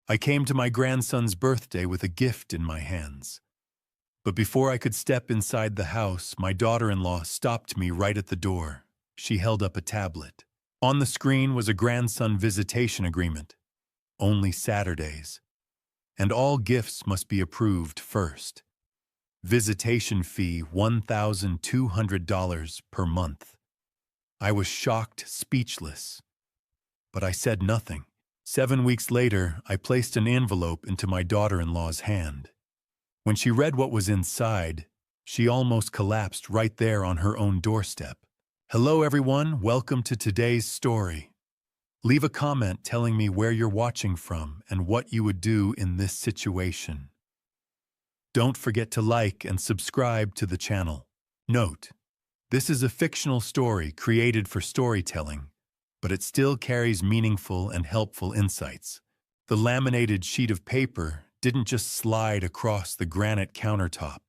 I came to my grandson's birthday with a gift in my hands. But before I could step inside the house, my daughter-in-law stopped me right at the door. She held up a tablet. On the screen was a grandson visitation agreement. Only Saturdays. And all gifts must be approved first. Visitation fee $1,200 per month. I was shocked, speechless. But I said nothing. 7 weeks later, I placed an envelope into my daughter-in-law's hand. When she read what was inside, she almost collapsed right there on her own doorstep. Hello everyone, welcome to today's story. Leave a comment telling me where you're watching from and what you would do in this situation. Don't forget to like and subscribe to the channel. Note: this is a fictional story created for storytelling, but it still carries meaningful and helpful insights. The laminated sheet of paper didn't just slide across the granite countertop.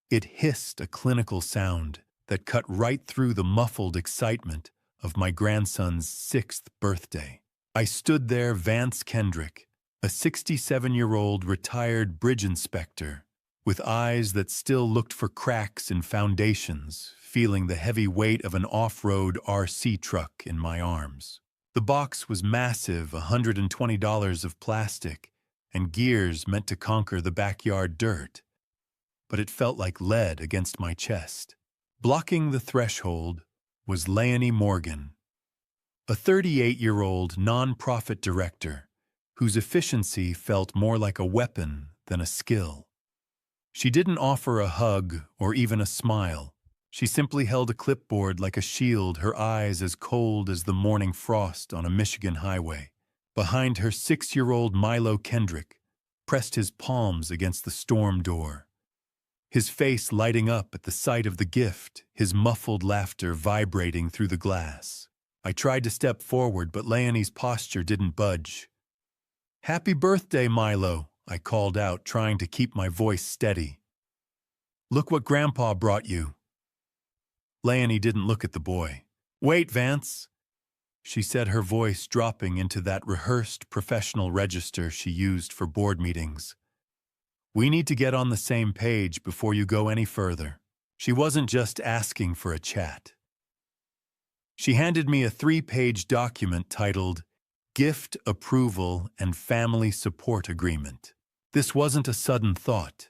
It hissed a clinical sound that cut right through the muffled excitement of my grandson's 6th birthday. I stood there, Vance Kendrick, a 67-year-old retired bridge inspector, with eyes that still looked for cracks in foundations, feeling the heavy weight of an off-road RC truck in my arms. The box was massive, $120 of plastic, and gears meant to conquer the backyard dirt. But it felt like lead against my chest. Blocking the threshold was Leonie Morgan, a 38-year-old nonprofit director whose efficiency felt more like a weapon than a skill. She didn't offer a hug or even a smile. She simply held a clipboard like a shield, her eyes as cold as the morning frost on a Michigan highway. Behind her, 6-year-old Milo Kendrick pressed his palms against the storm door, his face lighting up at the sight of the gift, his muffled laughter vibrating through the glass. I tried to step forward, but Leonie's posture didn't budge. "Happy birthday, Milo," I called out, trying to keep my voice steady. "Look what Grandpa brought you." Leonie didn't look at the boy. "Wait, Vance," she said, her voice dropping into that rehearsed professional register she used for board meetings. "We need to get on the same page before you go any further." She wasn't just asking for a chat. She handed me a 3-page document titled Gift Approval and Family Support Agreement. This wasn't a sudden thought.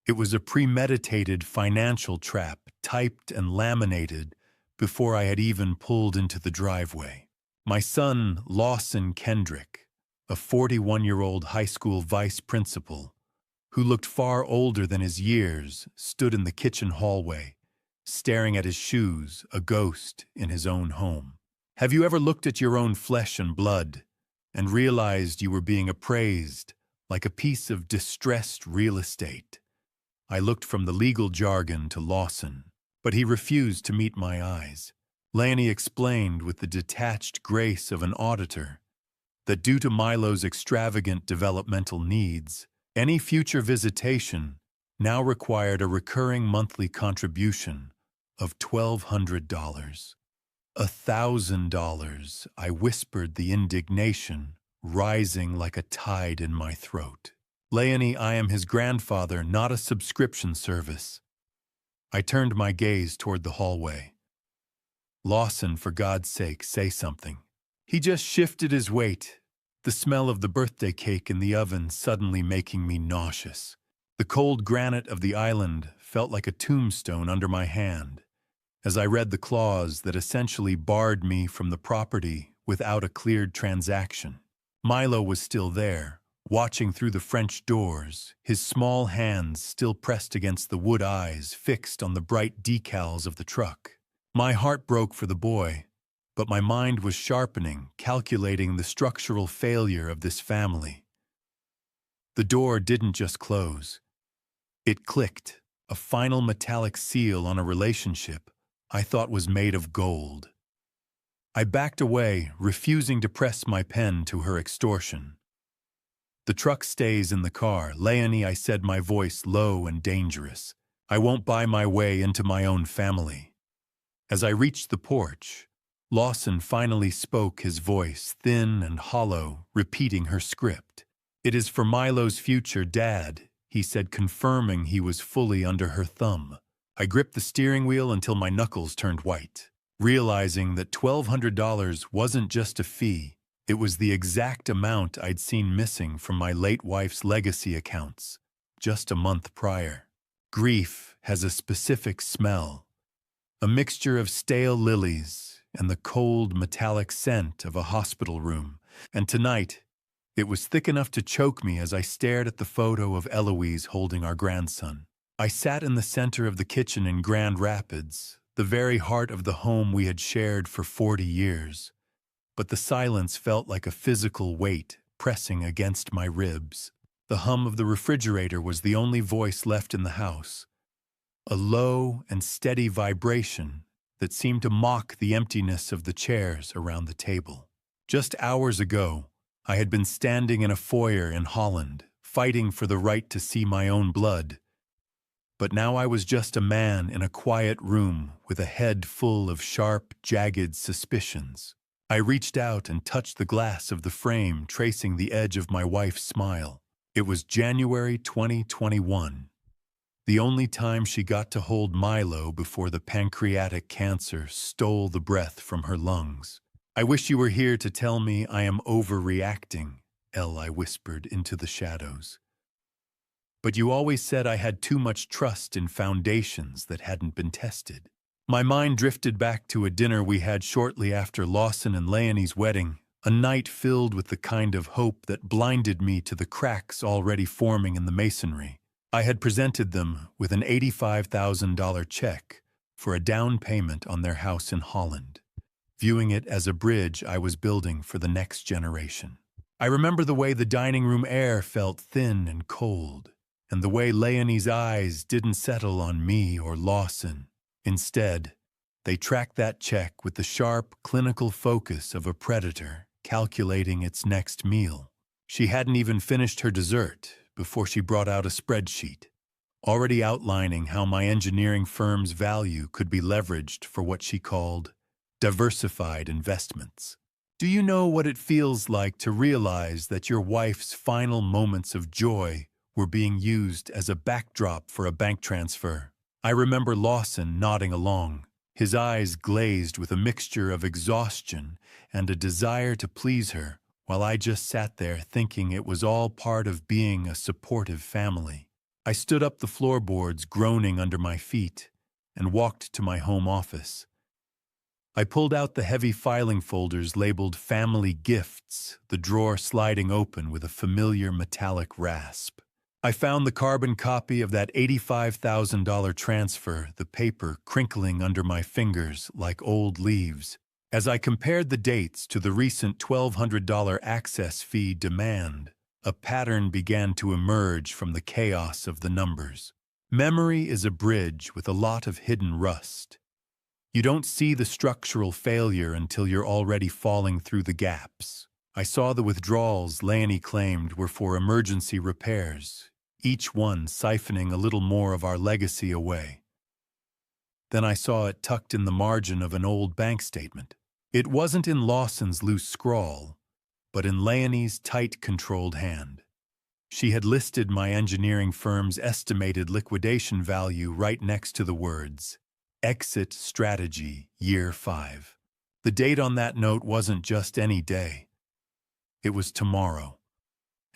It was a premeditated financial trap, typed and laminated before I had even pulled into the driveway. My son, Lawson Kendrick, a 41-year-old high school vice principal, who looked far older than his years, stood in the kitchen hallway, staring at his shoes, a ghost in his own home. Have you ever looked at your own flesh and blood and realized you were being appraised like a piece of distressed real estate? I looked from the legal jargon to Lawson, but he refused to meet my eyes. Leonie explained with the detached grace of an auditor that due to Milo's extravagant developmental needs, any future visitation now required a recurring monthly contribution of $1,200. $1,000, I whispered, the indignation rising like a tide in my throat. "Leonie, I am his grandfather, not a subscription service." I turned my gaze toward the hallway. "Lawson, for God's sake, say something." He just shifted his weight, the smell of the birthday cake in the oven suddenly making me nauseous. The cold granite of the island felt like a tombstone under my hand as I read the clause that essentially barred me from the property without a cleared transaction. Milo was still there, watching through the French doors, his small hands still pressed against the wood eyes fixed on the bright decals of the truck. My heart broke for the boy, but my mind was sharpening, calculating the structural failure of this family. The door didn't just close. It clicked, a final metallic seal on a relationship I thought was made of gold. I backed away, refusing to press my pen to her extortion. "The truck stays in the car. Leonie," I said, my voice low and dangerous. "I won't buy my way into my own family." As I reached the porch, Lawson finally spoke, his voice thin and hollow, repeating her script. "It is for Milo's future, Dad," he said, confirming he was fully under her thumb. I gripped the steering wheel until my knuckles turned white, realizing that $1,200 wasn't just a fee, it was the exact amount I'd seen missing from my late wife's legacy accounts just a month prior. Grief has a specific smell, a mixture of stale lilies and the cold metallic scent of a hospital room, and tonight, it was thick enough to choke me as I stared at the photo of Eloise holding our grandson. I sat in the center of the kitchen in Grand Rapids, the very heart of the home we had shared for 40 years. But the silence felt like a physical weight pressing against my ribs. The hum of the refrigerator was the only voice left in the house, a low and steady vibration that seemed to mock the emptiness of the chairs around the table. Just hours ago, I had been standing in a foyer in Holland, fighting for the right to see my own blood. But now I was just a man in a quiet room with a head full of sharp, jagged suspicions. I reached out and touched the glass of the frame, tracing the edge of my wife's smile. It was January 2021, the only time she got to hold Milo before the pancreatic cancer stole the breath from her lungs. "I wish you were here to tell me I am overreacting," I whispered into the shadows. "But you always said I had too much trust in foundations that hadn't been tested." My mind drifted back to a dinner we had shortly after Lawson and Leonie's wedding, a night filled with the kind of hope that blinded me to the cracks already forming in the masonry. I had presented them with an $85,000 check for a down payment on their house in Holland, viewing it as a bridge I was building for the next generation. I remember the way the dining room air felt thin and cold, and the way Leonie's eyes didn't settle on me or Lawson. Instead, they tracked that check with the sharp, clinical focus of a predator calculating its next meal. She hadn't even finished her dessert before she brought out a spreadsheet, already outlining how my engineering firm's value could be leveraged for what she called diversified investments. "Do you know what it feels like to realize that your wife's final moments of joy were being used as a backdrop for a bank transfer?" I remember Lawson nodding along, his eyes glazed with a mixture of exhaustion and a desire to please her, while I just sat there thinking it was all part of being a supportive family. I stood up the floorboards, groaning under my feet, and walked to my home office. I pulled out the heavy filing folders labeled Family Gifts, the drawer sliding open with a familiar metallic rasp. I found the carbon copy of that $85,000 transfer, the paper crinkling under my fingers like old leaves. As I compared the dates to the recent $1,200 access fee demand, a pattern began to emerge from the chaos of the numbers. Memory is a bridge with a lot of hidden rust. You don't see the structural failure until you're already falling through the gaps. I saw the withdrawals Leonie claimed were for emergency repairs, each one siphoning a little more of our legacy away. Then I saw it tucked in the margin of an old bank statement. It wasn't in Lawson's loose scrawl, but in Leonie's tight, controlled hand. She had listed my engineering firm's estimated liquidation value right next to the words, "Exit Strategy, Year 5. The date on that note wasn't just any day. It was tomorrow.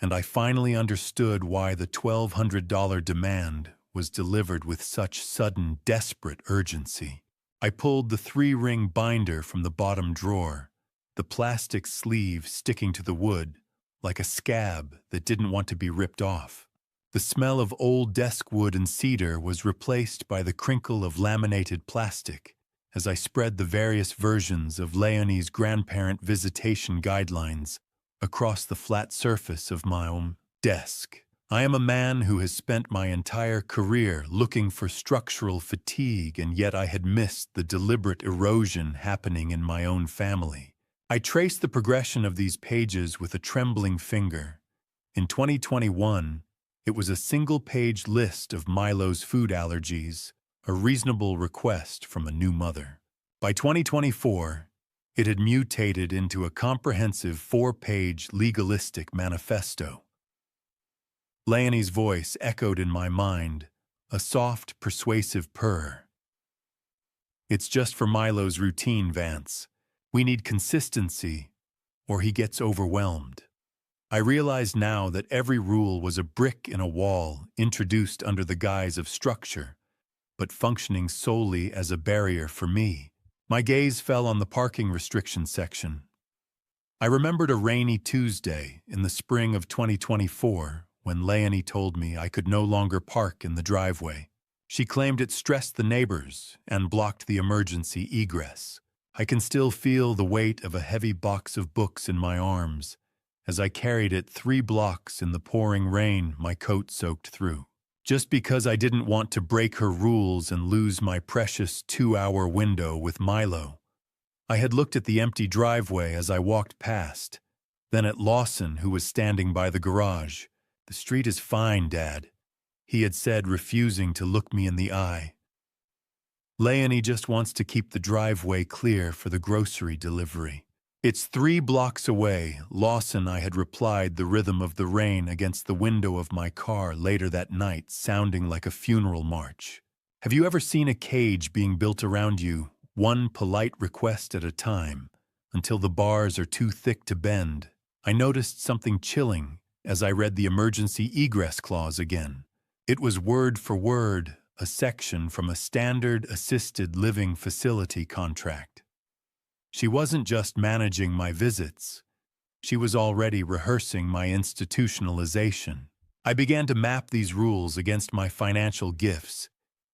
And I finally understood why the $1,200 demand was delivered with such sudden, desperate urgency. I pulled the 3-ring binder from the bottom drawer, the plastic sleeve sticking to the wood, like a scab that didn't want to be ripped off. The smell of old desk wood and cedar was replaced by the crinkle of laminated plastic as I spread the various versions of Leonie's grandparent visitation guidelines across the flat surface of my own desk. I am a man who has spent my entire career looking for structural fatigue, and yet I had missed the deliberate erosion happening in my own family. I traced the progression of these pages with a trembling finger. In 2021, it was a single-page list of Milo's food allergies, a reasonable request from a new mother. By 2024, it had mutated into a comprehensive 4-page legalistic manifesto. Leonie's voice echoed in my mind, a soft, persuasive purr. It's just for Milo's routine, Vance. We need consistency, or he gets overwhelmed. I realized now that every rule was a brick in a wall introduced under the guise of structure, but functioning solely as a barrier for me. My gaze fell on the parking restriction section. I remembered a rainy Tuesday in the spring of 2024 when Leonie told me I could no longer park in the driveway. She claimed it stressed the neighbors and blocked the emergency egress. I can still feel the weight of a heavy box of books in my arms as I carried it 3 blocks in the pouring rain my coat soaked through. Just because I didn't want to break her rules and lose my precious 2-hour window with Milo. I had looked at the empty driveway as I walked past, then at Lawson, who was standing by the garage. "The street is fine, Dad," he had said, refusing to look me in the eye. "Leonie just wants to keep the driveway clear for the grocery delivery." "It's 3 blocks away," Lawson, I had replied, the rhythm of the rain against the window of my car later that night sounding like a funeral march. Have you ever seen a cage being built around you, one polite request at a time, until the bars are too thick to bend? I noticed something chilling as I read the emergency egress clause again. It was word for word a section from a standard assisted living facility contract. She wasn't just managing my visits. She was already rehearsing my institutionalization. I began to map these rules against my financial gifts,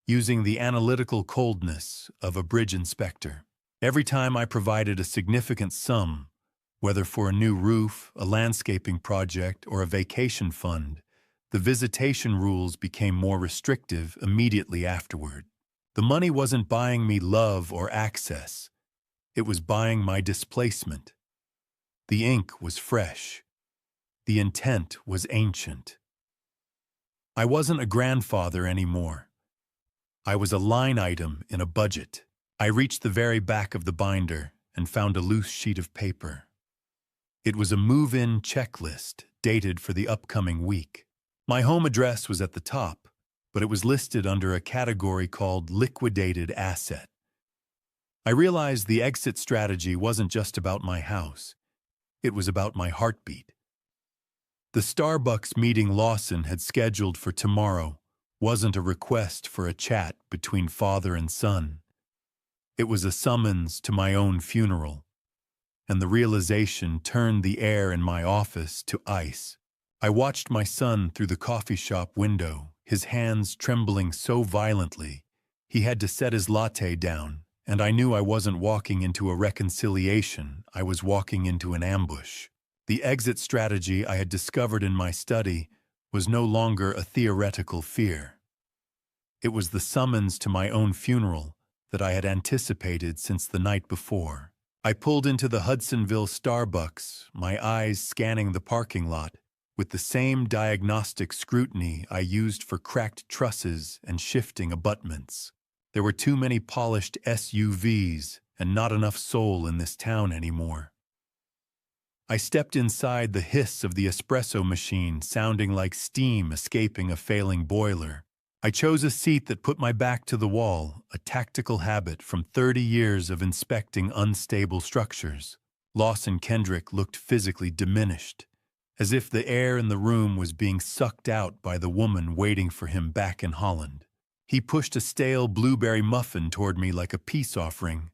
using the analytical coldness of a bridge inspector. Every time I provided a significant sum, whether for a new roof, a landscaping project, or a vacation fund, the visitation rules became more restrictive immediately afterward. The money wasn't buying me love or access. It was buying my displacement. The ink was fresh. The intent was ancient. I wasn't a grandfather anymore. I was a line item in a budget. I reached the very back of the binder and found a loose sheet of paper. It was a move-in checklist dated for the upcoming week. My home address was at the top, but it was listed under a category called liquidated asset. I realized the exit strategy wasn't just about my house. It was about my heartbeat. The Starbucks meeting Lawson had scheduled for tomorrow wasn't a request for a chat between father and son. It was a summons to my own funeral, and the realization turned the air in my office to ice. I watched my son through the coffee shop window, his hands trembling so violently he had to set his latte down. And I knew I wasn't walking into a reconciliation, I was walking into an ambush. The exit strategy I had discovered in my study was no longer a theoretical fear. It was the summons to my own funeral that I had anticipated since the night before. I pulled into the Hudsonville Starbucks, my eyes scanning the parking lot, with the same diagnostic scrutiny I used for cracked trusses and shifting abutments. There were too many polished SUVs and not enough soul in this town anymore. I stepped inside, the hiss of the espresso machine sounding like steam escaping a failing boiler. I chose a seat that put my back to the wall, a tactical habit from 30 years of inspecting unstable structures. Lawson Kendrick looked physically diminished, as if the air in the room was being sucked out by the woman waiting for him back in Holland. He pushed a stale blueberry muffin toward me like a peace offering,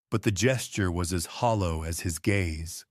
but the gesture was as hollow as his gaze.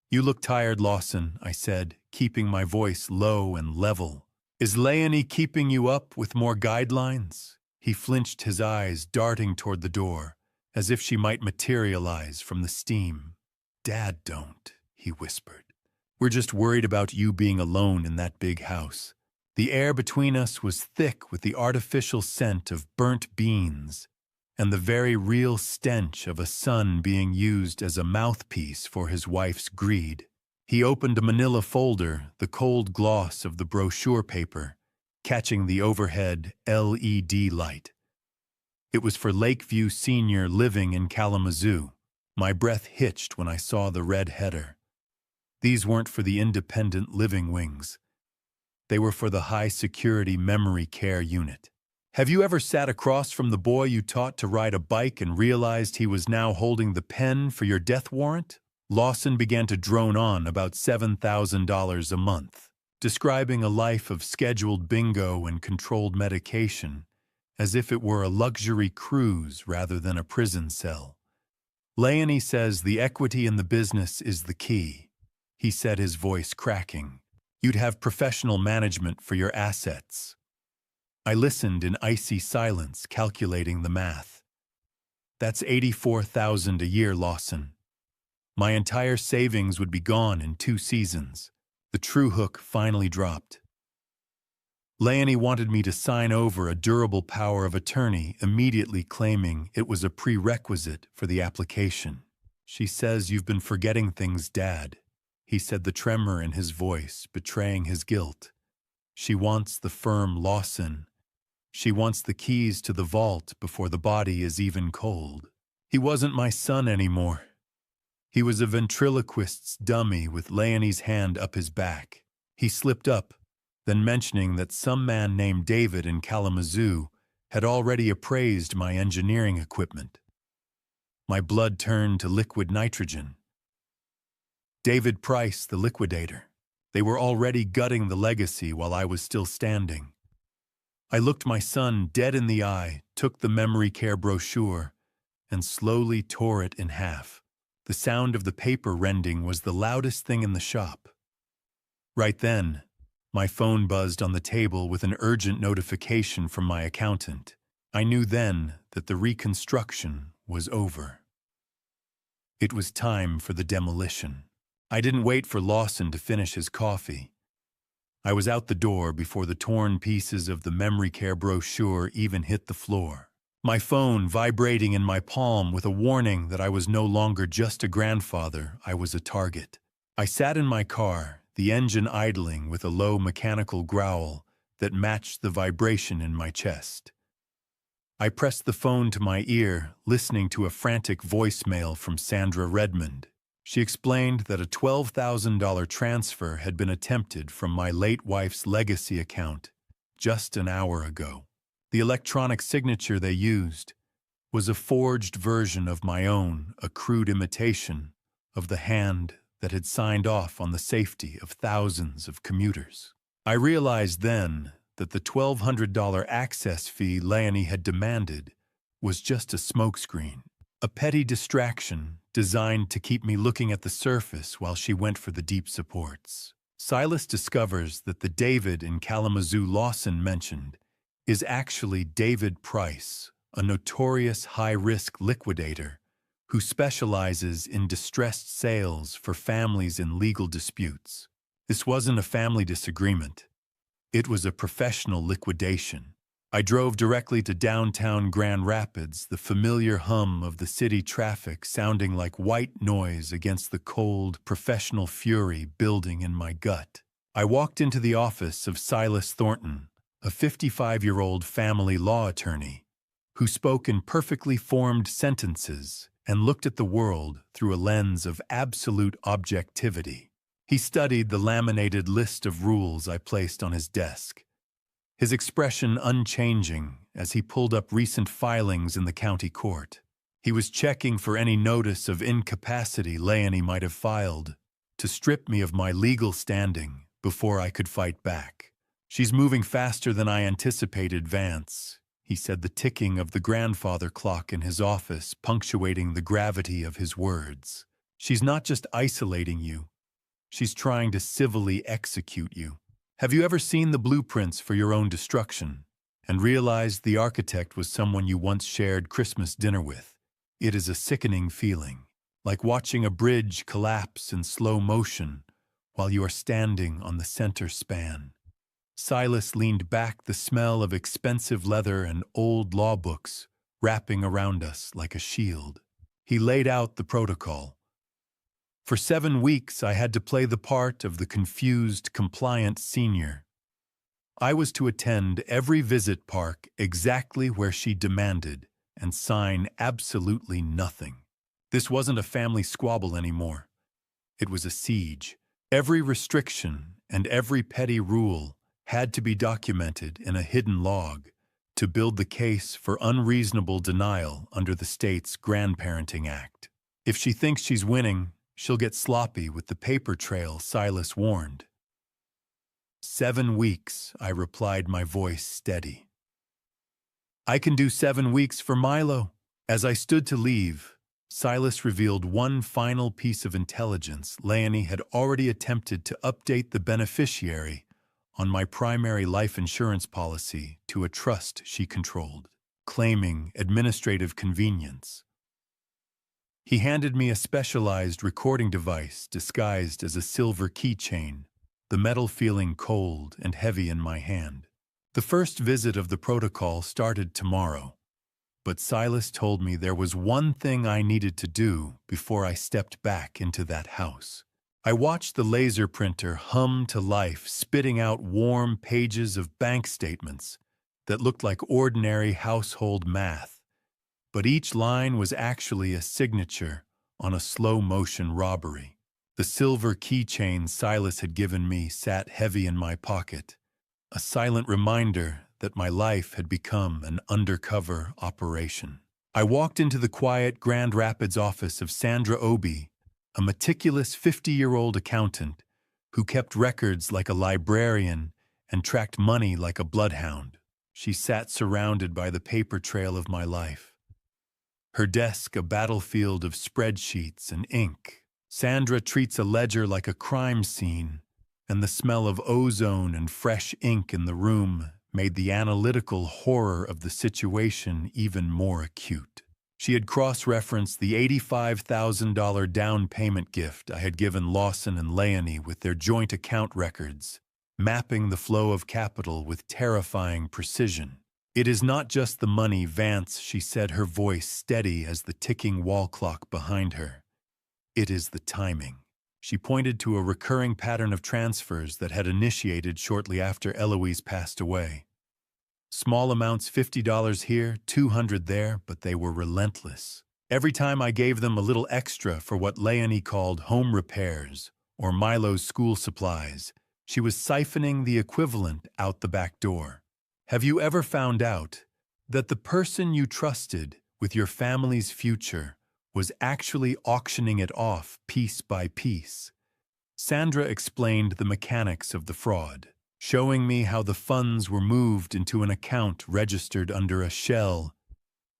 "You look tired, Lawson," I said, keeping my voice low and level. "Is Leonie keeping you up with more guidelines?" He flinched, his eyes darting toward the door, as if she might materialize from the steam. "Dad, don't," he whispered. "We're just worried about you being alone in that big house." The air between us was thick with the artificial scent of burnt beans and the very real stench of a son being used as a mouthpiece for his wife's greed. He opened a manila folder, the cold gloss of the brochure paper, catching the overhead LED light. It was for Lakeview Senior Living in Kalamazoo. My breath hitched when I saw the red header. These weren't for the independent living wings. They were for the high-security memory care unit. Have you ever sat across from the boy you taught to ride a bike and realized he was now holding the pen for your death warrant? Lawson began to drone on about $7,000 a month, describing a life of scheduled bingo and controlled medication, as if it were a luxury cruise rather than a prison cell. Leonie says the equity in the business is the key, he said, his voice cracking. You'd have professional management for your assets. I listened in icy silence, calculating the math. That's $84,000 a year, Lawson. My entire savings would be gone in 2 seasons. The true hook finally dropped. Leonie wanted me to sign over a durable power of attorney, immediately claiming it was a prerequisite for the application. She says you've been forgetting things, Dad, he said, the tremor in his voice betraying his guilt. She wants the firm, Lawson. She wants the keys to the vault before the body is even cold. He wasn't my son anymore. He was a ventriloquist's dummy with Leonie's hand up his back. He slipped up, then mentioning that some man named David in Kalamazoo had already appraised my engineering equipment. My blood turned to liquid nitrogen. David Price, the liquidator. They were already gutting the legacy while I was still standing. I looked my son dead in the eye, took the memory care brochure, and slowly tore it in half. The sound of the paper rending was the loudest thing in the shop. Right then, my phone buzzed on the table with an urgent notification from my accountant. I knew then that the reconstruction was over. It was time for the demolition. I didn't wait for Lawson to finish his coffee. I was out the door before the torn pieces of the memory care brochure even hit the floor. My phone vibrating in my palm with a warning that I was no longer just a grandfather, I was a target. I sat in my car, the engine idling with a low mechanical growl that matched the vibration in my chest. I pressed the phone to my ear, listening to a frantic voicemail from Sandra Redmond. She explained that a $12,000 transfer had been attempted from my late wife's legacy account just an hour ago. The electronic signature they used was a forged version of my own, a crude imitation of the hand that had signed off on the safety of thousands of commuters. I realized then that the $1,200 access fee Leonie had demanded was just a smokescreen, a petty distraction designed to keep me looking at the surface while she went for the deep supports. Silas discovers that the David in Kalamazoo Lawson mentioned is actually David Price, a notorious high-risk liquidator who specializes in distressed sales for families in legal disputes. This wasn't a family disagreement. It was a professional liquidation. I drove directly to downtown Grand Rapids, the familiar hum of the city traffic sounding like white noise against the cold, professional fury building in my gut. I walked into the office of Silas Thornton, a 55-year-old family law attorney who spoke in perfectly formed sentences and looked at the world through a lens of absolute objectivity. He studied the laminated list of rules I placed on his desk, his expression unchanging as he pulled up recent filings in the county court. He was checking for any notice of incapacity Leonie might have filed to strip me of my legal standing before I could fight back. "She's moving faster than I anticipated, Vance," he said, the ticking of the grandfather clock in his office punctuating the gravity of his words. "She's not just isolating you. She's trying to civilly execute you. Have you ever seen the blueprints for your own destruction and realized the architect was someone you once shared Christmas dinner with? It is a sickening feeling, like watching a bridge collapse in slow motion while you are standing on the center span." Silas leaned back, the smell of expensive leather and old law books wrapping around us like a shield. He laid out the protocol. For 7 weeks, I had to play the part of the confused, compliant senior. I was to attend every visit park exactly where she demanded and sign absolutely nothing. This wasn't a family squabble anymore. It was a siege. Every restriction and every petty rule had to be documented in a hidden log to build the case for unreasonable denial under the state's Grandparenting Act. If she thinks she's winning, she'll get sloppy with the paper trail, Silas warned. 7 weeks, I replied, my voice steady. I can do 7 weeks for Milo. As I stood to leave, Silas revealed one final piece of intelligence. Leonie had already attempted to update the beneficiary on my primary life insurance policy to a trust she controlled, claiming administrative convenience. He handed me a specialized recording device disguised as a silver keychain, the metal feeling cold and heavy in my hand. The first visit of the protocol started tomorrow, but Silas told me there was one thing I needed to do before I stepped back into that house. I watched the laser printer hum to life, spitting out warm pages of bank statements that looked like ordinary household math, but each line was actually a signature on a slow-motion robbery. The silver keychain Silas had given me sat heavy in my pocket, a silent reminder that my life had become an undercover operation. I walked into the quiet Grand Rapids office of Sandra Obi, a meticulous 50-year-old accountant who kept records like a librarian and tracked money like a bloodhound. She sat surrounded by the paper trail of my life, her desk a battlefield of spreadsheets and ink. Sandra treats a ledger like a crime scene, and the smell of ozone and fresh ink in the room made the analytical horror of the situation even more acute. She had cross-referenced the $85,000 down payment gift I had given Lawson and Leonie with their joint account records, mapping the flow of capital with terrifying precision. It is not just the money, Vance, she said, her voice steady as the ticking wall clock behind her. It is the timing. She pointed to a recurring pattern of transfers that had initiated shortly after Eloise passed away. Small amounts, $50 here, $200 there, but they were relentless. Every time I gave them a little extra for what Leonie called home repairs or Milo's school supplies, she was siphoning the equivalent out the back door. Have you ever found out that the person you trusted with your family's future was actually auctioning it off piece by piece? Sandra explained the mechanics of the fraud, showing me how the funds were moved into an account registered under a shell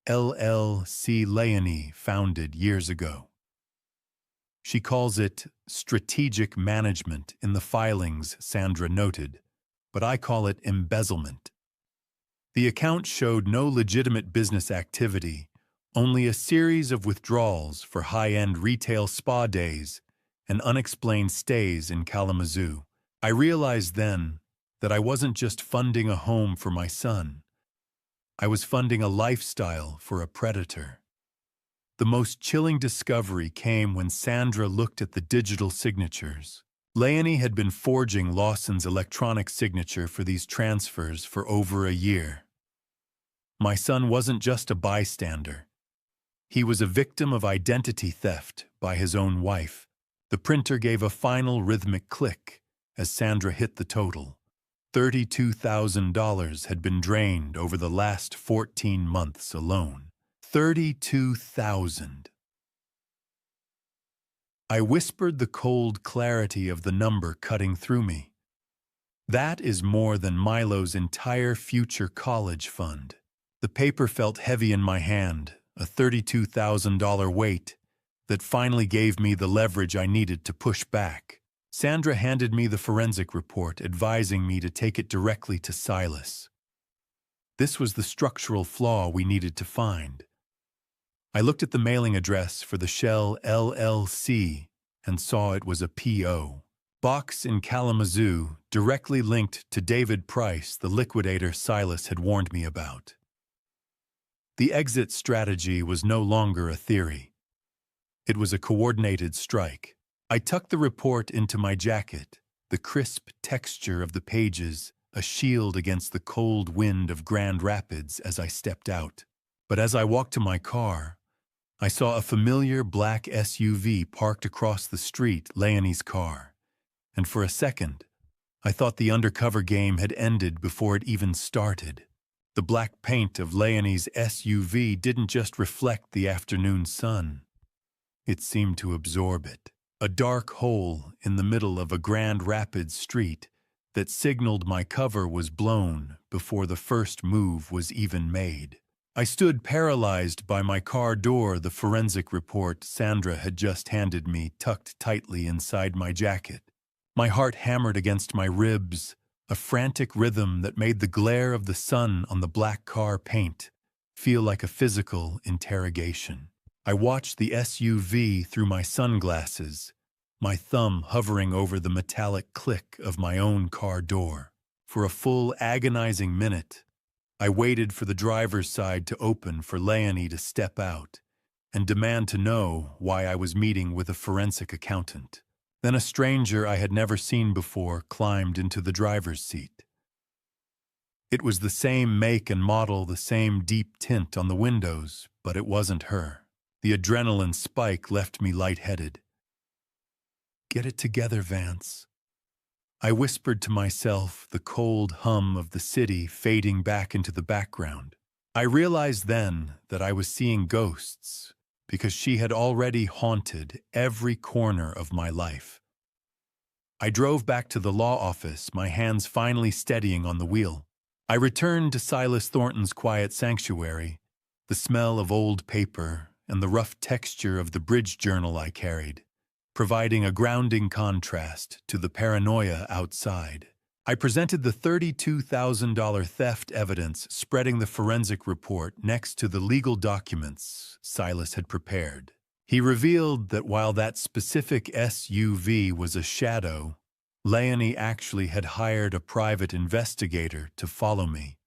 LLC Leonie founded years ago. She calls it strategic management in the filings, Sandra noted, but I call it embezzlement. The account showed no legitimate business activity, only a series of withdrawals for high-end retail spa days and unexplained stays in Kalamazoo. I realized then that I wasn't just funding a home for my son. I was funding a lifestyle for a predator. The most chilling discovery came when Sandra looked at the digital signatures. Leonie had been forging Lawson's electronic signature for these transfers for over a year. My son wasn't just a bystander. He was a victim of identity theft by his own wife. The printer gave a final rhythmic click as Sandra hit the total. $32,000 had been drained over the last 14 months alone. 32,000. I whispered, the cold clarity of the number cutting through me. That is more than Milo's entire future college fund. The paper felt heavy in my hand, a $32,000 weight that finally gave me the leverage I needed to push back. Sandra handed me the forensic report, advising me to take it directly to Silas. This was the structural flaw we needed to find. I looked at the mailing address for the Shell LLC and saw it was a P.O. box in Kalamazoo, directly linked to David Price, the liquidator Silas had warned me about. The exit strategy was no longer a theory. It was a coordinated strike. I tucked the report into my jacket, the crisp texture of the pages a shield against the cold wind of Grand Rapids as I stepped out. But as I walked to my car, I saw a familiar black SUV parked across the street, Leonie's car, and for a second, I thought the undercover game had ended before it even started. The black paint of Leonie's SUV didn't just reflect the afternoon sun. It seemed to absorb it. A dark hole in the middle of a Grand Rapids street that signaled my cover was blown before the first move was even made. I stood paralyzed by my car door, the forensic report Sandra had just handed me tucked tightly inside my jacket. My heart hammered against my ribs, a frantic rhythm that made the glare of the sun on the black car paint feel like a physical interrogation. I watched the SUV through my sunglasses, my thumb hovering over the metallic click of my own car door. For a full, agonizing minute, I waited for the driver's side to open for Leonie to step out and demand to know why I was meeting with a forensic accountant. Then a stranger I had never seen before climbed into the driver's seat. It was the same make and model, the same deep tint on the windows, but it wasn't her. The adrenaline spike left me lightheaded. "Get it together, Vance." I whispered to myself, the cold hum of the city fading back into the background. I realized then that I was seeing ghosts because she had already haunted every corner of my life. I drove back to the law office, my hands finally steadying on the wheel. I returned to Silas Thornton's quiet sanctuary, the smell of old paper and the rough texture of the bridge journal I carried, providing a grounding contrast to the paranoia outside. I presented the $32,000 theft evidence, spreading the forensic report next to the legal documents Silas had prepared. He revealed that while that specific SUV was a shadow, Leonie actually had hired a private investigator to follow me.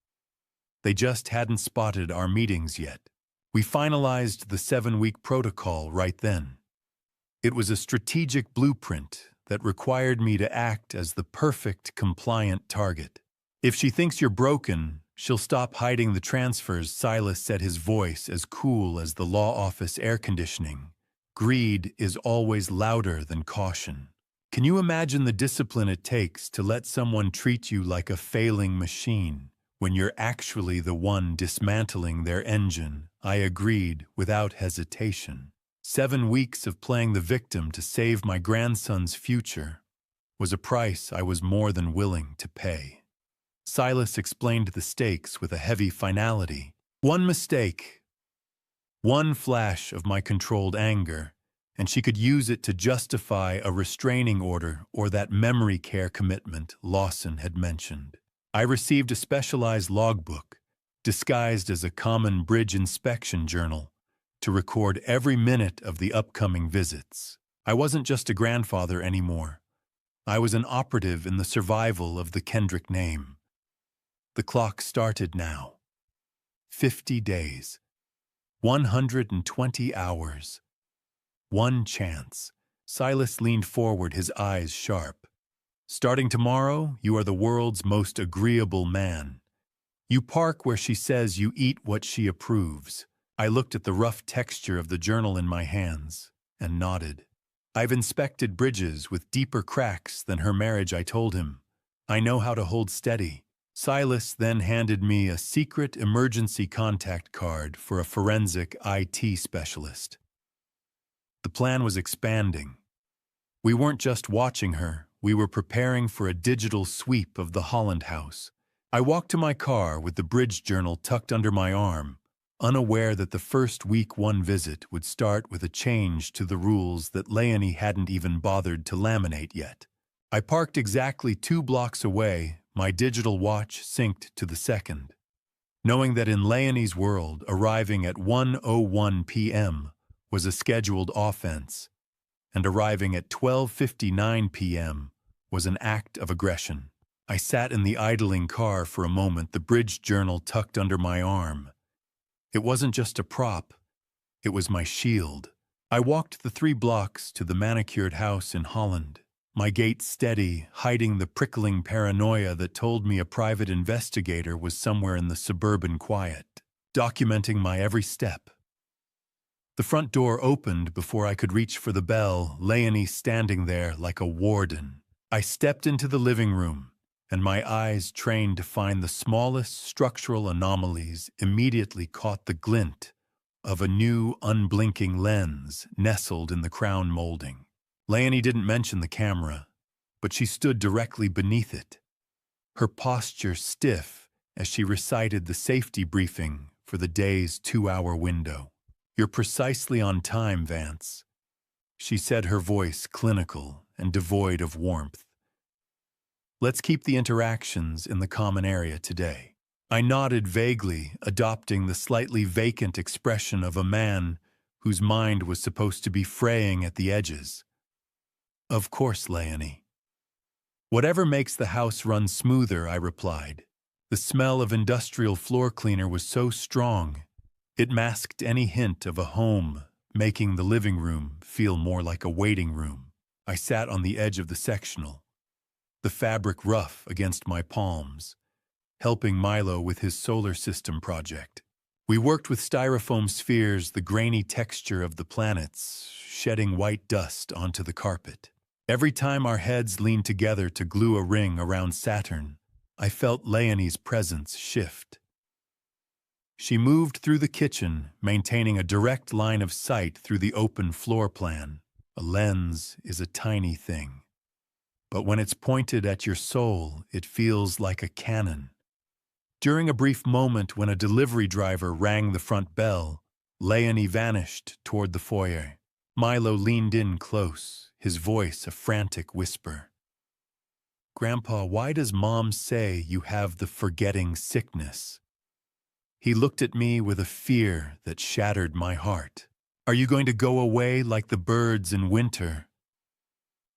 They just hadn't spotted our meetings yet. We finalized the 7-week protocol right then. It was a strategic blueprint that required me to act as the perfect compliant target. "If she thinks you're broken, she'll stop hiding the transfers," Silas said, his voice as cool as the law office air conditioning. "Greed is always louder than caution." Can you imagine the discipline it takes to let someone treat you like a failing machine when you're actually the one dismantling their engine? I agreed without hesitation. 7 weeks of playing the victim to save my grandson's future was a price I was more than willing to pay. Silas explained the stakes with a heavy finality. One mistake, one flash of my controlled anger, and she could use it to justify a restraining order or that memory care commitment Lawson had mentioned. I received a specialized logbook, disguised as a common bridge inspection journal, to record every minute of the upcoming visits. I wasn't just a grandfather anymore. I was an operative in the survival of the Kendrick name. The clock started now. 50 days. 120 hours. One chance. Silas leaned forward, his eyes sharp. "Starting tomorrow, you are the world's most agreeable man. You park where she says, you eat what she approves." I looked at the rough texture of the journal in my hands and nodded. "I've inspected bridges with deeper cracks than her marriage," I told him. "I know how to hold steady." Silas then handed me a secret emergency contact card for a forensic IT specialist. The plan was expanding. We weren't just watching her, we were preparing for a digital sweep of the Holland house. I walked to my car with the bridge journal tucked under my arm, unaware that the first week 1 visit would start with a change to the rules that Leonie hadn't even bothered to laminate yet. I parked exactly 2 blocks away, my digital watch synced to the second. Knowing that in Leonie's world, arriving at 1:01 p.m. was a scheduled offense, and arriving at 12:59 p.m. was an act of aggression. I sat in the idling car for a moment, the bridge journal tucked under my arm. It wasn't just a prop, it was my shield. I walked the 3 blocks to the manicured house in Holland, my gait steady, hiding the prickling paranoia that told me a private investigator was somewhere in the suburban quiet, documenting my every step. The front door opened before I could reach for the bell, Leonie standing there like a warden. I stepped into the living room, and my eyes, trained to find the smallest structural anomalies, immediately caught the glint of a new, unblinking lens nestled in the crown molding. Leonie didn't mention the camera, but she stood directly beneath it, her posture stiff as she recited the safety briefing for the day's 2-hour window. "You're precisely on time, Vance," she said, her voice clinical and devoid of warmth. "Let's keep the interactions in the common area today." I nodded vaguely, adopting the slightly vacant expression of a man whose mind was supposed to be fraying at the edges. "Of course, Leonie." "Whatever makes the house run smoother," I replied. The smell of industrial floor cleaner was so strong, it masked any hint of a home, making the living room feel more like a waiting room. I sat on the edge of the sectional, the fabric rough against my palms, helping Milo with his solar system project. We worked with styrofoam spheres, the grainy texture of the planets, shedding white dust onto the carpet. Every time our heads leaned together to glue a ring around Saturn, I felt Leonie's presence shift. She moved through the kitchen, maintaining a direct line of sight through the open floor plan. A lens is a tiny thing, but when it's pointed at your soul, it feels like a cannon. During a brief moment when a delivery driver rang the front bell, Leonie vanished toward the foyer. Milo leaned in close, his voice a frantic whisper. "Grandpa, why does Mom say you have the forgetting sickness?" He looked at me with a fear that shattered my heart. "Are you going to go away like the birds in winter?"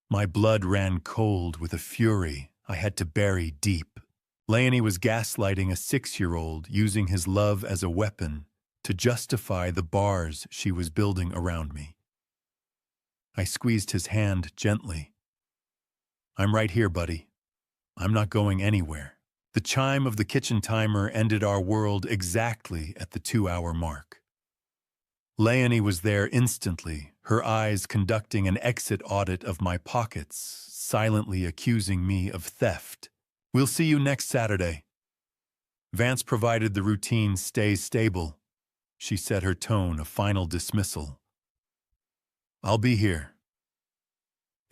My blood ran cold with a fury I had to bury deep. Leonie was gaslighting a 6-year-old, using his love as a weapon to justify the bars she was building around me. I squeezed his hand gently. "I'm right here, buddy. I'm not going anywhere." The chime of the kitchen timer ended our world exactly at the 2-hour mark. Leonie was there instantly, her eyes conducting an exit audit of my pockets, silently accusing me of theft. "We'll see you next Saturday." Vance provided the routine stays stable. She set her tone a final dismissal. "I'll be here."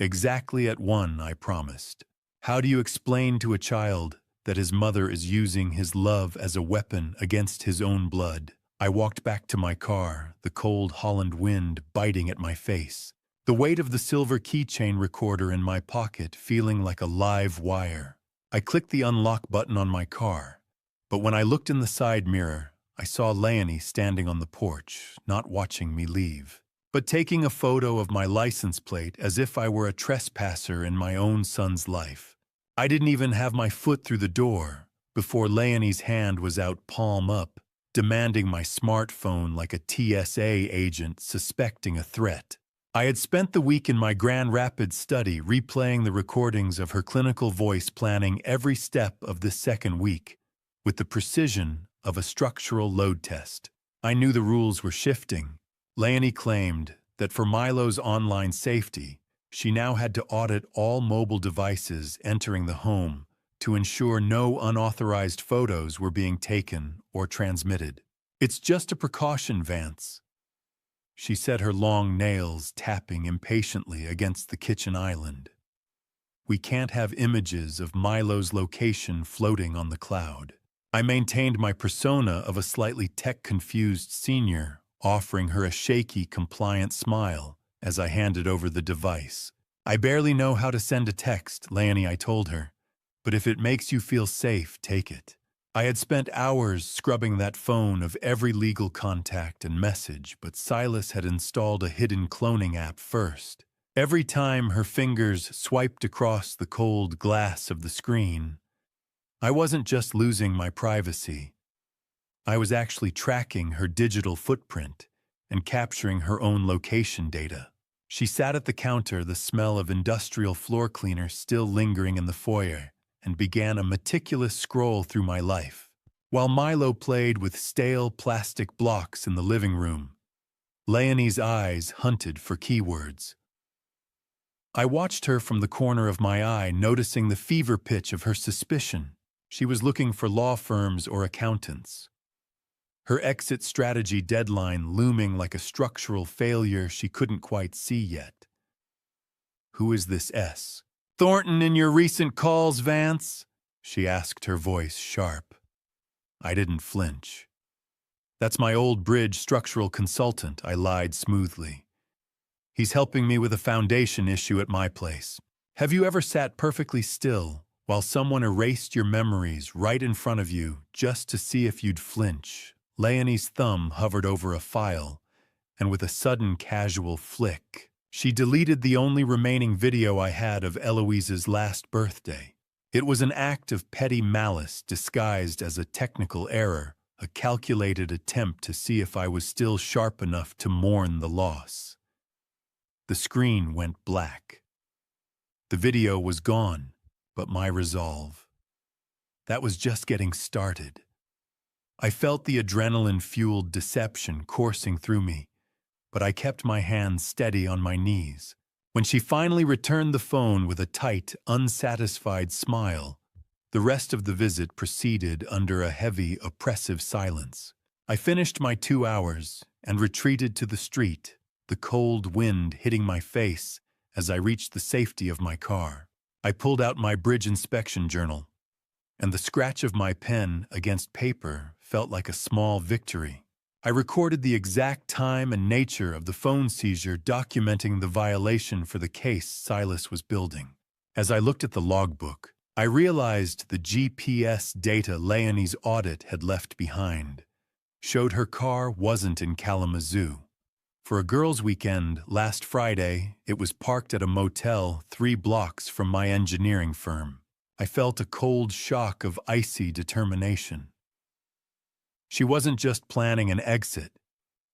"Exactly at 1, I promised." How do you explain to a child that his mother is using his love as a weapon against his own blood? I walked back to my car, the cold Holland wind biting at my face, the weight of the silver keychain recorder in my pocket feeling like a live wire. I clicked the unlock button on my car, but when I looked in the side mirror, I saw Leonie standing on the porch, not watching me leave, but taking a photo of my license plate as if I were a trespasser in my own son's life. I didn't even have my foot through the door before Leonie's hand was out palm up, demanding my smartphone like a TSA agent suspecting a threat. I had spent the week in my Grand Rapids study replaying the recordings of her clinical voice, planning every step of this second week with the precision of a structural load test. I knew the rules were shifting. Leonie claimed that for Milo's online safety, she now had to audit all mobile devices entering the home to ensure no unauthorized photos were being taken or transmitted. "It's just a precaution, Vance," she said, her long nails tapping impatiently against the kitchen island. "We can't have images of Milo's location floating on the cloud." I maintained my persona of a slightly tech-confused senior, offering her a shaky, compliant smile as I handed over the device. "I barely know how to send a text, Leonie," I told her, "but if it makes you feel safe, take it." I had spent hours scrubbing that phone of every legal contact and message, but Silas had installed a hidden cloning app first. Every time her fingers swiped across the cold glass of the screen, I wasn't just losing my privacy. I was actually tracking her digital footprint and capturing her own location data. She sat at the counter, the smell of industrial floor cleaner still lingering in the foyer, and began a meticulous scroll through my life. While Milo played with stale plastic blocks in the living room, Leonie's eyes hunted for keywords. I watched her from the corner of my eye, noticing the fever pitch of her suspicion. She was looking for law firms or accountants. Her exit strategy deadline looming like a structural failure she couldn't quite see yet. "Who is this S? Thornton in your recent calls, Vance?" she asked, her voice sharp. I didn't flinch. "That's my old bridge structural consultant," I lied smoothly. "He's helping me with a foundation issue at my place." Have you ever sat perfectly still while someone erased your memories right in front of you just to see if you'd flinch? Leonie's thumb hovered over a file, and with a sudden casual flick, she deleted the only remaining video I had of Eloise's last birthday. It was an act of petty malice disguised as a technical error, a calculated attempt to see if I was still sharp enough to mourn the loss. The screen went black. The video was gone, but my resolve. That was just getting started. I felt the adrenaline-fueled deception coursing through me, but I kept my hands steady on my knees. When she finally returned the phone with a tight, unsatisfied smile, the rest of the visit proceeded under a heavy, oppressive silence. I finished my 2 hours and retreated to the street, the cold wind hitting my face as I reached the safety of my car. I pulled out my bridge inspection journal, and the scratch of my pen against paper felt like a small victory. I recorded the exact time and nature of the phone seizure, documenting the violation for the case Silas was building. As I looked at the logbook, I realized the GPS data Leonie's audit had left behind showed her car wasn't in Kalamazoo. For a girls' weekend last Friday, it was parked at a motel 3 blocks from my engineering firm. I felt a cold shock of icy determination. She wasn't just planning an exit.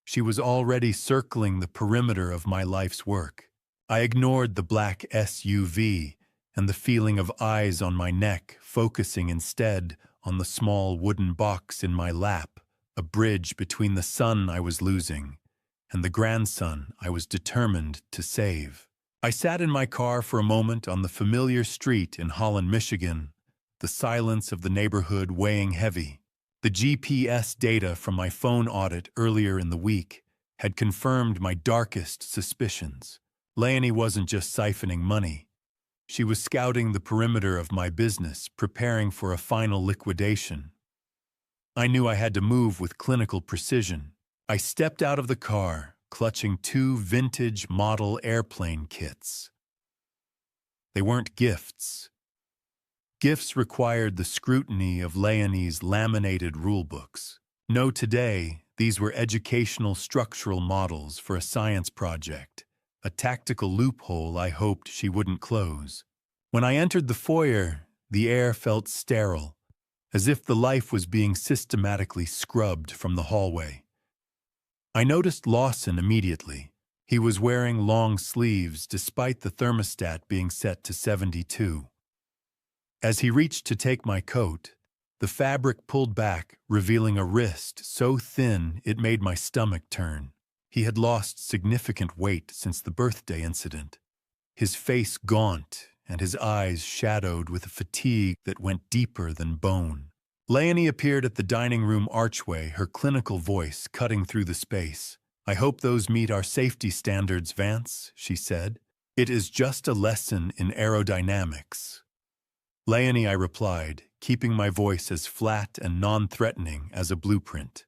She was already circling the perimeter of my life's work. I ignored the black SUV and the feeling of eyes on my neck, focusing instead on the small wooden box in my lap, a bridge between the son I was losing and the grandson I was determined to save. I sat in my car for a moment on the familiar street in Holland, Michigan, the silence of the neighborhood weighing heavy. The GPS data from my phone audit earlier in the week had confirmed my darkest suspicions. Leonie wasn't just siphoning money. She was scouting the perimeter of my business, preparing for a final liquidation. I knew I had to move with clinical precision. I stepped out of the car, clutching 2 vintage model airplane kits. They weren't gifts. Gifts required the scrutiny of Leonie's laminated rulebooks. No, today, these were educational structural models for a science project, a tactical loophole I hoped she wouldn't close. When I entered the foyer, the air felt sterile, as if the life was being systematically scrubbed from the hallway. I noticed Lawson immediately. He was wearing long sleeves despite the thermostat being set to 72. As he reached to take my coat, the fabric pulled back, revealing a wrist so thin it made my stomach turn. He had lost significant weight since the birthday incident, his face gaunt and his eyes shadowed with a fatigue that went deeper than bone. Leonie appeared at the dining room archway, her clinical voice cutting through the space. "I hope those meet our safety standards, Vance," she said. "It is just a lesson in aerodynamics." "Leonie," I replied, keeping my voice as flat and non-threatening as a blueprint.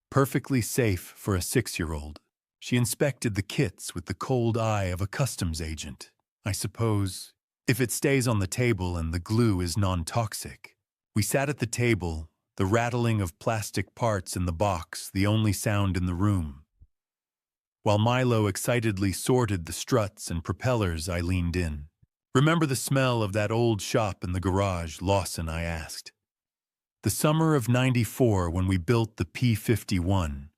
Perfectly safe for a 6-year-old. She inspected the kits with the cold eye of a customs agent. "I suppose, if it stays on the table and the glue is non-toxic." We sat at the table, the rattling of plastic parts in the box the only sound in the room. While Milo excitedly sorted the struts and propellers, I leaned in. "Remember the smell of that old shop in the garage, Lawson?" I asked. "The summer of '94 when we built the P-51.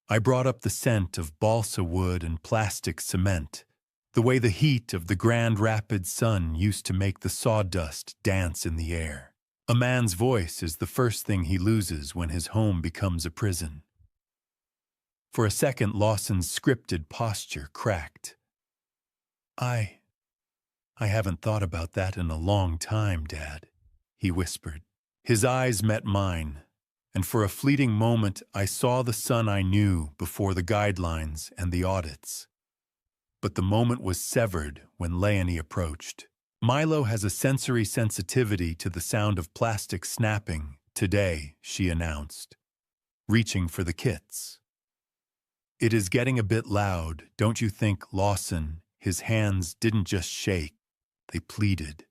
I brought up the scent of balsa wood and plastic cement, the way the heat of the Grand Rapids sun used to make the sawdust dance in the air. A man's voice is the first thing he loses when his home becomes a prison." For a second, Lawson's scripted posture cracked. I I haven't thought about that in a long time, Dad, he whispered. His eyes met mine, and for a fleeting moment I saw the son I knew before the guidelines and the audits. But the moment was severed when Leonie approached. Milo has a sensory sensitivity to the sound of plastic snapping today, she announced, reaching for the kits. It is getting a bit loud, don't you think, Lawson? His hands didn't just shake, they pleaded.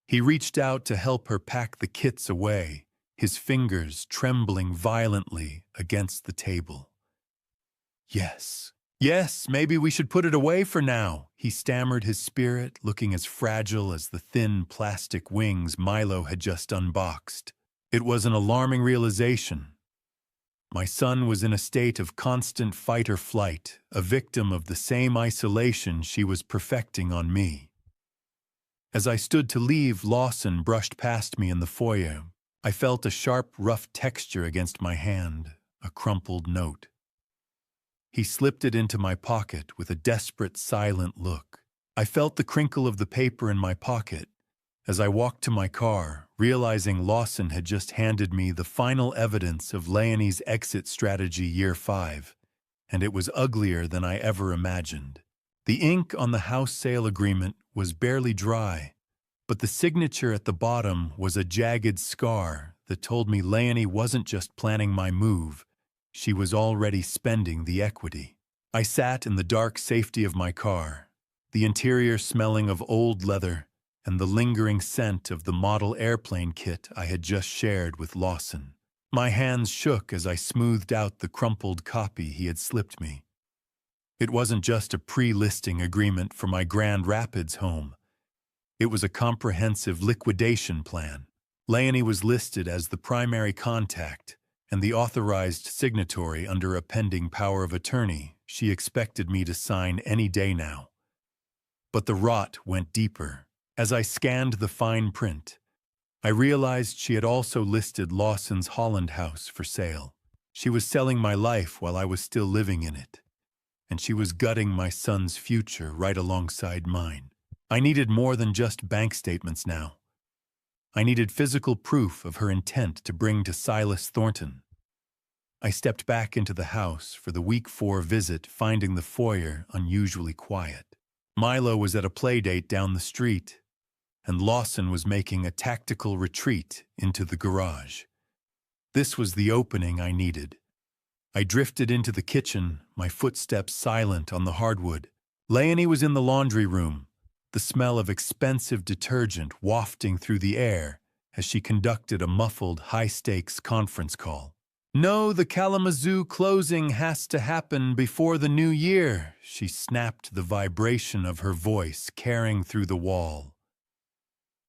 He reached out to help her pack the kits away, his fingers trembling violently against the table. Yes, maybe we should put it away for now, he stammered, his spirit looking as fragile as the thin plastic wings Milo had just unboxed. It was an alarming realization. My son was in a state of constant fight or flight, a victim of the same isolation she was perfecting on me. As I stood to leave, Lawson brushed past me in the foyer. I felt a sharp, rough texture against my hand, a crumpled note. He slipped it into my pocket with a desperate, silent look. I felt the crinkle of the paper in my pocket as I walked to my car, realizing Lawson had just handed me the final evidence of Leonie's exit strategy year 5, and it was uglier than I ever imagined. The ink on the house sale agreement was barely dry, but the signature at the bottom was a jagged scar that told me Leonie wasn't just planning my move, she was already spending the equity. I sat in the dark safety of my car, the interior smelling of old leather and the lingering scent of the model airplane kit I had just shared with Lawson. My hands shook as I smoothed out the crumpled copy he had slipped me. It wasn't just a pre-listing agreement for my Grand Rapids home. It was a comprehensive liquidation plan. Leonie was listed as the primary contact and the authorized signatory under a pending power of attorney she expected me to sign any day now. But the rot went deeper. As I scanned the fine print, I realized she had also listed Lawson's Holland house for sale. She was selling my life while I was still living in it, and she was gutting my son's future right alongside mine. I needed more than just bank statements now. I needed physical proof of her intent to bring to Silas Thornton. I stepped back into the house for the week 4 visit, finding the foyer unusually quiet. Milo was at a playdate down the street, and Lawson was making a tactical retreat into the garage. This was the opening I needed. I drifted into the kitchen, my footsteps silent on the hardwood. Leonie was in the laundry room, the smell of expensive detergent wafting through the air as she conducted a muffled, high-stakes conference call. "No, the Kalamazoo closing has to happen before the new year," she snapped, the vibration of her voice carrying through the wall.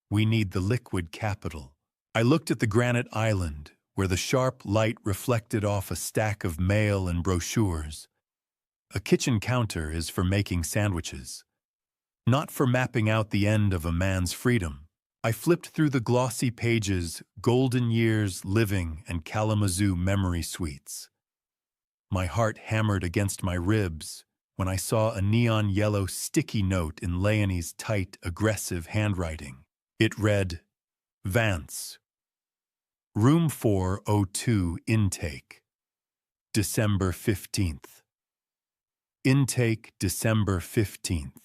"We need the liquid capital." I looked at the granite island, where the sharp light reflected off a stack of mail and brochures. A kitchen counter is for making sandwiches, not for mapping out the end of a man's freedom. I flipped through the glossy pages, Golden Years, Living, and Kalamazoo Memory Suites. My heart hammered against my ribs when I saw a neon yellow sticky note in Leonie's tight, aggressive handwriting. It read, "Vance, Room 402 Intake, December 15th. Intake December 15th.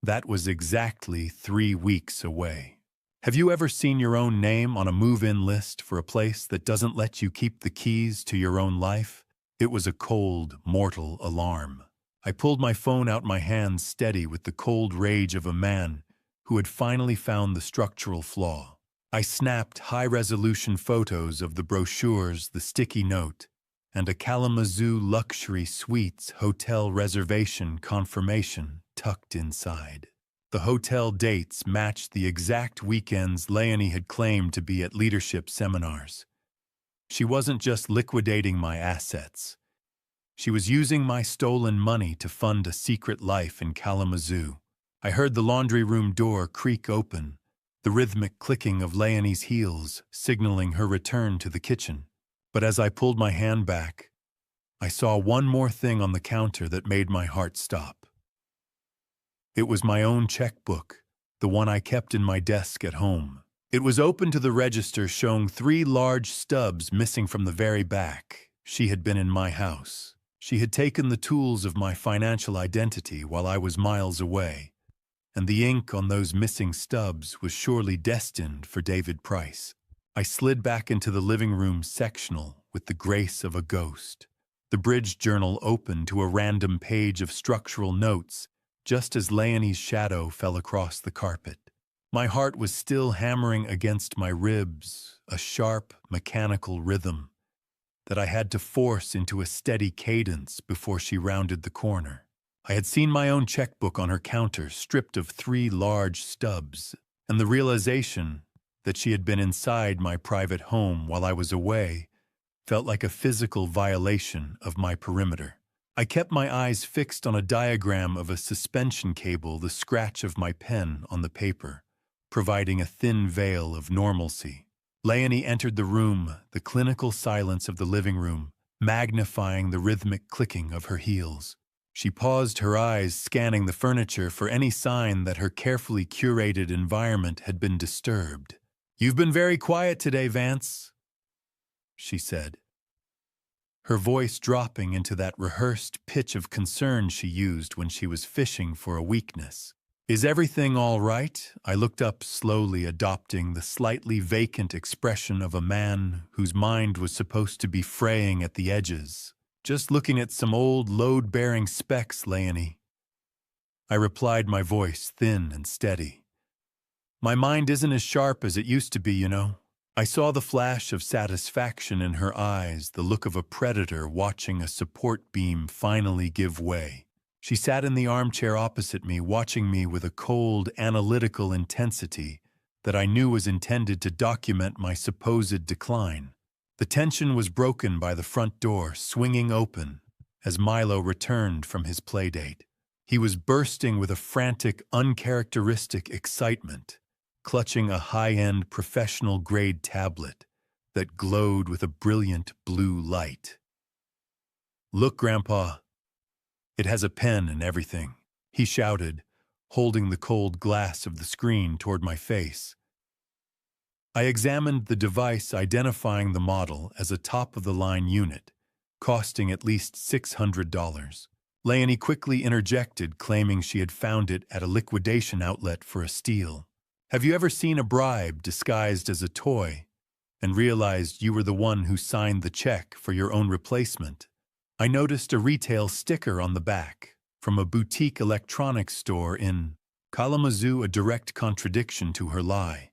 That was exactly 3 weeks away. Have you ever seen your own name on a move-in list for a place that doesn't let you keep the keys to your own life? It was a cold, mortal alarm. I pulled my phone out, my hands steady with the cold rage of a man who had finally found the structural flaw. I snapped high-resolution photos of the brochures, the sticky note, and a Kalamazoo Luxury Suites hotel reservation confirmation tucked inside. The hotel dates matched the exact weekends Leonie had claimed to be at leadership seminars. She wasn't just liquidating my assets. She was using my stolen money to fund a secret life in Kalamazoo. I heard the laundry room door creak open, the rhythmic clicking of Leonie's heels signaling her return to the kitchen. But as I pulled my hand back, I saw one more thing on the counter that made my heart stop. It was my own checkbook, the one I kept in my desk at home. It was open to the register, showing 3 large stubs missing from the very back. She had been in my house. She had taken the tools of my financial identity while I was miles away, and the ink on those missing stubs was surely destined for David Price. I slid back into the living room sectional with the grace of a ghost. The bridge journal opened to a random page of structural notes just as Leonie's shadow fell across the carpet. My heart was still hammering against my ribs, a sharp, mechanical rhythm that I had to force into a steady cadence before she rounded the corner. I had seen my own checkbook on her counter, stripped of 3 large stubs, and the realization that she had been inside my private home while I was away felt like a physical violation of my perimeter. I kept my eyes fixed on a diagram of a suspension cable, the scratch of my pen on the paper, providing a thin veil of normalcy. Leonie entered the room, the clinical silence of the living room, magnifying the rhythmic clicking of her heels. She paused, her eyes scanning the furniture for any sign that her carefully curated environment had been disturbed. "You've been very quiet today, Vance," she said, her voice dropping into that rehearsed pitch of concern she used when she was fishing for a weakness. "Is everything all right?" I looked up slowly, adopting the slightly vacant expression of a man whose mind was supposed to be fraying at the edges. "Just looking at some old load-bearing specs, Leonie," I replied, my voice thin and steady. "My mind isn't as sharp as it used to be, you know." I saw the flash of satisfaction in her eyes, the look of a predator watching a support beam finally give way. She sat in the armchair opposite me, watching me with a cold, analytical intensity that I knew was intended to document my supposed decline. The tension was broken by the front door swinging open as Milo returned from his playdate. He was bursting with a frantic, uncharacteristic excitement, clutching a high-end professional-grade tablet that glowed with a brilliant blue light. "Look, Grandpa, it has a pen and everything," he shouted, holding the cold glass of the screen toward my face. I examined the device, identifying the model as a top-of-the-line unit, costing at least $600. Leonie quickly interjected, claiming she had found it at a liquidation outlet for a steal. "Have you ever seen a bribe disguised as a toy and realized you were the one who signed the check for your own replacement?" I noticed a retail sticker on the back from a boutique electronics store in Kalamazoo, a direct contradiction to her lie.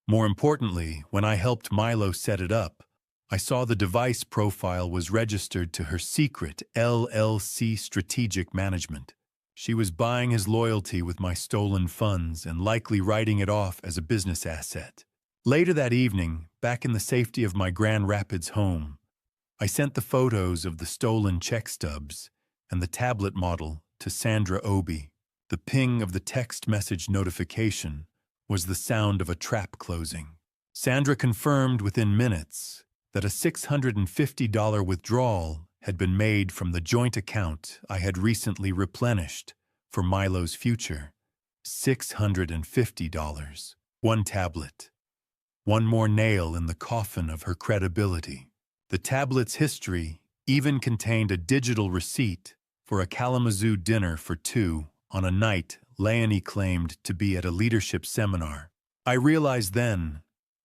More importantly, when I helped Milo set it up, I saw the device profile was registered to her secret LLC Strategic Management. She was buying his loyalty with my stolen funds and likely writing it off as a business asset. Later that evening, back in the safety of my Grand Rapids home, I sent the photos of the stolen check stubs and the tablet model to Sandra Obi. The ping of the text message notification was the sound of a trap closing. Sandra confirmed within minutes that a $650 withdrawal had been made from the joint account I had recently replenished for Milo's future. $650. One tablet. One more nail in the coffin of her credibility. The tablet's history even contained a digital receipt for a Kalamazoo dinner for 2 on a night Leonie claimed to be at a leadership seminar. I realized then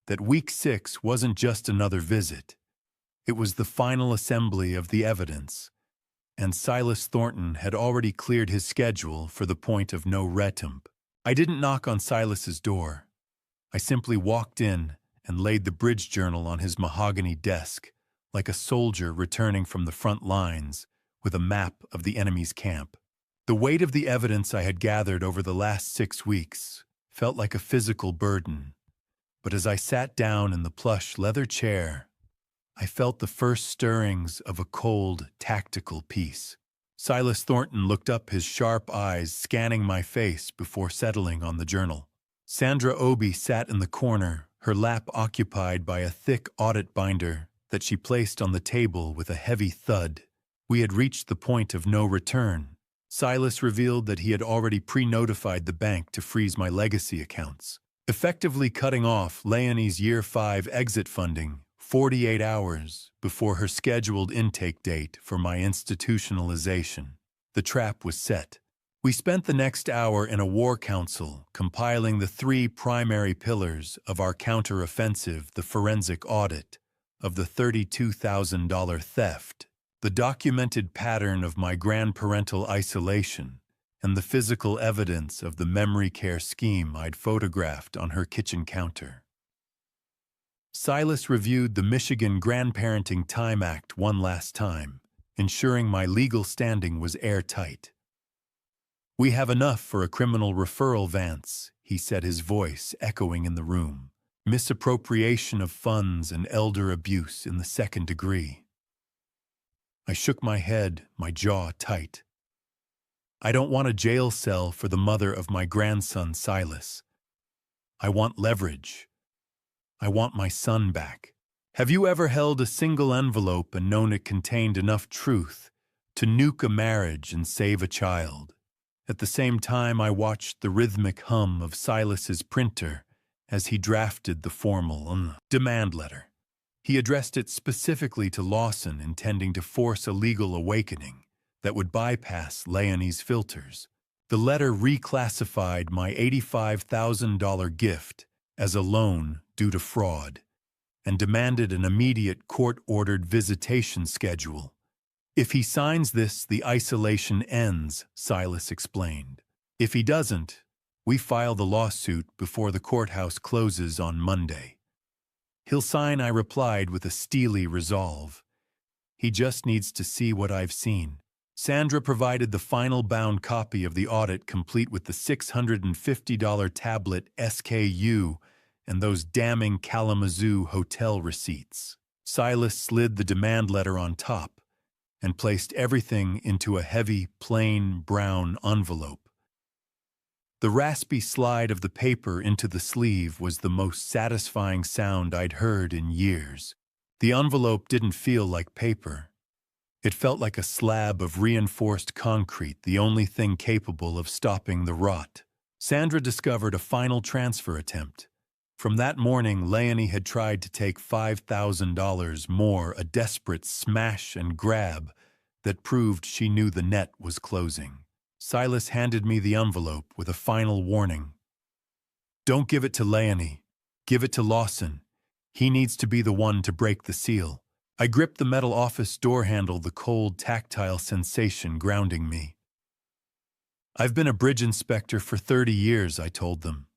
that week 6 wasn't just another visit. It was the final assembly of the evidence, and Silas Thornton had already cleared his schedule for the point of no return. I didn't knock on Silas's door. I simply walked in and laid the bridge journal on his mahogany desk, like a soldier returning from the front lines with a map of the enemy's camp. The weight of the evidence I had gathered over the last 6 weeks felt like a physical burden, but as I sat down in the plush leather chair, I felt the first stirrings of a cold, tactical peace. Silas Thornton looked up, his sharp eyes scanning my face before settling on the journal. Sandra Obi sat in the corner, her lap occupied by a thick audit binder that she placed on the table with a heavy thud. We had reached the point of no return, Silas revealed that he had already pre-notified the bank to freeze my legacy accounts, effectively cutting off Leonie's Year 5 exit funding 48 hours before her scheduled intake date for my institutionalization. The trap was set. We spent the next hour in a war council compiling the three primary pillars of our counteroffensive, the forensic audit of the $32,000 theft, the documented pattern of my grandparental isolation, and the physical evidence of the memory care scheme I'd photographed on her kitchen counter. Silas reviewed the Michigan Grandparenting Time Act one last time, ensuring my legal standing was airtight. "We have enough for a criminal referral, Vance," he said, his voice echoing in the room. "Misappropriation of funds and elder abuse in the second degree." I shook my head, my jaw tight. "I don't want a jail cell for the mother of my grandson, Silas. I want leverage. I want my son back. Have you ever held a single envelope and known it contained enough truth to nuke a marriage and save a child?" At the same time, I watched the rhythmic hum of Silas's printer as he drafted the formal demand letter. He addressed it specifically to Lawson, intending to force a legal awakening that would bypass Leonie's filters. The letter reclassified my $85,000 gift as a loan due to fraud and demanded an immediate court-ordered visitation schedule. "If he signs this, the isolation ends," Silas explained. "If he doesn't, we file the lawsuit before the courthouse closes on Monday." "He'll sign," I replied with a steely resolve. "He just needs to see what I've seen." Sandra provided the final bound copy of the audit, complete with the $650 tablet SKU and those damning Kalamazoo hotel receipts. Silas slid the demand letter on top and placed everything into a heavy, plain, brown envelope. The raspy slide of the paper into the sleeve was the most satisfying sound I'd heard in years. The envelope didn't feel like paper. It felt like a slab of reinforced concrete, the only thing capable of stopping the rot. Sandra discovered a final transfer attempt. From that morning, Leonie had tried to take $5,000 more, a desperate smash and grab that proved she knew the net was closing. Silas handed me the envelope with a final warning. "Don't give it to Leonie. Give it to Lawson. He needs to be the one to break the seal." I gripped the metal office door handle, the cold, tactile sensation grounding me. "I've been a bridge inspector for 30 years, I told them.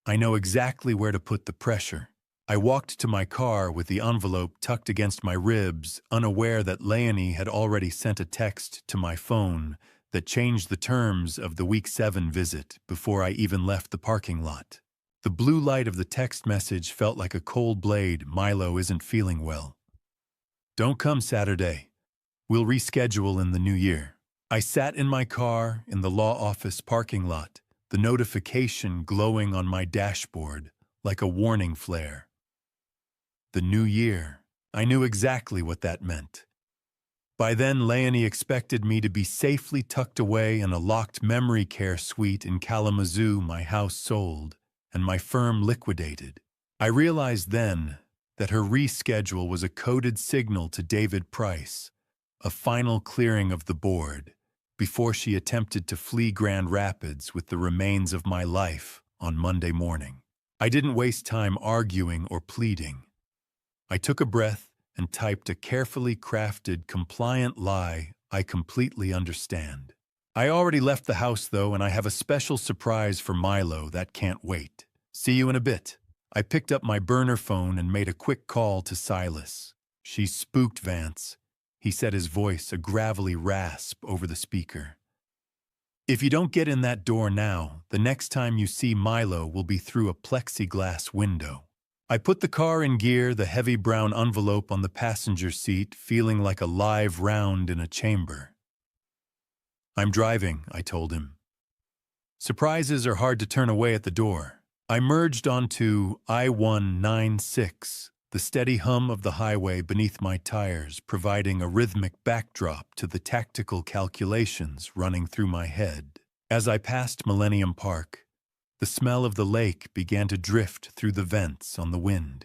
"I know exactly where to put the pressure." I walked to my car with the envelope tucked against my ribs, unaware that Leonie had already sent a text to my phone that changed the terms of the Week 7 visit before I even left the parking lot. The blue light of the text message felt like a cold blade. "Milo isn't feeling well. Don't come Saturday. We'll reschedule in the new year." I sat in my car in the law office parking lot, the notification glowing on my dashboard like a warning flare. The new year. I knew exactly what that meant. By then, Leonie expected me to be safely tucked away in a locked memory care suite in Kalamazoo, my house sold, and my firm liquidated. I realized then that her reschedule was a coded signal to David Price, a final clearing of the board, before she attempted to flee Grand Rapids with the remains of my life on Monday morning. I didn't waste time arguing or pleading. I took a breath and typed a carefully crafted, compliant lie I completely understand. "I already left the house, though, and I have a special surprise for Milo that can't wait. See you in a bit." I picked up my burner phone and made a quick call to Silas. "She's spooked, Vance," he said, his voice a gravelly rasp over the speaker. "If you don't get in that door now, the next time you see Milo will be through a plexiglass window." I put the car in gear, the heavy brown envelope on the passenger seat, feeling like a live round in a chamber. "I'm driving," I told him. Surprises are hard to turn away at the door. I merged onto I-196, the the steady hum of the highway beneath my tires providing a rhythmic backdrop to the tactical calculations running through my head. As I passed Millennium Park, the smell of the lake began to drift through the vents on the wind.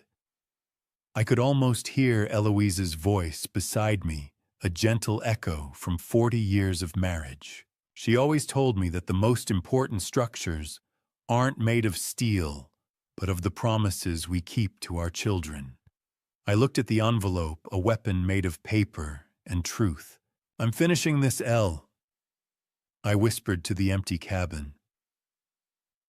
I could almost hear Eloise's voice beside me, a gentle echo from 40 years of marriage. She always told me that the most important structures aren't made of steel, but of the promises we keep to our children. I looked at the envelope, a weapon made of paper and truth. "I'm finishing this, Elle," I whispered to the empty cabin.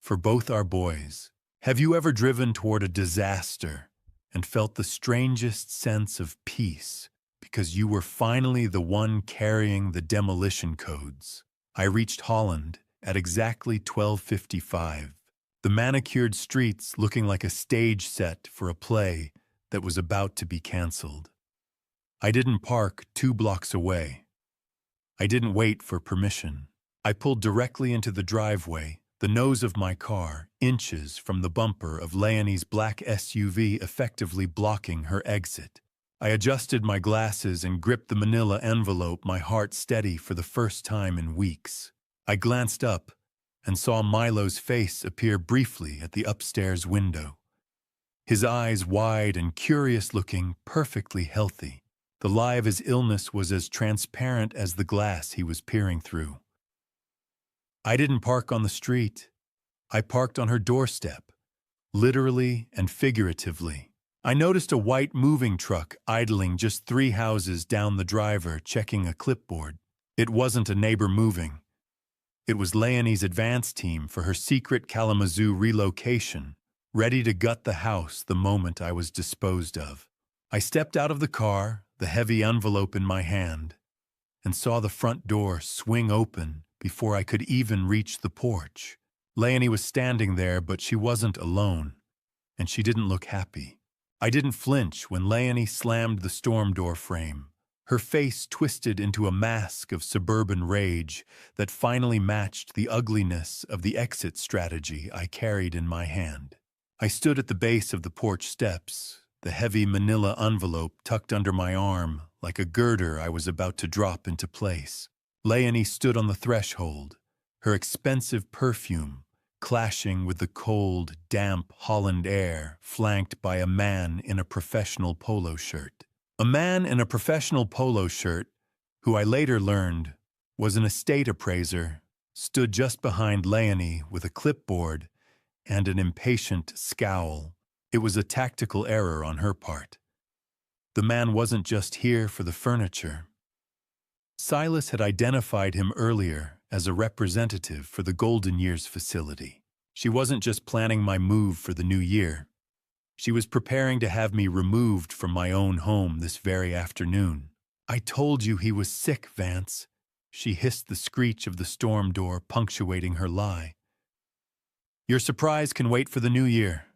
"For both our boys. Have you ever driven toward a disaster and felt the strangest sense of peace because you were finally the one carrying the demolition codes?" I reached Holland at exactly 12:55, the manicured streets looking like a stage set for a play that was about to be canceled. I didn't park 2 blocks away. I didn't wait for permission. I pulled directly into the driveway, the nose of my car inches from the bumper of Leonie's black SUV effectively blocking her exit. I adjusted my glasses and gripped the manila envelope, my heart steady for the first time in weeks. I glanced up and saw Milo's face appear briefly at the upstairs window. His eyes wide and curious-looking, perfectly healthy. The lie of his illness was as transparent as the glass he was peering through. I didn't park on the street. I parked on her doorstep, literally and figuratively. I noticed a white moving truck idling just 3 houses down the driver, checking a clipboard. It wasn't a neighbor moving. It was Leonie's advance team for her secret Kalamazoo relocation, ready to gut the house the moment I was disposed of. I stepped out of the car, the heavy envelope in my hand, and saw the front door swing open before I could even reach the porch. Leonie was standing there, but she wasn't alone, and she didn't look happy. I didn't flinch when Leonie slammed the storm door frame, her face twisted into a mask of suburban rage that finally matched the ugliness of the exit strategy I carried in my hand. I stood at the base of the porch steps, the heavy manila envelope tucked under my arm like a girder I was about to drop into place. Leonie stood on the threshold, her expensive perfume clashing with the cold, damp Holland air, flanked by a man in a professional polo shirt. A man in a professional polo shirt, who I later learned was an estate appraiser, stood just behind Leonie with a clipboard and an impatient scowl. It was a tactical error on her part. The man wasn't just here for the furniture. Silas had identified him earlier as a representative for the Golden Years facility. She wasn't just planning my move for the new year. She was preparing to have me removed from my own home this very afternoon. "I told you he was sick, Vance," she hissed, the screech of the storm door punctuating her lie. "Your surprise can wait for the new year.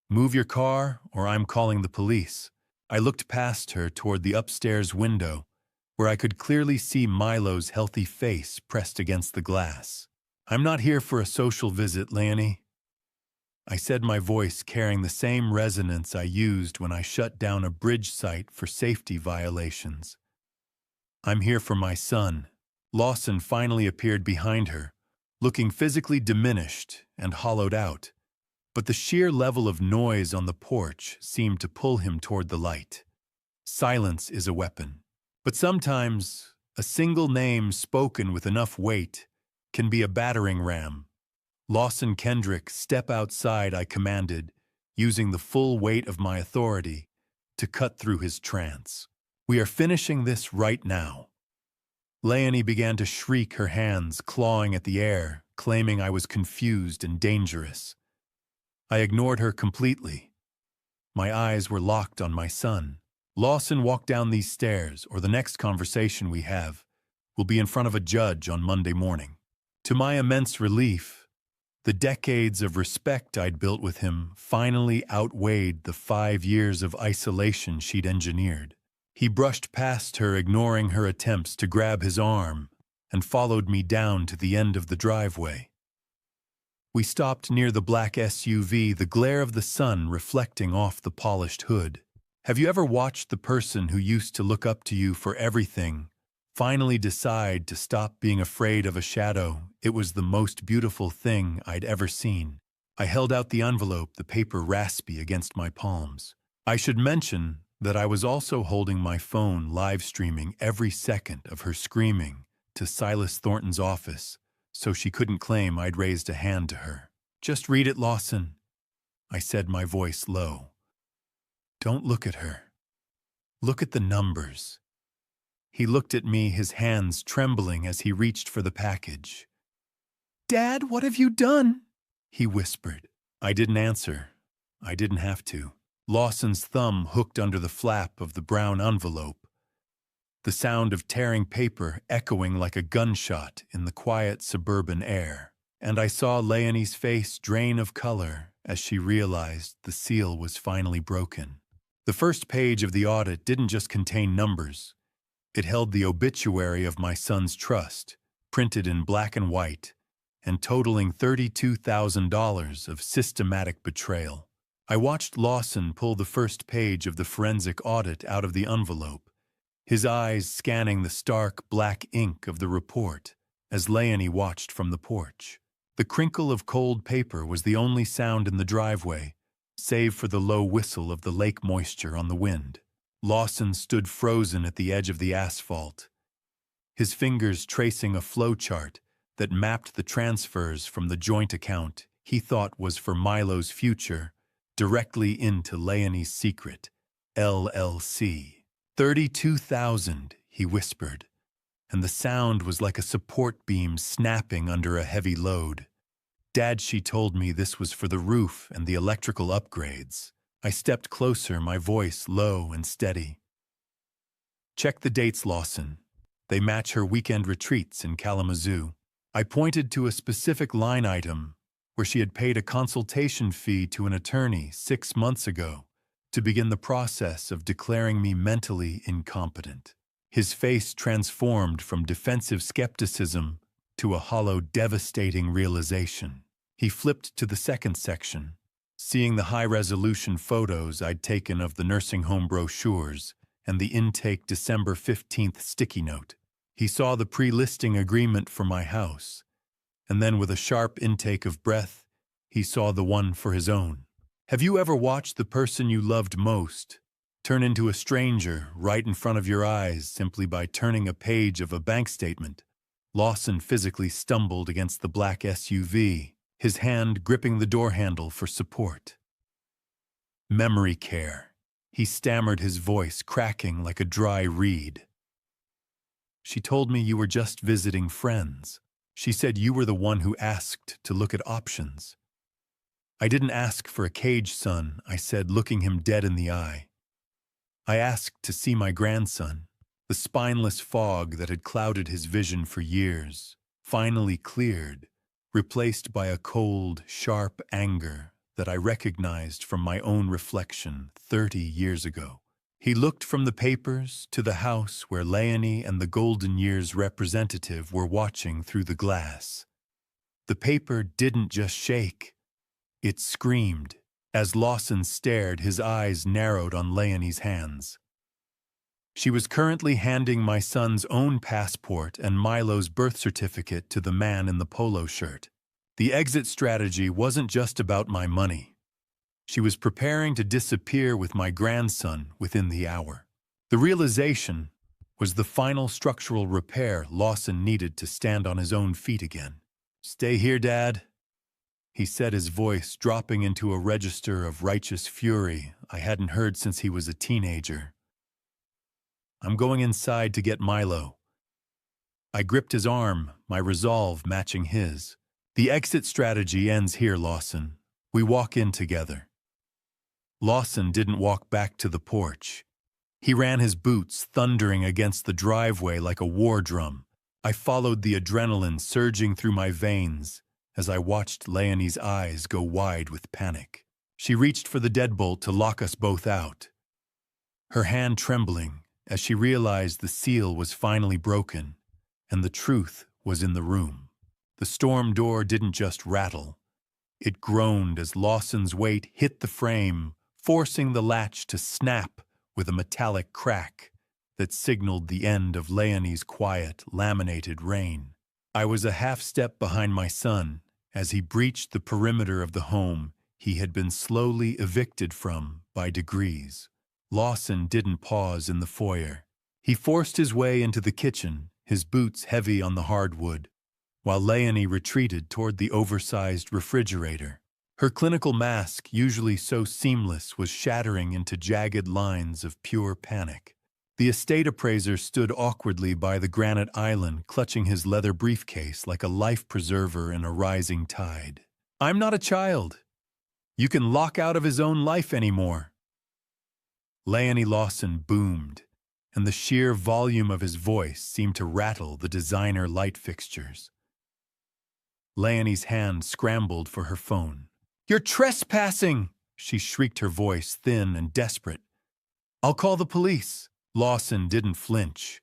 Move your car or I'm calling the police." I looked past her toward the upstairs window, where I could clearly see Milo's healthy face pressed against the glass. "I'm not here for a social visit, Leonie," I said, my voice carrying the same resonance I used when I shut down a bridge site for safety violations. "I'm here for my son." Lawson finally appeared behind her, looking physically diminished and hollowed out, but the sheer level of noise on the porch seemed to pull him toward the light. Silence is a weapon. But sometimes, a single name spoken with enough weight can be a battering ram. "Lawson Kendrick, step outside," I commanded, using the full weight of my authority to cut through his trance. "We are finishing this right now." Leonie began to shriek, her hands clawing at the air, claiming I was confused and dangerous. I ignored her completely. My eyes were locked on my son. "Lawson, walk down these stairs, or the next conversation we have will be in front of a judge on Monday morning." To my immense relief, the decades of respect I'd built with him finally outweighed the 5 years of isolation she'd engineered. He brushed past her, ignoring her attempts to grab his arm, and followed me down to the end of the driveway. We stopped near the black SUV, the glare of the sun reflecting off the polished hood. Have you ever watched the person who used to look up to you for everything finally decide to stop being afraid of a shadow? It was the most beautiful thing I'd ever seen. I held out the envelope, the paper raspy against my palms. I should mention that I was also holding my phone live streaming every second of her screaming to Silas Thornton's office, so she couldn't claim I'd raised a hand to her. "Just read it, Lawson," I said, my voice low. "Don't look at her. Look at the numbers." He looked at me, his hands trembling as he reached for the package. "Dad, what have you done?" he whispered. I didn't answer. I didn't have to. Lawson's thumb hooked under the flap of the brown envelope, the sound of tearing paper echoing like a gunshot in the quiet suburban air. And I saw Leonie's face drain of color as she realized the seal was finally broken. The first page of the audit didn't just contain numbers. It held the obituary of my son's trust, printed in black and white, and totaling $32,000 of systematic betrayal. I watched Lawson pull the first page of the forensic audit out of the envelope, his eyes scanning the stark black ink of the report as Leonie watched from the porch. The crinkle of cold paper was the only sound in the driveway, save for the low whistle of the lake moisture on the wind. Lawson stood frozen at the edge of the asphalt, his fingers tracing a flowchart that mapped the transfers from the joint account he thought was for Milo's future directly into Leonie's secret, LLC. 32,000, he whispered, and the sound was like a support beam snapping under a heavy load. "Dad, she told me this was for the roof and the electrical upgrades." I stepped closer, my voice low and steady. "Check the dates, Lawson. They match her weekend retreats in Kalamazoo." I pointed to a specific line item where she had paid a consultation fee to an attorney 6 months ago to begin the process of declaring me mentally incompetent. His face transformed from defensive skepticism to a hollow, devastating realization. He flipped to the second section, seeing the high-resolution photos I'd taken of the nursing home brochures and the intake December 15th sticky note. He saw the pre-listing agreement for my house, and then with a sharp intake of breath, he saw the one for his own. Have you ever watched the person you loved most turn into a stranger right in front of your eyes simply by turning a page of a bank statement? Lawson physically stumbled against the black SUV, his hand gripping the door handle for support. "Memory care," he stammered, his voice cracking like a dry reed. "She told me you were just visiting friends. She said you were the one who asked to look at options." "I didn't ask for a cage, son," I said, looking him dead in the eye. "I asked to see my grandson." The spineless fog that had clouded his vision for years finally cleared, replaced by a cold, sharp anger that I recognized from my own reflection 30 years ago. He looked from the papers to the house where Leonie and the Golden Years representative were watching through the glass. The paper didn't just shake. It screamed. As Lawson stared, his eyes narrowed on Leonie's hands. She was currently handing my son's own passport and Milo's birth certificate to the man in the polo shirt. The exit strategy wasn't just about my money. She was preparing to disappear with my grandson within the hour. The realization was the final structural repair Lawson needed to stand on his own feet again. "Stay here, Dad," he said, his voice dropping into a register of righteous fury I hadn't heard since he was a teenager. "I'm going inside to get Milo." I gripped his arm, my resolve matching his. "The exit strategy ends here, Lawson. We walk in together." Lawson didn't walk back to the porch. He ran his boots thundering against the driveway like a war drum. I followed, the adrenaline surging through my veins as I watched Leonie's eyes go wide with panic. She reached for the deadbolt to lock us both out, her hand trembling as she realized the seal was finally broken and the truth was in the room. The storm door didn't just rattle. It groaned as Lawson's weight hit the frame, forcing the latch to snap with a metallic crack that signaled the end of Leonie's quiet, laminated reign. I was a half-step behind my son as he breached the perimeter of the home he had been slowly evicted from by degrees. Lawson didn't pause in the foyer. He forced his way into the kitchen, his boots heavy on the hardwood, while Leonie retreated toward the oversized refrigerator. Her clinical mask, usually so seamless, was shattering into jagged lines of pure panic. The estate appraiser stood awkwardly by the granite island, clutching his leather briefcase like a life preserver in a rising tide. "I'm not a child. You can lock out of his own life anymore." Leonie Lawson boomed, and the sheer volume of his voice seemed to rattle the designer light fixtures. Leonie's hand scrambled for her phone. "You're trespassing!" she shrieked, her voice thin and desperate. "I'll call the police." Lawson didn't flinch.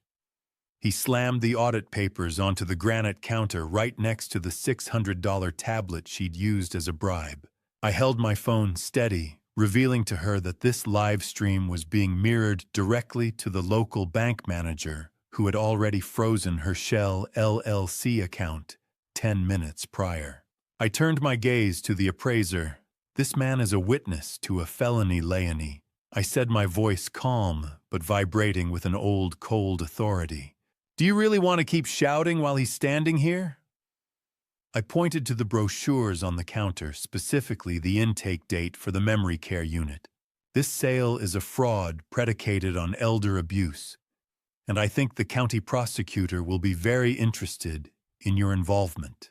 He slammed the audit papers onto the granite counter right next to the $600 tablet she'd used as a bribe. I held my phone steady, revealing to her that this live stream was being mirrored directly to the local bank manager who had already frozen her Shell LLC account 10 minutes prior. I turned my gaze to the appraiser. "This man is a witness to a felony, Leonie," I said, my voice calm but vibrating with an old, cold authority. "Do you really want to keep shouting while he's standing here?" I pointed to the brochures on the counter, specifically the intake date for the memory care unit. "This sale is a fraud predicated on elder abuse, and I think the county prosecutor will be very interested in your involvement."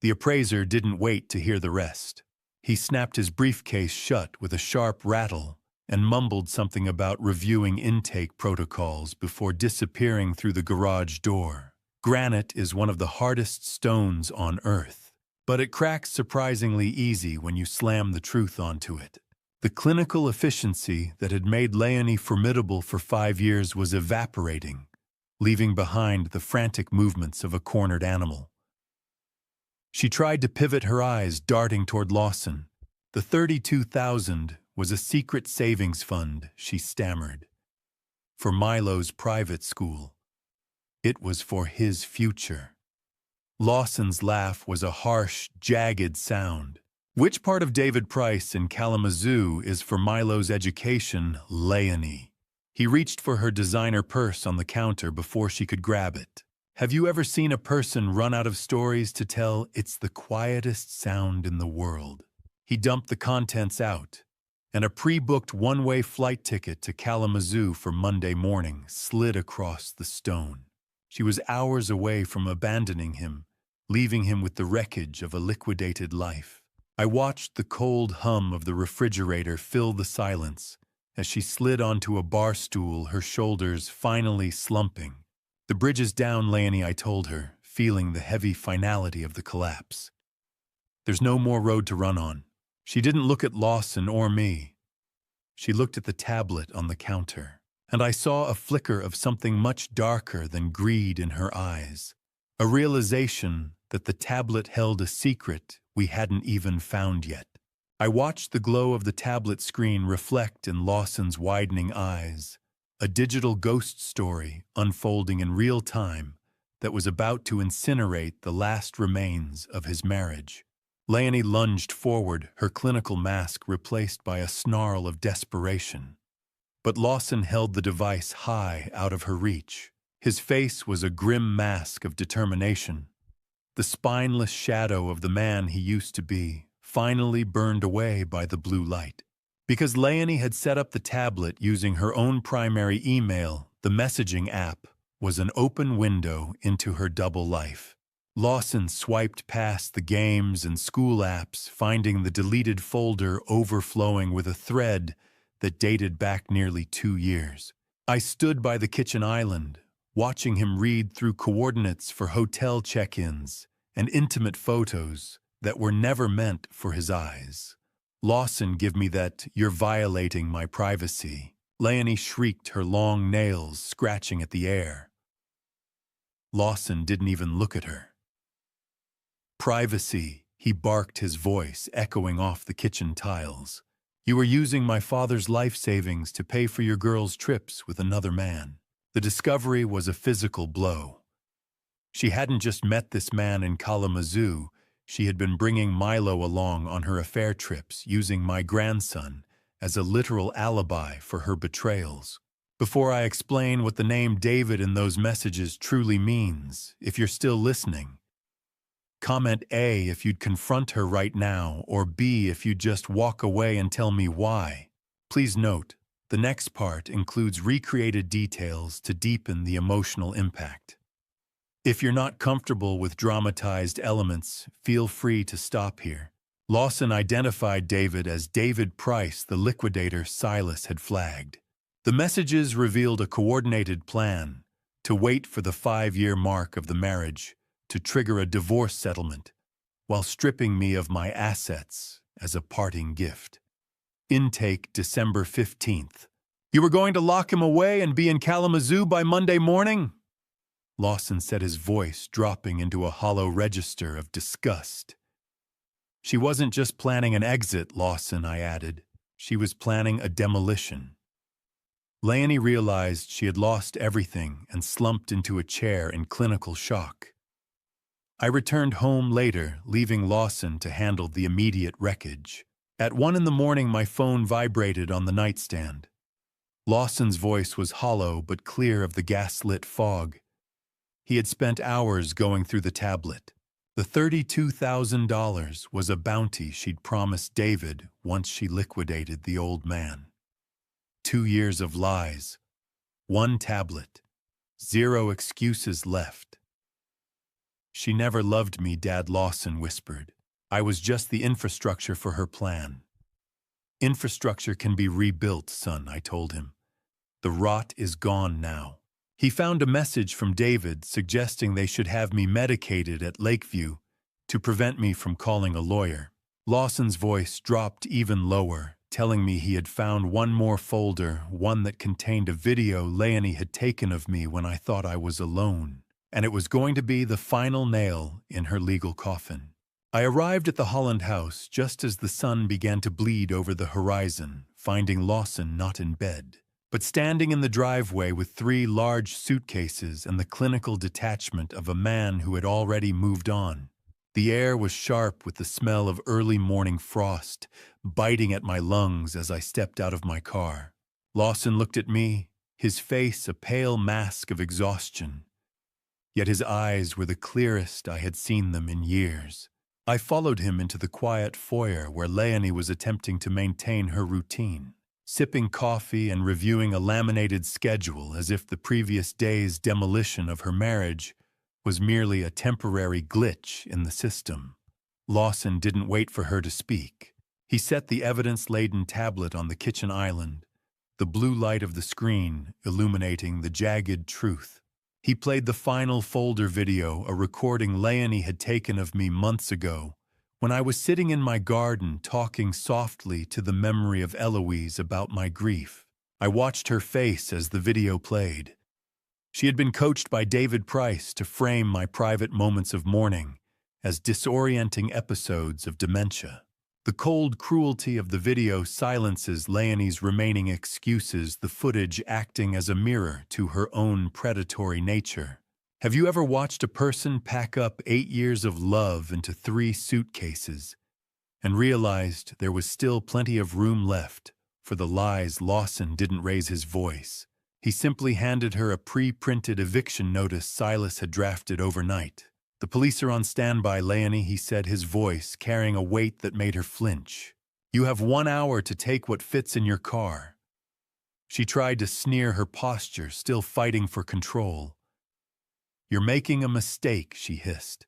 The appraiser didn't wait to hear the rest. He snapped his briefcase shut with a sharp rattle and mumbled something about reviewing intake protocols before disappearing through the garage door. Granite is one of the hardest stones on earth, but it cracks surprisingly easy when you slam the truth onto it. The clinical efficiency that had made Leonie formidable for 5 years was evaporating, leaving behind the frantic movements of a cornered animal. She tried to pivot, her eyes darting toward Lawson. "The $32,000 was a secret savings fund," she stammered. "For Milo's private school. It was for his future." Lawson's laugh was a harsh, jagged sound. "Which part of David Price in Kalamazoo is for Milo's education, Leonie?" He reached for her designer purse on the counter before she could grab it. "Have you ever seen a person run out of stories to tell? It's the quietest sound in the world." He dumped the contents out, and a pre-booked one-way flight ticket to Kalamazoo for Monday morning slid across the stone. She was hours away from abandoning him, leaving him with the wreckage of a liquidated life. I watched the cold hum of the refrigerator fill the silence as she slid onto a bar stool, her shoulders finally slumping. "The bridge is down, Leonie," I told her, feeling the heavy finality of the collapse. "There's no more road to run on." She didn't look at Lawson or me. She looked at the tablet on the counter, and I saw a flicker of something much darker than greed in her eyes, a realization that the tablet held a secret we hadn't even found yet. I watched the glow of the tablet screen reflect in Lawson's widening eyes, a digital ghost story unfolding in real time that was about to incinerate the last remains of his marriage. Leonie lunged forward, her clinical mask replaced by a snarl of desperation. But Lawson held the device high out of her reach. His face was a grim mask of determination. The spineless shadow of the man he used to be, finally burned away by the blue light. Because Leonie had set up the tablet using her own primary email, the messaging app was an open window into her double life. Lawson swiped past the games and school apps, finding the deleted folder overflowing with a thread that dated back nearly 2 years. I stood by the kitchen island, watching him read through coordinates for hotel check-ins and intimate photos that were never meant for his eyes. "Lawson, give me that. You're violating my privacy." Leonie shrieked, her long nails scratching at the air. Lawson didn't even look at her. "Privacy," He barked, his voice echoing off the kitchen tiles. "You were using my father's life savings to pay for your girl's trips with another man." The discovery was a physical blow. She hadn't just met this man in Kalamazoo, she had been bringing Milo along on her affair trips, using my grandson as a literal alibi for her betrayals. Before I explain what the name David in those messages truly means, if you're still listening, comment A if you'd confront her right now, or B if you'd just walk away and tell me why. Please note, the next part includes recreated details to deepen the emotional impact. If you're not comfortable with dramatized elements, feel free to stop here. Lawson identified David as David Price, the liquidator Silas had flagged. The messages revealed a coordinated plan to wait for the 5-year mark of the marriage to trigger a divorce settlement while stripping me of my assets as a parting gift. Intake December 15th. "You were going to lock him away and be in Kalamazoo by Monday morning?" Lawson said, his voice dropping into a hollow register of disgust. "She wasn't just planning an exit, Lawson," I added. "She was planning a demolition." Leonie realized she had lost everything and slumped into a chair in clinical shock. I returned home later, leaving Lawson to handle the immediate wreckage. At 1 a.m, my phone vibrated on the nightstand. Lawson's voice was hollow but clear of the gaslit fog. He had spent hours going through the tablet. The $32,000 was a bounty she'd promised David once she liquidated the old man. 2 years of lies, 1 tablet, 0 excuses left. "She never loved me," Dad Lawson whispered. "I was just the infrastructure for her plan." "Infrastructure can be rebuilt, son," I told him. "The rot is gone now." He found a message from David suggesting they should have me medicated at Lakeview to prevent me from calling a lawyer. Lawson's voice dropped even lower, telling me he had found one more folder, one that contained a video Leonie had taken of me when I thought I was alone, and it was going to be the final nail in her legal coffin. I arrived at the Holland house just as the sun began to bleed over the horizon, finding Lawson not in bed, but standing in the driveway with 3 large suitcases and the clinical detachment of a man who had already moved on. The air was sharp with the smell of early morning frost, biting at my lungs as I stepped out of my car. Lawson looked at me, his face a pale mask of exhaustion. Yet his eyes were the clearest I had seen them in years. I followed him into the quiet foyer where Leonie was attempting to maintain her routine, sipping coffee and reviewing a laminated schedule as if the previous day's demolition of her marriage was merely a temporary glitch in the system. Lawson didn't wait for her to speak. He set the evidence-laden tablet on the kitchen island, the blue light of the screen illuminating the jagged truth. He played the final folder video, a recording Leonie had taken of me months ago, when I was sitting in my garden talking softly to the memory of Eloise about my grief. I watched her face as the video played. She had been coached by David Price to frame my private moments of mourning as disorienting episodes of dementia. The cold cruelty of the video silences Leonie's remaining excuses, the footage acting as a mirror to her own predatory nature. Have you ever watched a person pack up 8 years of love into 3 suitcases and realized there was still plenty of room left for the lies? Lawson didn't raise his voice. He simply handed her a pre-printed eviction notice Silas had drafted overnight. "The police are on standby, Leonie," he said, his voice carrying a weight that made her flinch. "You have 1 hour to take what fits in your car." She tried to sneer, her posture still fighting for control. "You're making a mistake," she hissed.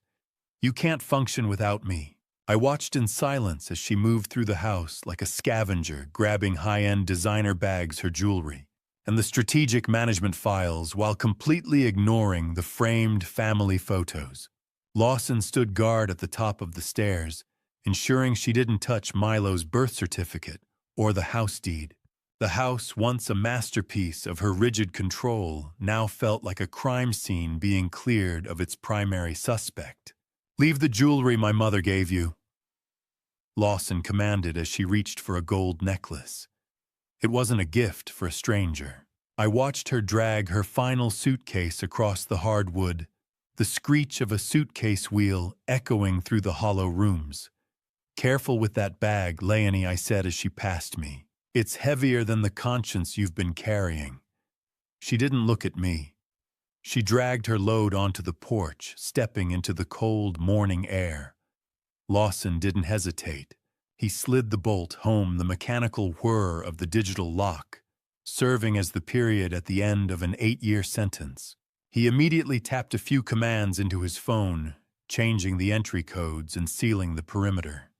"You can't function without me." I watched in silence as she moved through the house like a scavenger, grabbing high-end designer bags, her jewelry, and the strategic management files while completely ignoring the framed family photos. Lawson stood guard at the top of the stairs, ensuring she didn't touch Milo's birth certificate or the house deed. The house, once a masterpiece of her rigid control, now felt like a crime scene being cleared of its primary suspect. "Leave the jewelry my mother gave you," Lawson commanded as she reached for a gold necklace. It wasn't a gift for a stranger. I watched her drag her final suitcase across the hardwood, the screech of a suitcase wheel echoing through the hollow rooms. "Careful with that bag, Leonie," I said as she passed me. "It's heavier than the conscience you've been carrying." She didn't look at me. She dragged her load onto the porch, stepping into the cold morning air. Lawson didn't hesitate. He slid the bolt home, the mechanical whir of the digital lock, serving as the period at the end of an 8-year sentence. He immediately tapped a few commands into his phone, changing the entry codes and sealing the perimeter.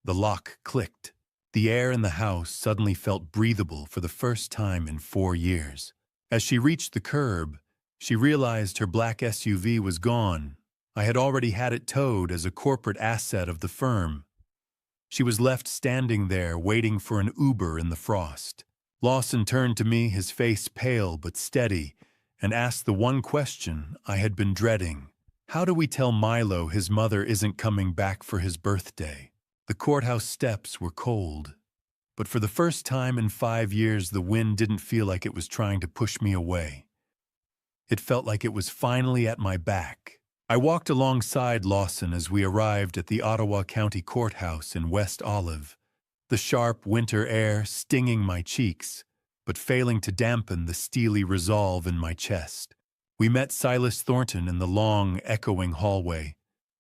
The lock clicked. The air in the house suddenly felt breathable for the first time in 4 years. As she reached the curb, she realized her black SUV was gone. I had already had it towed as a corporate asset of the firm. She was left standing there, waiting for an Uber in the frost. Lawson turned to me, his face pale but steady, and asked the one question I had been dreading. "How do we tell Milo his mother isn't coming back for his birthday?" The courthouse steps were cold, but for the first time in 5 years, the wind didn't feel like it was trying to push me away. It felt like it was finally at my back. I walked alongside Lawson as we arrived at the Ottawa County Courthouse in West Olive, the sharp winter air stinging my cheeks, but failing to dampen the steely resolve in my chest. We met Silas Thornton in the long, echoing hallway,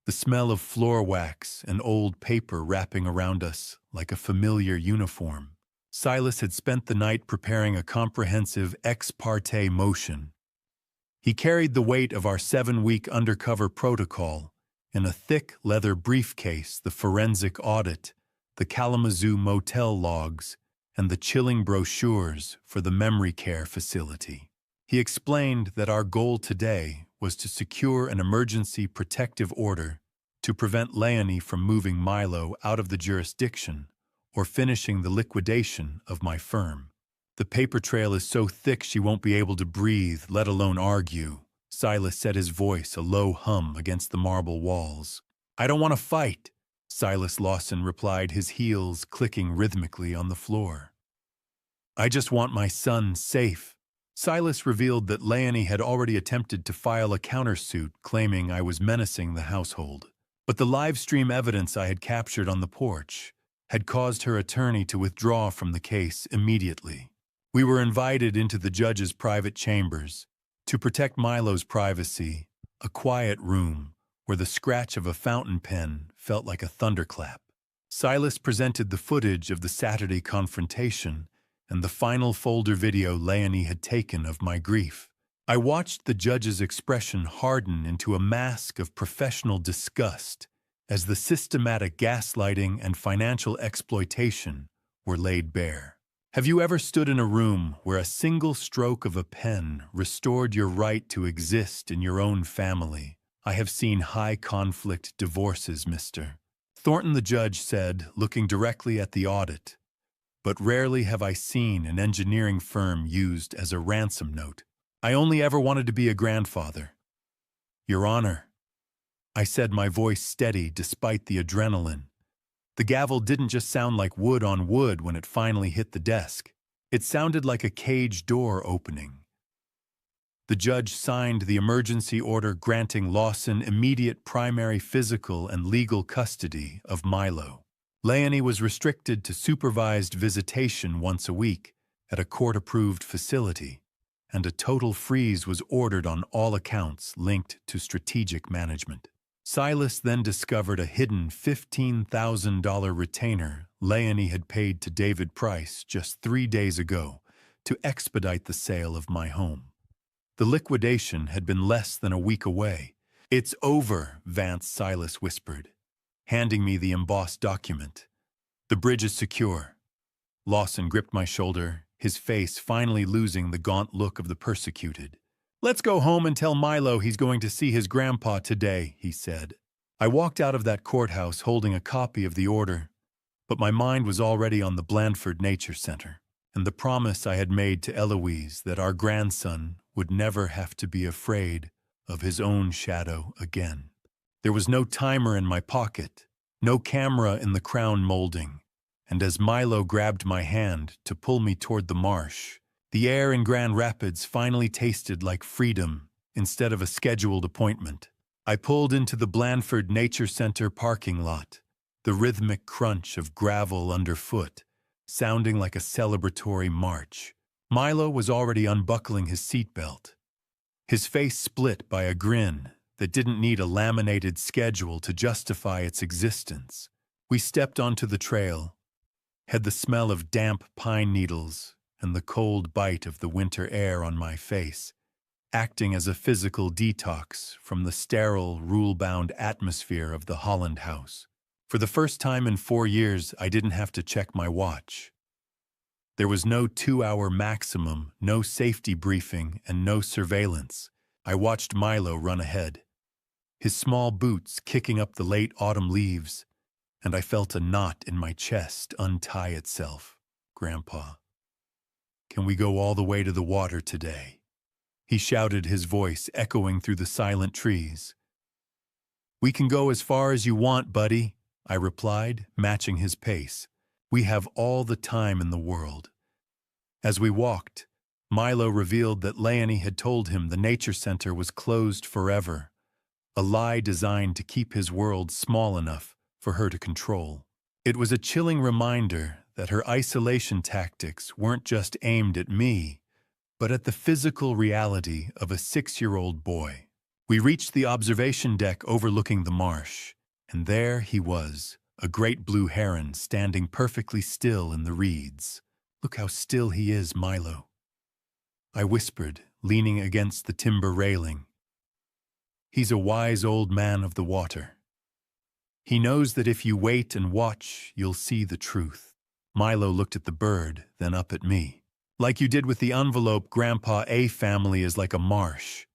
the smell of floor wax and old paper wrapping around us like a familiar uniform. Silas had spent the night preparing a comprehensive ex parte motion. He carried the weight of our 7-week undercover protocol in a thick leather briefcase, the forensic audit, the Kalamazoo motel logs, and the chilling brochures for the memory care facility. He explained that our goal today was to secure an emergency protective order to prevent Leonie from moving Milo out of the jurisdiction or finishing the liquidation of my firm. "The paper trail is so thick she won't be able to breathe, let alone argue." Silas set his voice a low hum against the marble walls. "I don't want to fight," Silas Lawson replied, his heels clicking rhythmically on the floor. "I just want my son safe." Silas revealed that Leonie had already attempted to file a countersuit claiming I was menacing the household. But the live stream evidence I had captured on the porch had caused her attorney to withdraw from the case immediately. We were invited into the judge's private chambers to protect Milo's privacy, a quiet room where the scratch of a fountain pen felt like a thunderclap. Silas presented the footage of the Saturday confrontation and the final folder video Leonie had taken of my grief. I watched the judge's expression harden into a mask of professional disgust as the systematic gaslighting and financial exploitation were laid bare. Have you ever stood in a room where a single stroke of a pen restored your right to exist in your own family? I have seen high-conflict divorces, Mr. Thornton, the judge said, looking directly at the audit. But rarely have I seen an engineering firm used as a ransom note. I only ever wanted to be a grandfather. Your Honor, I said, my voice steady despite the adrenaline. The gavel didn't just sound like wood on wood when it finally hit the desk. It sounded like a cage door opening. The judge signed the emergency order granting Lawson immediate primary physical and legal custody of Milo. Leonie was restricted to supervised visitation once a week at a court-approved facility, and a total freeze was ordered on all accounts linked to strategic management. Silas then discovered a hidden $15,000 retainer Leonie had paid to David Price just 3 days ago to expedite the sale of my home. The liquidation had been less than a week away. "It's over," Vance Silas whispered, handing me the embossed document. "The bridge is secure." Lawson gripped my shoulder, his face finally losing the gaunt look of the persecuted. "Let's go home and tell Milo he's going to see his grandpa today," he said. I walked out of that courthouse holding a copy of the order, but my mind was already on the Blandford Nature Center and the promise I had made to Eloise that our grandson would never have to be afraid of his own shadow again. There was no timer in my pocket, no camera in the crown molding, and as Milo grabbed my hand to pull me toward the marsh, the air in Grand Rapids finally tasted like freedom instead of a scheduled appointment. I pulled into the Blandford Nature Center parking lot, the rhythmic crunch of gravel underfoot, sounding like a celebratory march. Milo was already unbuckling his seatbelt, his face split by a grin that didn't need a laminated schedule to justify its existence. We stepped onto the trail, had the smell of damp pine needles and the cold bite of the winter air on my face, acting as a physical detox from the sterile, rule-bound atmosphere of the Holland house. For the first time in 4 years, I didn't have to check my watch. There was no 2-hour maximum, no safety briefing, and no surveillance. I watched Milo run ahead, his small boots kicking up the late autumn leaves, and I felt a knot in my chest untie itself. "Grandpa, can we go all the way to the water today?" He shouted, his voice echoing through the silent trees. "We can go as far as you want, buddy," I replied, matching his pace. "We have all the time in the world." As we walked, Milo revealed that Leonie had told him the nature center was closed forever, a lie designed to keep his world small enough for her to control. It was a chilling reminder that her isolation tactics weren't just aimed at me, but at the physical reality of a 6-year-old boy. We reached the observation deck overlooking the marsh, and there he was, a great blue heron standing perfectly still in the reeds. "Look how still he is, Milo," I whispered, leaning against the timber railing. "He's a wise old man of the water. He knows that if you wait and watch, you'll see the truth." Milo looked at the bird, then up at me. "Like you did with the envelope, Grandpa, a family is like a marsh.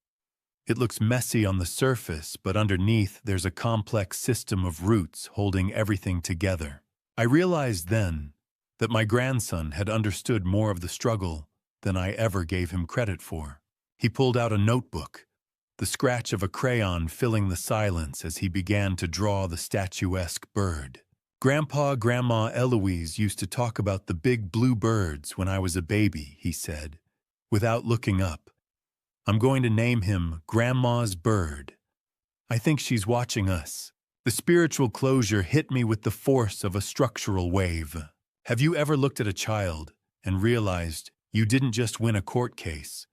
It looks messy on the surface, but underneath there's a complex system of roots holding everything together." I realized then that my grandson had understood more of the struggle than I ever gave him credit for. He pulled out a notebook, the scratch of a crayon filling the silence as he began to draw the statuesque bird. "Grandpa, Grandma Eloise used to talk about the big blue birds when I was a baby," he said, without looking up. "I'm going to name him Grandma's Bird. I think she's watching us." The spiritual closure hit me with the force of a structural wave. Have you ever looked at a child and realized you didn't just win a court case,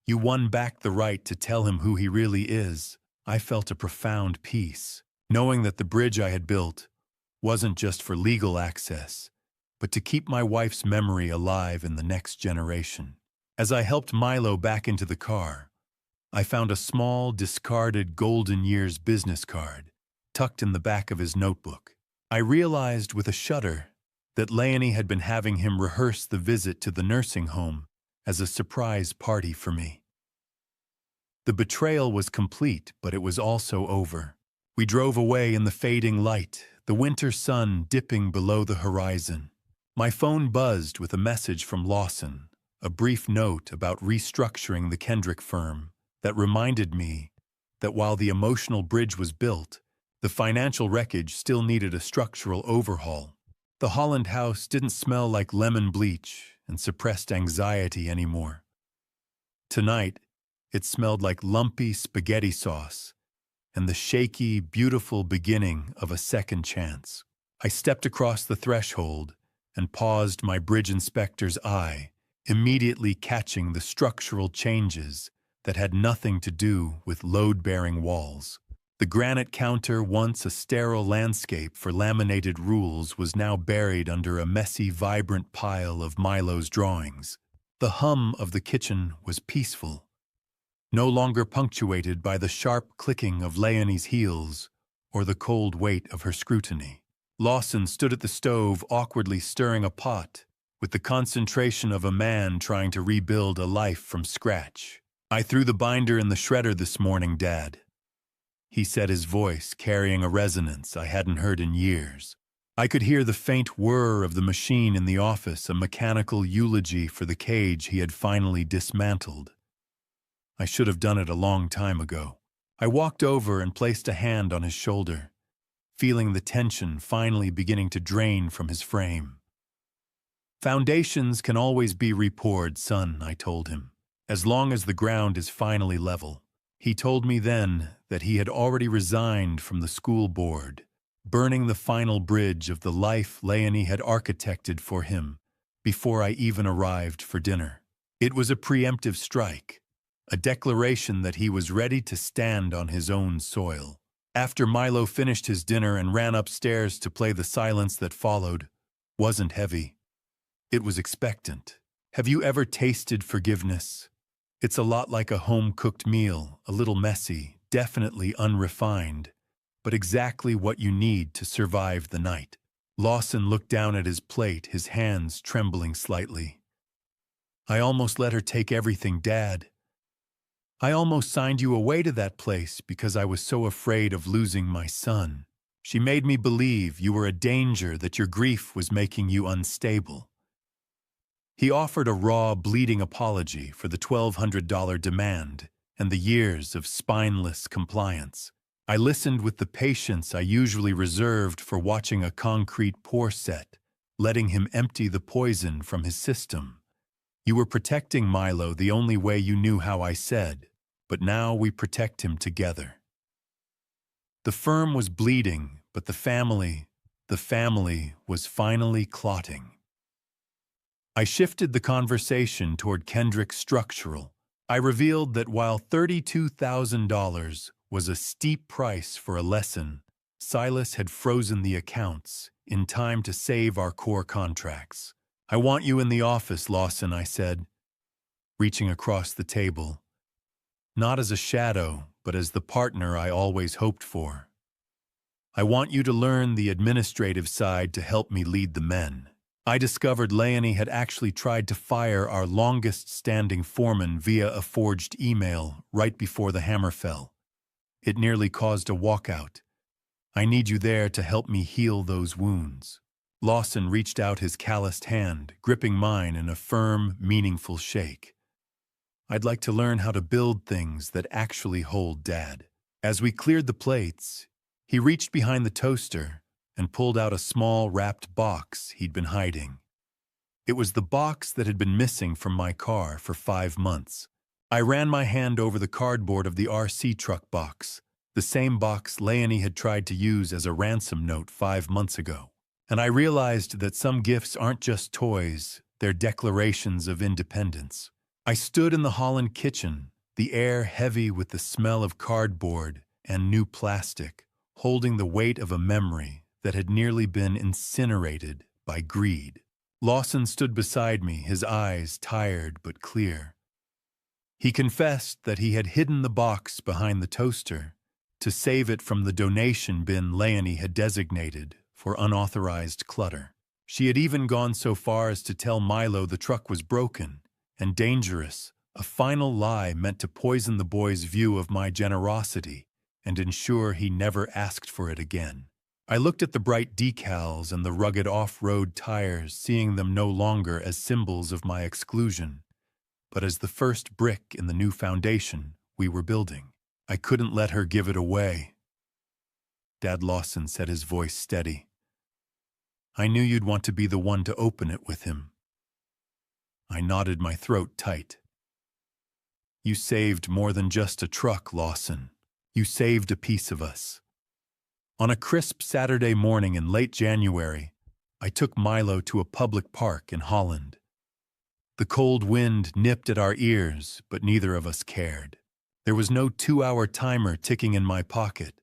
you won back the right to tell him who he really is? I felt a profound peace, knowing that the bridge I had built wasn't just for legal access, but to keep my wife's memory alive in the next generation. As I helped Milo back into the car, I found a small, discarded Golden Years business card tucked in the back of his notebook. I realized with a shudder that Leonie had been having him rehearse the visit to the nursing home as a surprise party for me. The betrayal was complete, but it was also over. We drove away in the fading light, the winter sun dipping below the horizon. My phone buzzed with a message from Lawson, a brief note about restructuring the Kendrick firm that reminded me that while the emotional bridge was built, the financial wreckage still needed a structural overhaul. The Holland house didn't smell like lemon bleach and suppressed anxiety anymore. Tonight, it smelled like lumpy spaghetti sauce and the shaky, beautiful beginning of a second chance. I stepped across the threshold and paused my bridge inspector's eye, immediately catching the structural changes that had nothing to do with load-bearing walls. The granite counter, once a sterile landscape for laminated rules, was now buried under a messy, vibrant pile of Milo's drawings. The hum of the kitchen was peaceful, no longer punctuated by the sharp clicking of Leonie's heels or the cold weight of her scrutiny. Lawson stood at the stove, awkwardly stirring a pot, with the concentration of a man trying to rebuild a life from scratch. "I threw the binder in the shredder this morning, Dad," he said, his voice carrying a resonance I hadn't heard in years. I could hear the faint whir of the machine in the office, a mechanical eulogy for the cage he had finally dismantled. I should have done it a long time ago. I walked over and placed a hand on his shoulder, feeling the tension finally beginning to drain from his frame. "Foundations can always be repoured, son," I told him, "as long as the ground is finally level." He told me then that he had already resigned from the school board, burning the final bridge of the life Leonie had architected for him before I even arrived for dinner. It was a preemptive strike, a declaration that he was ready to stand on his own soil. After Milo finished his dinner and ran upstairs to play, the silence that followed wasn't heavy. It was expectant. Have you ever tasted forgiveness? It's a lot like a home-cooked meal, a little messy, definitely unrefined, but exactly what you need to survive the night. Lawson looked down at his plate, his hands trembling slightly. "I almost let her take everything, Dad. I almost signed you away to that place because I was so afraid of losing my son. She made me believe you were a danger, that your grief was making you unstable." He offered a raw, bleeding apology for the $1,200 demand and the years of spineless compliance. I listened with the patience I usually reserved for watching a concrete pour set, letting him empty the poison from his system. "You were protecting Milo the only way you knew how," I said, "but now we protect him together." The firm was bleeding, but the family was finally clotting. I shifted the conversation toward Kendrick's structural. I revealed that while $32,000 was a steep price for a lesson, Silas had frozen the accounts in time to save our core contracts. "I want you in the office, Lawson," I said, reaching across the table. "Not as a shadow, but as the partner I always hoped for. I want you to learn the administrative side to help me lead the men." I discovered Leonie had actually tried to fire our longest-standing foreman via a forged email right before the hammer fell. It nearly caused a walkout. "I need you there to help me heal those wounds." Lawson reached out his calloused hand, gripping mine in a firm, meaningful shake. "I'd like to learn how to build things that actually hold, Dad." As we cleared the plates, he reached behind the toaster and pulled out a small wrapped box he'd been hiding. It was the box that had been missing from my car for 5 months. I ran my hand over the cardboard of the RC truck box, the same box Leonie had tried to use as a ransom note 5 months ago. And I realized that some gifts aren't just toys, they're declarations of independence. I stood in the Holland kitchen, the air heavy with the smell of cardboard and new plastic, holding the weight of a memory that had nearly been incinerated by greed. Lawson stood beside me, his eyes tired but clear. He confessed that he had hidden the box behind the toaster to save it from the donation bin Leonie had designated for unauthorized clutter. She had even gone so far as to tell Milo the truck was broken and dangerous, a final lie meant to poison the boy's view of my generosity and ensure he never asked for it again. I looked at the bright decals and the rugged off-road tires, seeing them no longer as symbols of my exclusion, but as the first brick in the new foundation we were building. I couldn't let her give it away. Dad, Lawson said, his voice steady. "I knew you'd want to be the one to open it with him." I nodded, my throat tight. "You saved more than just a truck, Lawson. You saved a piece of us." On a crisp Saturday morning in late January, I took Milo to a public park in Holland. The cold wind nipped at our ears, but neither of us cared. There was no 2-hour timer ticking in my pocket,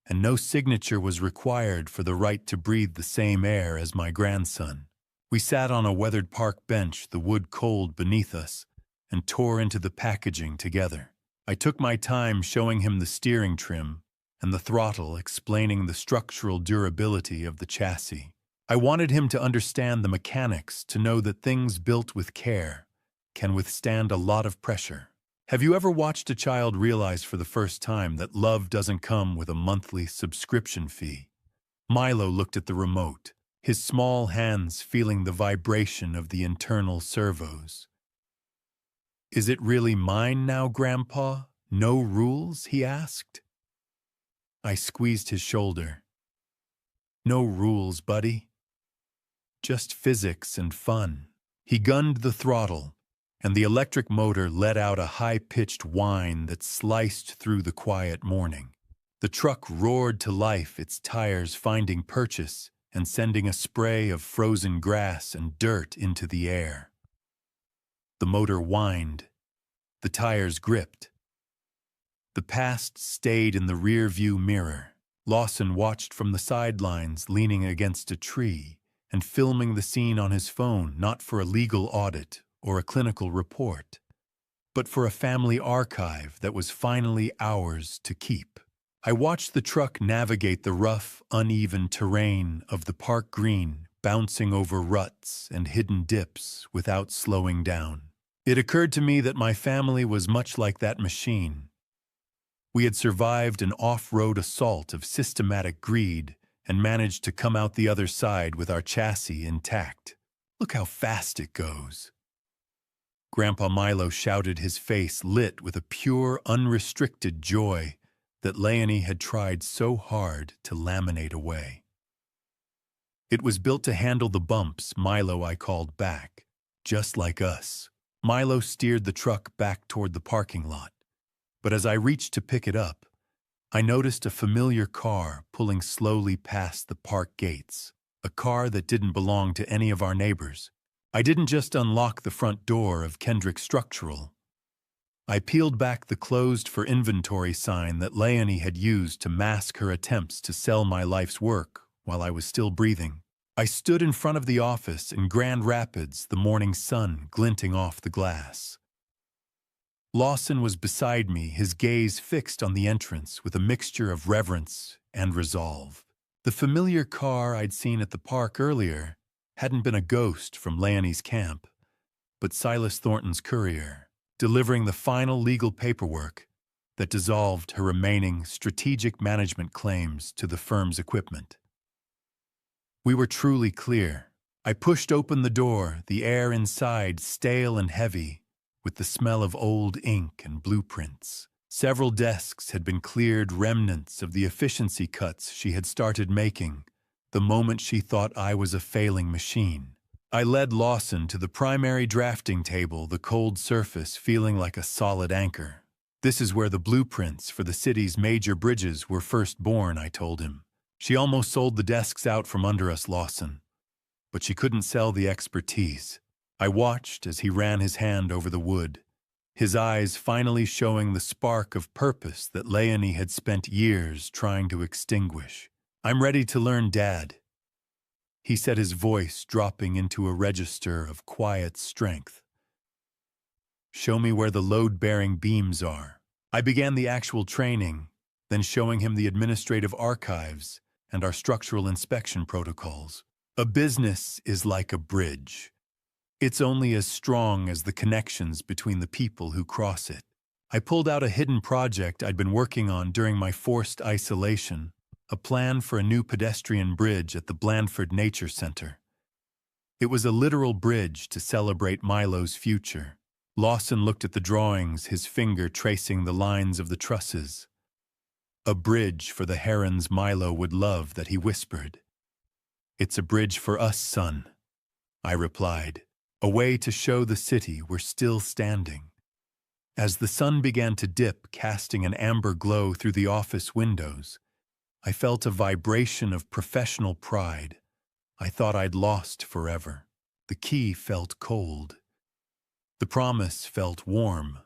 and no signature was required for the right to breathe the same air as my grandson. We sat on a weathered park bench, the wood cold beneath us, and tore into the packaging together. I took my time showing him the steering trim and the throttle, explaining the structural durability of the chassis. I wanted him to understand the mechanics, to know that things built with care can withstand a lot of pressure. Have you ever watched a child realize for the first time that love doesn't come with a monthly subscription fee? Milo looked at the remote, his small hands feeling the vibration of the internal servos. "Is it really mine now, Grandpa? No rules?" he asked. I squeezed his shoulder. No rules, buddy. Just physics and fun. He gunned the throttle, and the electric motor let out a high-pitched whine that sliced through the quiet morning. The truck roared to life, its tires finding purchase and sending a spray of frozen grass and dirt into the air. The motor whined. The tires gripped. The past stayed in the rear-view mirror. Lawson watched from the sidelines, leaning against a tree and filming the scene on his phone, not for a legal audit or a clinical report, but for a family archive that was finally ours to keep. I watched the truck navigate the rough, uneven terrain of the park green, bouncing over ruts and hidden dips without slowing down. It occurred to me that my family was much like that machine. We had survived an off-road assault of systematic greed and managed to come out the other side with our chassis intact. Look how fast it goes. Grandpa Milo shouted, his face lit with a pure, unrestricted joy that Leonie had tried so hard to laminate away. It was built to handle the bumps, Milo, I called back. Just like us. Milo steered the truck back toward the parking lot. But as I reached to pick it up, I noticed a familiar car pulling slowly past the park gates, a car that didn't belong to any of our neighbors. I didn't just unlock the front door of Kendrick Structural. I peeled back the closed for inventory sign that Leonie had used to mask her attempts to sell my life's work while I was still breathing. I stood in front of the office in Grand Rapids, the morning sun glinting off the glass. Lawson was beside me, his gaze fixed on the entrance with a mixture of reverence and resolve. The familiar car I'd seen at the park earlier hadn't been a ghost from Leonie's camp, but Silas Thornton's courier, delivering the final legal paperwork that dissolved her remaining strategic management claims to the firm's equipment. We were truly clear. I pushed open the door, the air inside stale and heavy, with the smell of old ink and blueprints. Several desks had been cleared, remnants of the efficiency cuts she had started making the moment she thought I was a failing machine. I led Lawson to the primary drafting table, the cold surface feeling like a solid anchor. This is where the blueprints for the city's major bridges were first born, I told him. She almost sold the desks out from under us, Lawson, but she couldn't sell the expertise. I watched as he ran his hand over the wood, his eyes finally showing the spark of purpose that Leonie had spent years trying to extinguish. "I'm ready to learn, Dad," he said, his voice dropping into a register of quiet strength. "Show me where the load-bearing beams are." I began the actual training, then showing him the administrative archives and our structural inspection protocols. A business is like a bridge. It's only as strong as the connections between the people who cross it. I pulled out a hidden project I'd been working on during my forced isolation, a plan for a new pedestrian bridge at the Blandford Nature Center. It was a literal bridge to celebrate Milo's future. Lawson looked at the drawings, his finger tracing the lines of the trusses. "A bridge for the herons Milo would love," that he whispered. "It's a bridge for us, son," I replied. A way to show the city we're still standing. As the sun began to dip, casting an amber glow through the office windows, I felt a vibration of professional pride I thought I'd lost forever. The key felt cold. The promise felt warm.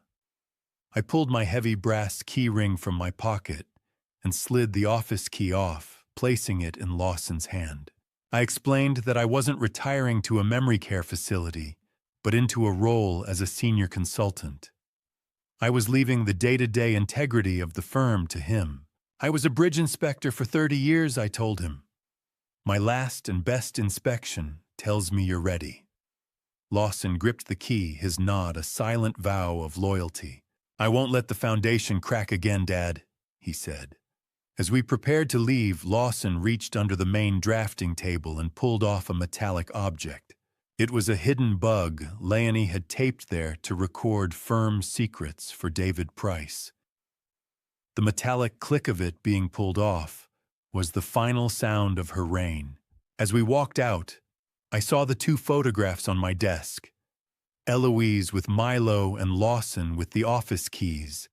I pulled my heavy brass key ring from my pocket and slid the office key off, placing it in Lawson's hand. I explained that I wasn't retiring to a memory care facility, but into a role as a senior consultant. I was leaving the day-to-day integrity of the firm to him. "I was a bridge inspector for 30 years, I told him. "My last and best inspection tells me you're ready." Lawson gripped the key, his nod a silent vow of loyalty. "I won't let the foundation crack again, Dad," he said. As we prepared to leave, Lawson reached under the main drafting table and pulled off a metallic object. It was a hidden bug Leonie had taped there to record firm secrets for David Price. The metallic click of it being pulled off was the final sound of her reign. As we walked out, I saw the two photographs on my desk, Eloise with Milo and Lawson with the office keys,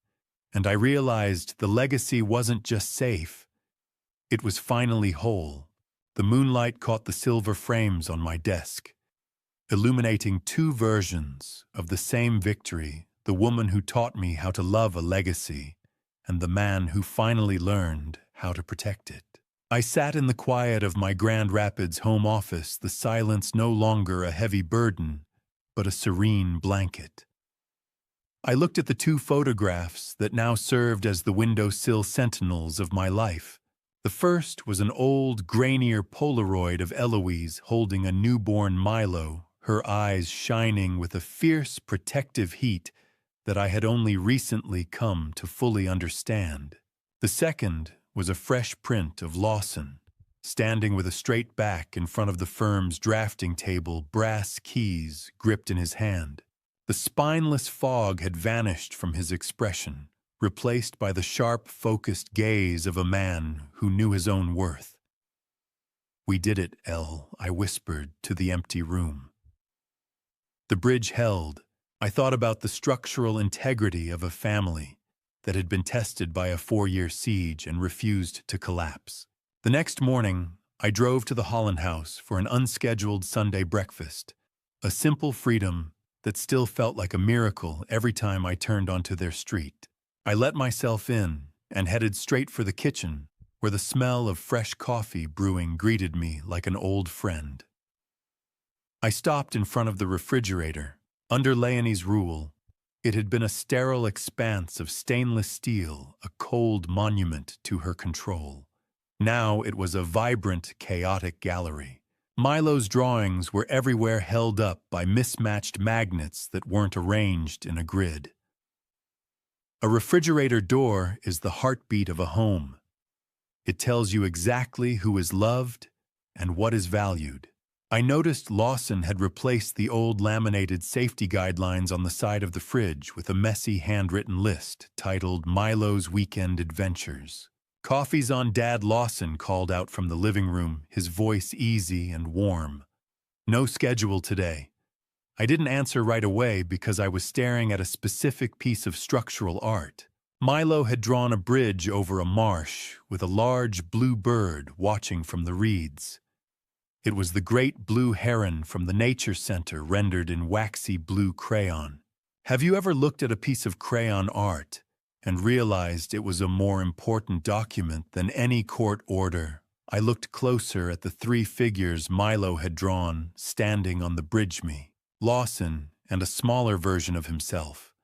and I realized the legacy wasn't just safe, it was finally whole. The moonlight caught the silver frames on my desk, illuminating two versions of the same victory, the woman who taught me how to love a legacy, and the man who finally learned how to protect it. I sat in the quiet of my Grand Rapids home office, the silence no longer a heavy burden, but a serene blanket. I looked at the two photographs that now served as the windowsill sentinels of my life. The first was an old, grainier Polaroid of Eloise holding a newborn Milo, her eyes shining with a fierce, protective heat that I had only recently come to fully understand. The second was a fresh print of Lawson, standing with a straight back in front of the firm's drafting table, brass keys gripped in his hand. The spineless fog had vanished from his expression, replaced by the sharp, focused gaze of a man who knew his own worth. "We did it, Elle," I whispered to the empty room. The bridge held. I thought about the structural integrity of a family that had been tested by a 4-year siege and refused to collapse. The next morning, I drove to the Holland House for an unscheduled Sunday breakfast, a simple freedom that still felt like a miracle every time I turned onto their street. I let myself in and headed straight for the kitchen, where the smell of fresh coffee brewing greeted me like an old friend. I stopped in front of the refrigerator. Under Leonie's rule, it had been a sterile expanse of stainless steel, a cold monument to her control. Now it was a vibrant, chaotic gallery. Milo's drawings were everywhere held up by mismatched magnets that weren't arranged in a grid. A refrigerator door is the heartbeat of a home. It tells you exactly who is loved and what is valued. I noticed Lawson had replaced the old laminated safety guidelines on the side of the fridge with a messy handwritten list titled Milo's Weekend Adventures. "Coffee's on, Dad," Lawson called out from the living room, his voice easy and warm. "No schedule today." I didn't answer right away because I was staring at a specific piece of structural art. Milo had drawn a bridge over a marsh with a large blue bird watching from the reeds. It was the great blue heron from the Nature Center rendered in waxy blue crayon. Have you ever looked at a piece of crayon art and realized it was a more important document than any court order? I looked closer at the 3 figures Milo had drawn standing on the bridge, me, Lawson, and a smaller version of himself.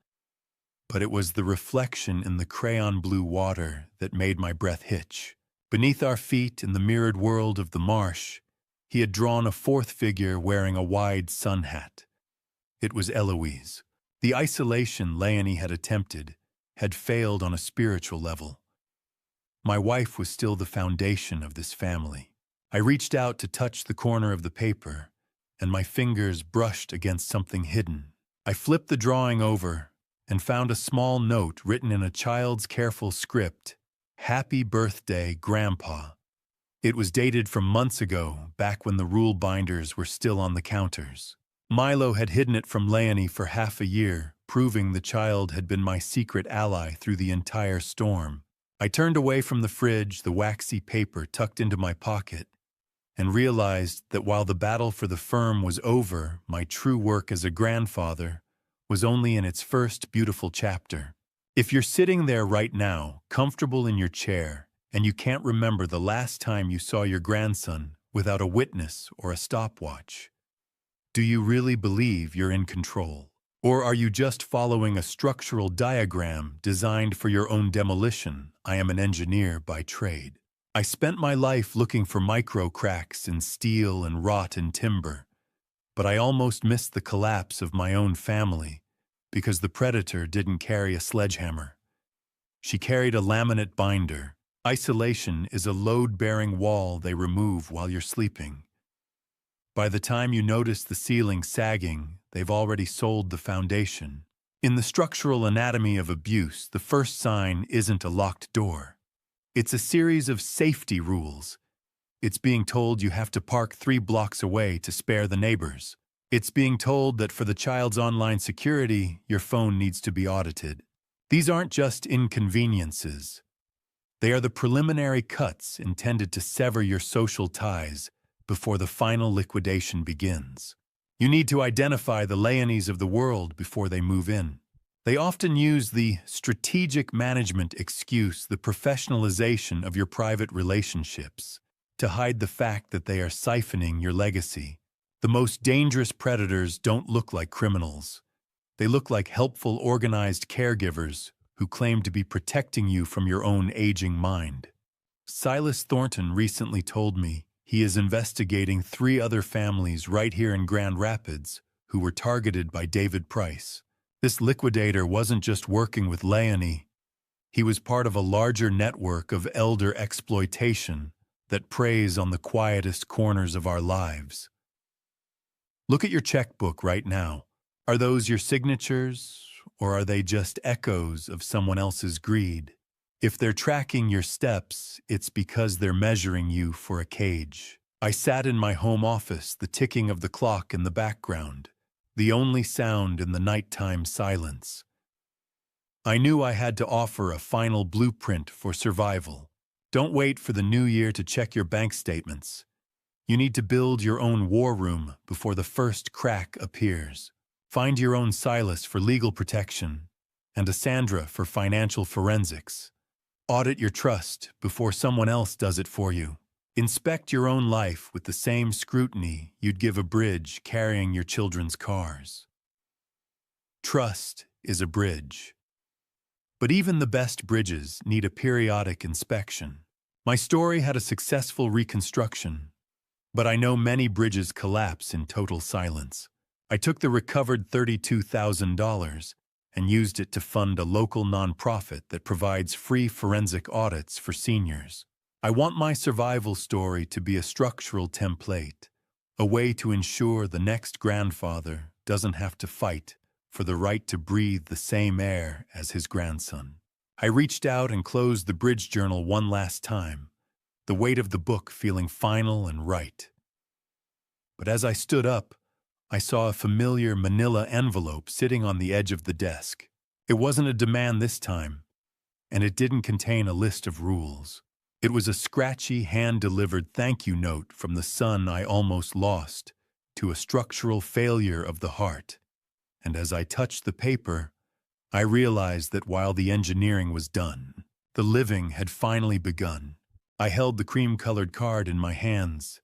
But it was the reflection in the crayon blue water that made my breath hitch. Beneath our feet in the mirrored world of the marsh, he had drawn a 4th figure wearing a wide sun hat. It was Eloise. The isolation Leonie had attempted had failed on a spiritual level. My wife was still the foundation of this family. I reached out to touch the corner of the paper, and my fingers brushed against something hidden. I flipped the drawing over and found a small note written in a child's careful script, "Happy birthday, Grandpa." It was dated from months ago, back when the rule binders were still on the counters. Milo had hidden it from Leonie for half a year, proving the child had been my secret ally through the entire storm. I turned away from the fridge, the waxy paper tucked into my pocket, and realized that while the battle for the firm was over, my true work as a grandfather was only in its first beautiful chapter. If you're sitting there right now, comfortable in your chair, and you can't remember the last time you saw your grandson without a witness or a stopwatch, do you really believe you're in control? Or are you just following a structural diagram designed for your own demolition? I am an engineer by trade. I spent my life looking for micro cracks in steel and rot in timber, but I almost missed the collapse of my own family because the predator didn't carry a sledgehammer. She carried a laminate binder. Isolation is a load-bearing wall they remove while you're sleeping. By the time you notice the ceiling sagging, they've already sold the foundation. In the structural anatomy of abuse, the first sign isn't a locked door. It's a series of safety rules. It's being told you have to park 3 blocks away to spare the neighbors. It's being told that for the child's online security, your phone needs to be audited. These aren't just inconveniences. They are the preliminary cuts intended to sever your social ties before the final liquidation begins. You need to identify the Leonies of the world before they move in. They often use the strategic management excuse, the professionalization of your private relationships, to hide the fact that they are siphoning your legacy. The most dangerous predators don't look like criminals. They look like helpful, organized caregivers who claim to be protecting you from your own aging mind. Silas Thornton recently told me he is investigating 3 other families right here in Grand Rapids who were targeted by David Price. This liquidator wasn't just working with Leonie. He was part of a larger network of elder exploitation that preys on the quietest corners of our lives. Look at your checkbook right now. Are those your signatures, or are they just echoes of someone else's greed? If they're tracking your steps, it's because they're measuring you for a cage. I sat in my home office, the ticking of the clock in the background, the only sound in the nighttime silence. I knew I had to offer a final blueprint for survival. Don't wait for the new year to check your bank statements. You need to build your own war room before the first crack appears. Find your own Silas for legal protection and a Sandra for financial forensics. Audit your trust before someone else does it for you. Inspect your own life with the same scrutiny you'd give a bridge carrying your children's cars. Trust is a bridge. But even the best bridges need a periodic inspection. My story had a successful reconstruction, but I know many bridges collapse in total silence. I took the recovered $32,000 and used it to fund a local nonprofit that provides free forensic audits for seniors. I want my survival story to be a structural template, a way to ensure the next grandfather doesn't have to fight for the right to breathe the same air as his grandson. I reached out and closed the bridge journal one last time, the weight of the book feeling final and right. But as I stood up, I saw a familiar manila envelope sitting on the edge of the desk. It wasn't a demand this time, and it didn't contain a list of rules. It was a scratchy, hand-delivered thank you note from the son I almost lost to a structural failure of the heart. And as I touched the paper, I realized that while the engineering was done, the living had finally begun. I held the cream-colored card in my hands,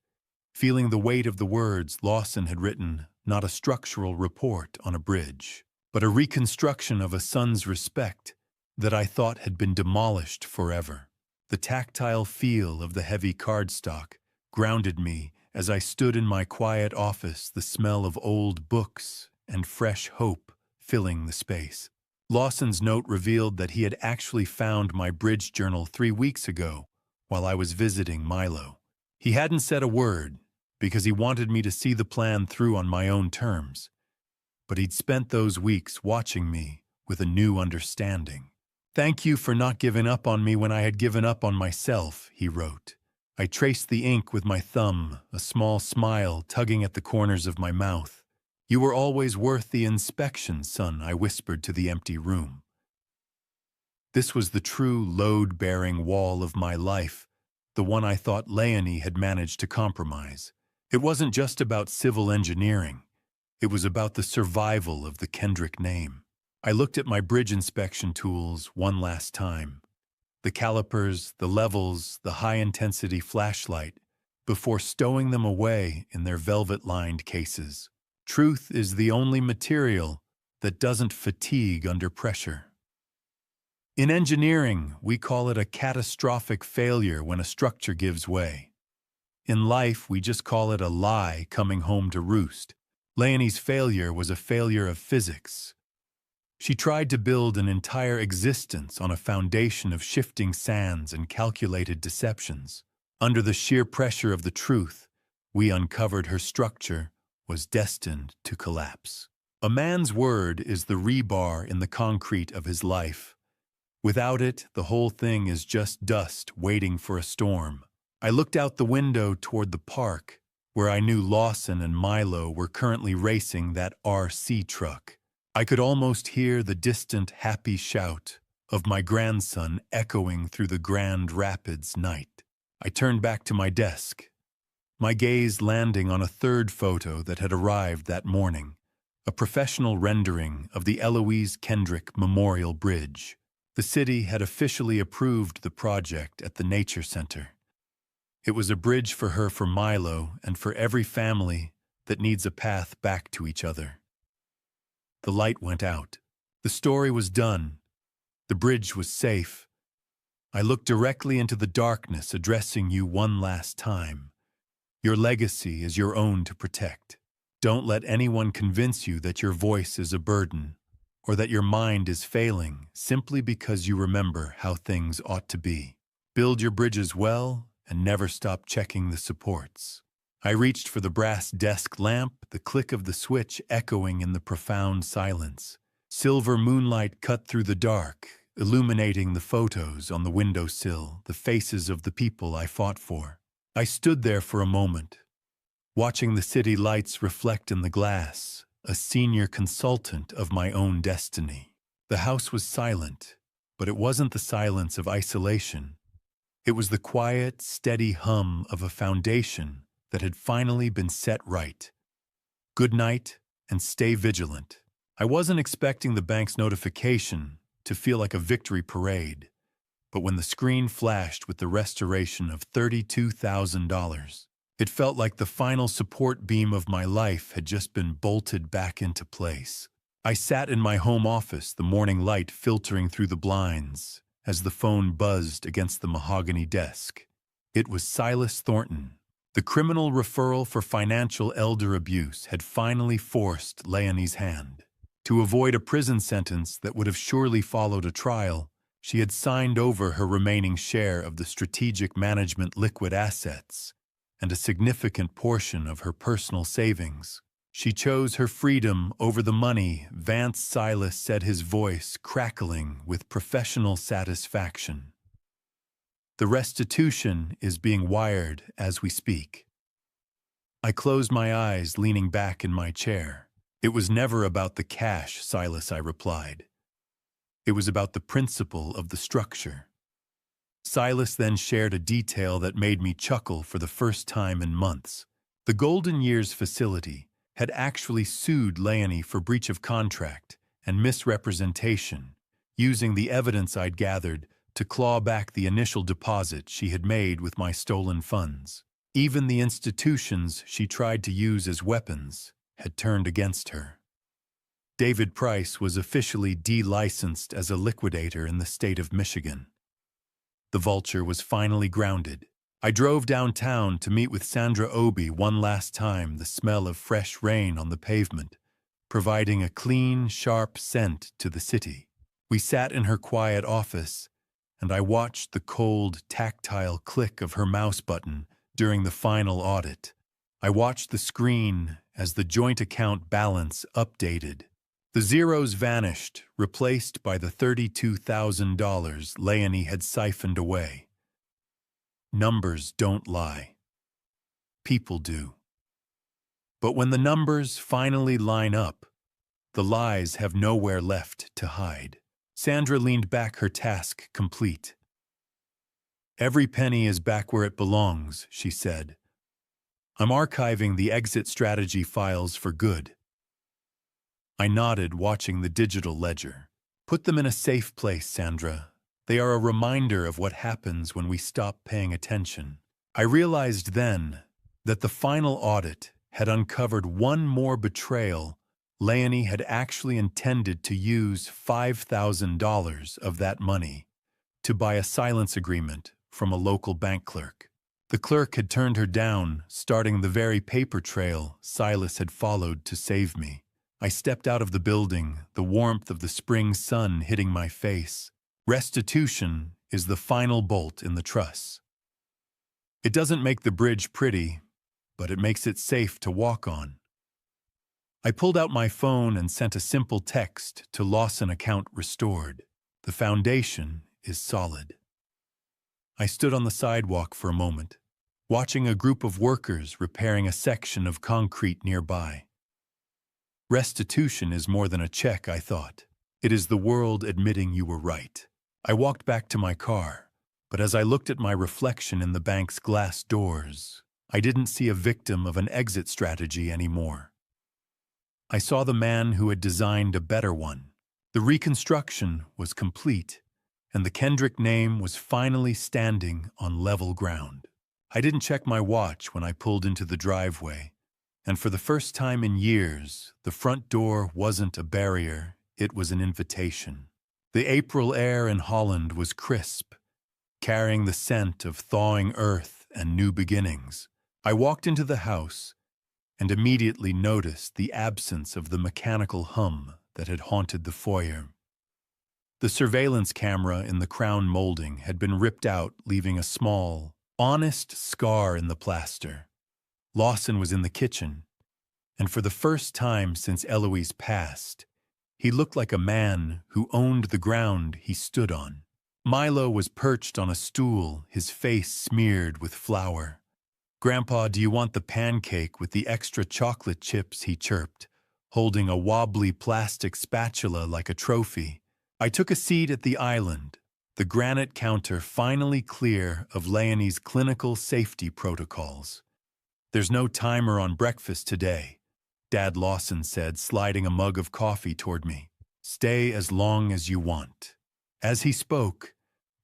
feeling the weight of the words Lawson had written, not a structural report on a bridge, but a reconstruction of a son's respect that I thought had been demolished forever. The tactile feel of the heavy cardstock grounded me as I stood in my quiet office, the smell of old books and fresh hope filling the space. Lawson's note revealed that he had actually found my bridge journal 3 weeks ago while I was visiting Milo. He hadn't said a word because he wanted me to see the plan through on my own terms, but he'd spent those weeks watching me with a new understanding. "Thank you for not giving up on me when I had given up on myself," he wrote. I traced the ink with my thumb, a small smile tugging at the corners of my mouth. "You were always worth the inspection, son," I whispered to the empty room. This was the true load-bearing wall of my life, the one I thought Leonie had managed to compromise. It wasn't just about civil engineering. It was about the survival of the Kendrick name. I looked at my bridge inspection tools one last time. The calipers, the levels, the high-intensity flashlight, before stowing them away in their velvet-lined cases. Truth is the only material that doesn't fatigue under pressure. In engineering, we call it a catastrophic failure when a structure gives way. In life, we just call it a lie coming home to roost. Leonie's failure was a failure of physics. She tried to build an entire existence on a foundation of shifting sands and calculated deceptions. Under the sheer pressure of the truth, we uncovered her structure was destined to collapse. A man's word is the rebar in the concrete of his life. Without it, the whole thing is just dust waiting for a storm. I looked out the window toward the park, where I knew Lawson and Milo were currently racing that RC truck. I could almost hear the distant, happy shout of my grandson echoing through the Grand Rapids night. I turned back to my desk, my gaze landing on a third photo that had arrived that morning, a professional rendering of the Eloise Kendrick Memorial Bridge. The city had officially approved the project at the Nature Center. It was a bridge for her, for Milo, and for every family that needs a path back to each other. The light went out. The story was done. The bridge was safe. I looked directly into the darkness, addressing you one last time. Your legacy is your own to protect. Don't let anyone convince you that your voice is a burden, or that your mind is failing simply because you remember how things ought to be. Build your bridges well and never stop checking the supports. I reached for the brass desk lamp, the click of the switch echoing in the profound silence. Silver moonlight cut through the dark, illuminating the photos on the windowsill, the faces of the people I fought for. I stood there for a moment, watching the city lights reflect in the glass, a senior consultant of my own destiny. The house was silent, but it wasn't the silence of isolation. It was the quiet, steady hum of a foundation that had finally been set right. Good night, and stay vigilant. I wasn't expecting the bank's notification to feel like a victory parade, but when the screen flashed with the restoration of $32,000, it felt like the final support beam of my life had just been bolted back into place. I sat in my home office, the morning light filtering through the blinds, as the phone buzzed against the mahogany desk. It was Silas Thornton. The criminal referral for financial elder abuse had finally forced Leonie's hand. To avoid a prison sentence that would have surely followed a trial, she had signed over her remaining share of the strategic management liquid assets and a significant portion of her personal savings. She chose her freedom over the money. Vance Silas said, his voice crackling with professional satisfaction. The restitution is being wired as we speak. I closed my eyes, leaning back in my chair. It was never about the cash, Silas, I replied. It was about the principle of the structure. Silas then shared a detail that made me chuckle for the first time in months. The Golden Years facility had actually sued Leonie for breach of contract and misrepresentation, using the evidence I'd gathered to claw back the initial deposit she had made with my stolen funds. Even the institutions she tried to use as weapons had turned against her. David Price was officially delicensed as a liquidator in the state of Michigan. The Vulture was finally grounded. I drove downtown to meet with Sandra Obi one last time, the smell of fresh rain on the pavement, providing a clean, sharp scent to the city. We sat in her quiet office, and I watched the cold, tactile click of her mouse button during the final audit. I watched the screen as the joint account balance updated. The zeros vanished, replaced by the $32,000 Leonie had siphoned away. Numbers don't lie. People do. But when the numbers finally line up, the lies have nowhere left to hide. Sandra leaned back, her task complete. Every penny is back where it belongs, she said. I'm archiving the exit strategy files for good. I nodded, watching the digital ledger. Put them in a safe place, Sandra. They are a reminder of what happens when we stop paying attention. I realized then that the final audit had uncovered one more betrayal. Leonie had actually intended to use $5,000 of that money to buy a silence agreement from a local bank clerk. The clerk had turned her down, starting the very paper trail Silas had followed to save me. I stepped out of the building, the warmth of the spring sun hitting my face. Restitution is the final bolt in the truss. It doesn't make the bridge pretty, but it makes it safe to walk on. I pulled out my phone and sent a simple text to Lawson account restored. The foundation is solid. I stood on the sidewalk for a moment, watching a group of workers repairing a section of concrete nearby. Restitution is more than a check, I thought. It is the world admitting you were right. I walked back to my car, but as I looked at my reflection in the bank's glass doors, I didn't see a victim of an exit strategy anymore. I saw the man who had designed a better one. The reconstruction was complete, and the Kendrick name was finally standing on level ground. I didn't check my watch when I pulled into the driveway, and for the first time in years, the front door wasn't a barrier, it was an invitation. The April air in Holland was crisp, carrying the scent of thawing earth and new beginnings. I walked into the house and immediately noticed the absence of the mechanical hum that had haunted the foyer. The surveillance camera in the crown molding had been ripped out, leaving a small, honest scar in the plaster. Lawson was in the kitchen, and for the first time since Eloise passed, he looked like a man who owned the ground he stood on. Milo was perched on a stool, his face smeared with flour. "Grandpa, do you want the pancake with the extra chocolate chips?" he chirped, holding a wobbly plastic spatula like a trophy. I took a seat at the island, the granite counter finally clear of Leonie's clinical safety protocols. "There's no timer on breakfast today," Dad Lawson said, sliding a mug of coffee toward me. "Stay as long as you want." As he spoke,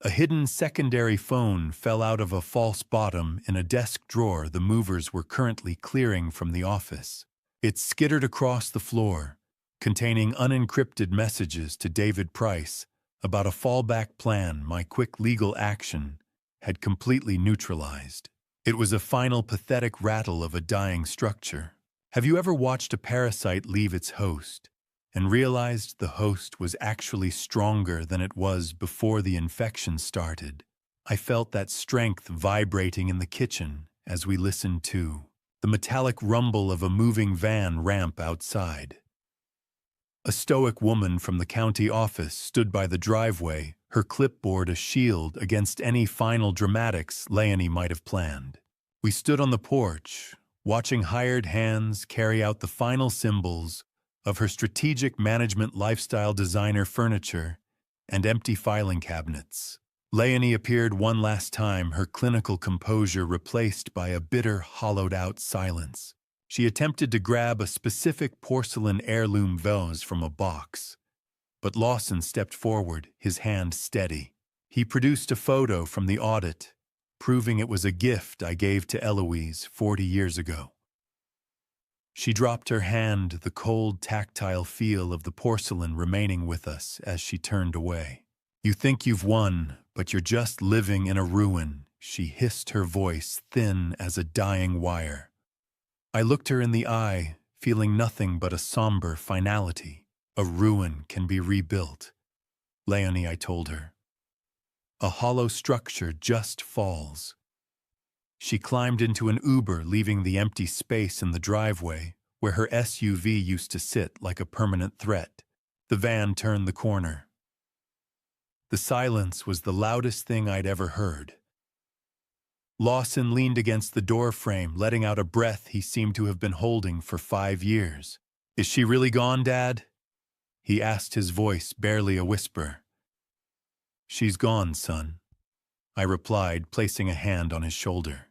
a hidden secondary phone fell out of a false bottom in a desk drawer the movers were currently clearing from the office. It skittered across the floor, containing unencrypted messages to David Price about a fallback plan my quick legal action had completely neutralized. It was a final pathetic rattle of a dying structure. Have you ever watched a parasite leave its host and realized the host was actually stronger than it was before the infection started? I felt that strength vibrating in the kitchen as we listened to the metallic rumble of a moving van ramp outside. A stoic woman from the county office stood by the driveway, her clipboard a shield against any final dramatics Leonie might have planned. We stood on the porch, watching hired hands carry out the final symbols of her strategic management lifestyle designer furniture and empty filing cabinets. Leonie appeared one last time, her clinical composure replaced by a bitter, hollowed-out silence. She attempted to grab a specific porcelain heirloom vase from a box, but Lawson stepped forward, his hand steady. He produced a photo from the audit, proving it was a gift I gave to Eloise 40 years ago. She dropped her hand, the cold, tactile feel of the porcelain remaining with us as she turned away. "You think you've won, but you're just living in a ruin," she hissed, her voice thin as a dying wire. I looked her in the eye, feeling nothing but a somber finality. "A ruin can be rebuilt, Leonie," I told her. "A hollow structure just falls." She climbed into an Uber, leaving the empty space in the driveway where her SUV used to sit like a permanent threat. The van turned the corner. The silence was the loudest thing I'd ever heard. Lawson leaned against the door frame, letting out a breath he seemed to have been holding for 5 years. "Is she really gone, Dad?" he asked, his voice barely a whisper. "She's gone, son," I replied, placing a hand on his shoulder.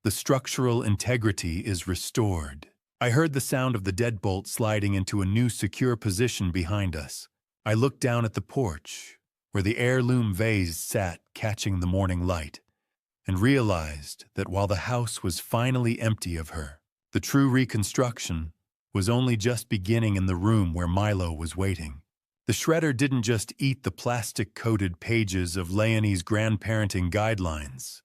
"The structural integrity is restored." I heard the sound of the deadbolt sliding into a new secure position behind us. I looked down at the porch, where the heirloom vase sat catching the morning light, and realized that while the house was finally empty of her, the true reconstruction was only just beginning in the room where Milo was waiting. The shredder didn't just eat the plastic-coated pages of Leonie's grandparenting guidelines.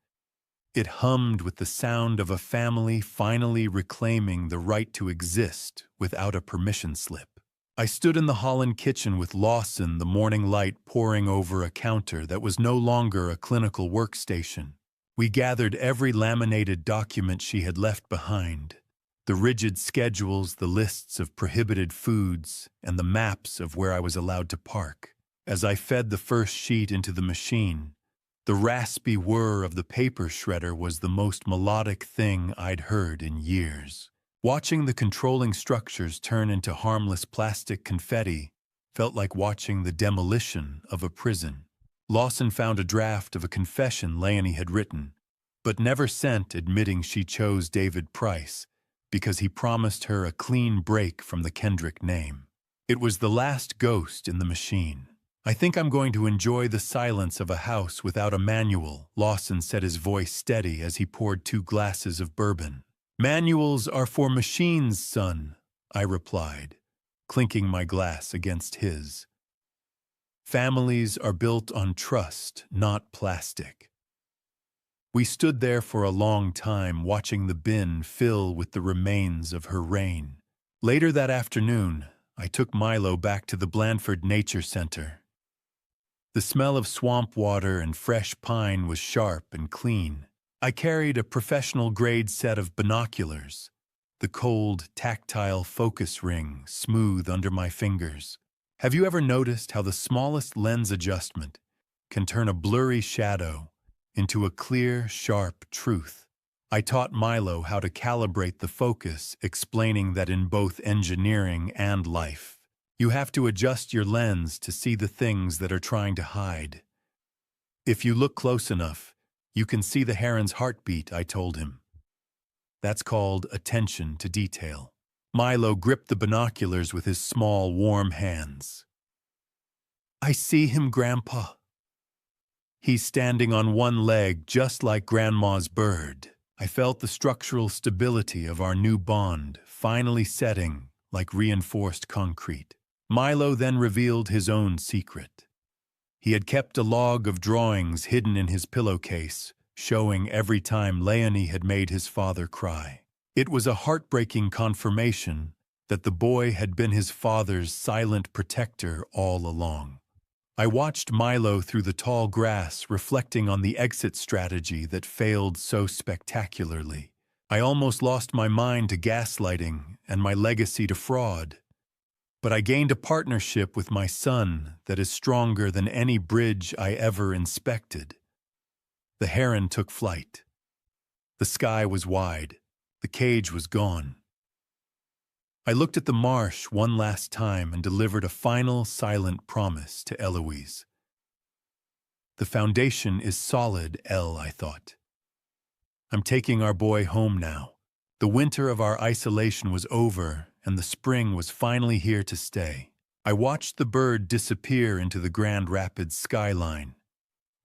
It hummed with the sound of a family finally reclaiming the right to exist without a permission slip. I stood in the Holland kitchen with Lawson, the morning light pouring over a counter that was no longer a clinical workstation. We gathered every laminated document she had left behind, the rigid schedules, the lists of prohibited foods, and the maps of where I was allowed to park. As I fed the first sheet into the machine, the raspy whir of the paper shredder was the most melodic thing I'd heard in years. Watching the controlling structures turn into harmless plastic confetti felt like watching the demolition of a prison. Lawson found a draft of a confession Leonie had written, but never sent, admitting she chose David Price because he promised her a clean break from the Kendrick name. It was the last ghost in the machine. "I think I'm going to enjoy the silence of a house without a manual," Lawson said, his voice steady as he poured 2 glasses of bourbon. "Manuals are for machines, son," I replied, clinking my glass against his. "Families are built on trust, not plastic." We stood there for a long time, watching the bin fill with the remains of her reign. Later that afternoon, I took Milo back to the Blandford Nature Center. The smell of swamp water and fresh pine was sharp and clean. I carried a professional-grade set of binoculars, the cold, tactile focus ring smooth under my fingers. Have you ever noticed how the smallest lens adjustment can turn a blurry shadow into a clear, sharp truth? I taught Milo how to calibrate the focus, explaining that in both engineering and life, you have to adjust your lens to see the things that are trying to hide. "If you look close enough, you can see the heron's heartbeat," I told him. "That's called attention to detail." Milo gripped the binoculars with his small, warm hands. "I see him, Grandpa. He's standing on one leg just like Grandma's bird." I felt the structural stability of our new bond finally setting like reinforced concrete. Milo then revealed his own secret. He had kept a log of drawings hidden in his pillowcase, showing every time Leonie had made his father cry. It was a heartbreaking confirmation that the boy had been his father's silent protector all along. I watched Milo through the tall grass, reflecting on the exit strategy that failed so spectacularly. I almost lost my mind to gaslighting and my legacy to fraud. But I gained a partnership with my son that is stronger than any bridge I ever inspected. The heron took flight. The sky was wide. The cage was gone. I looked at the marsh one last time and delivered a final silent promise to Eloise. "The foundation is solid, Elle," I thought. "I'm taking our boy home now." The winter of our isolation was over, and the spring was finally here to stay. I watched the bird disappear into the Grand Rapids skyline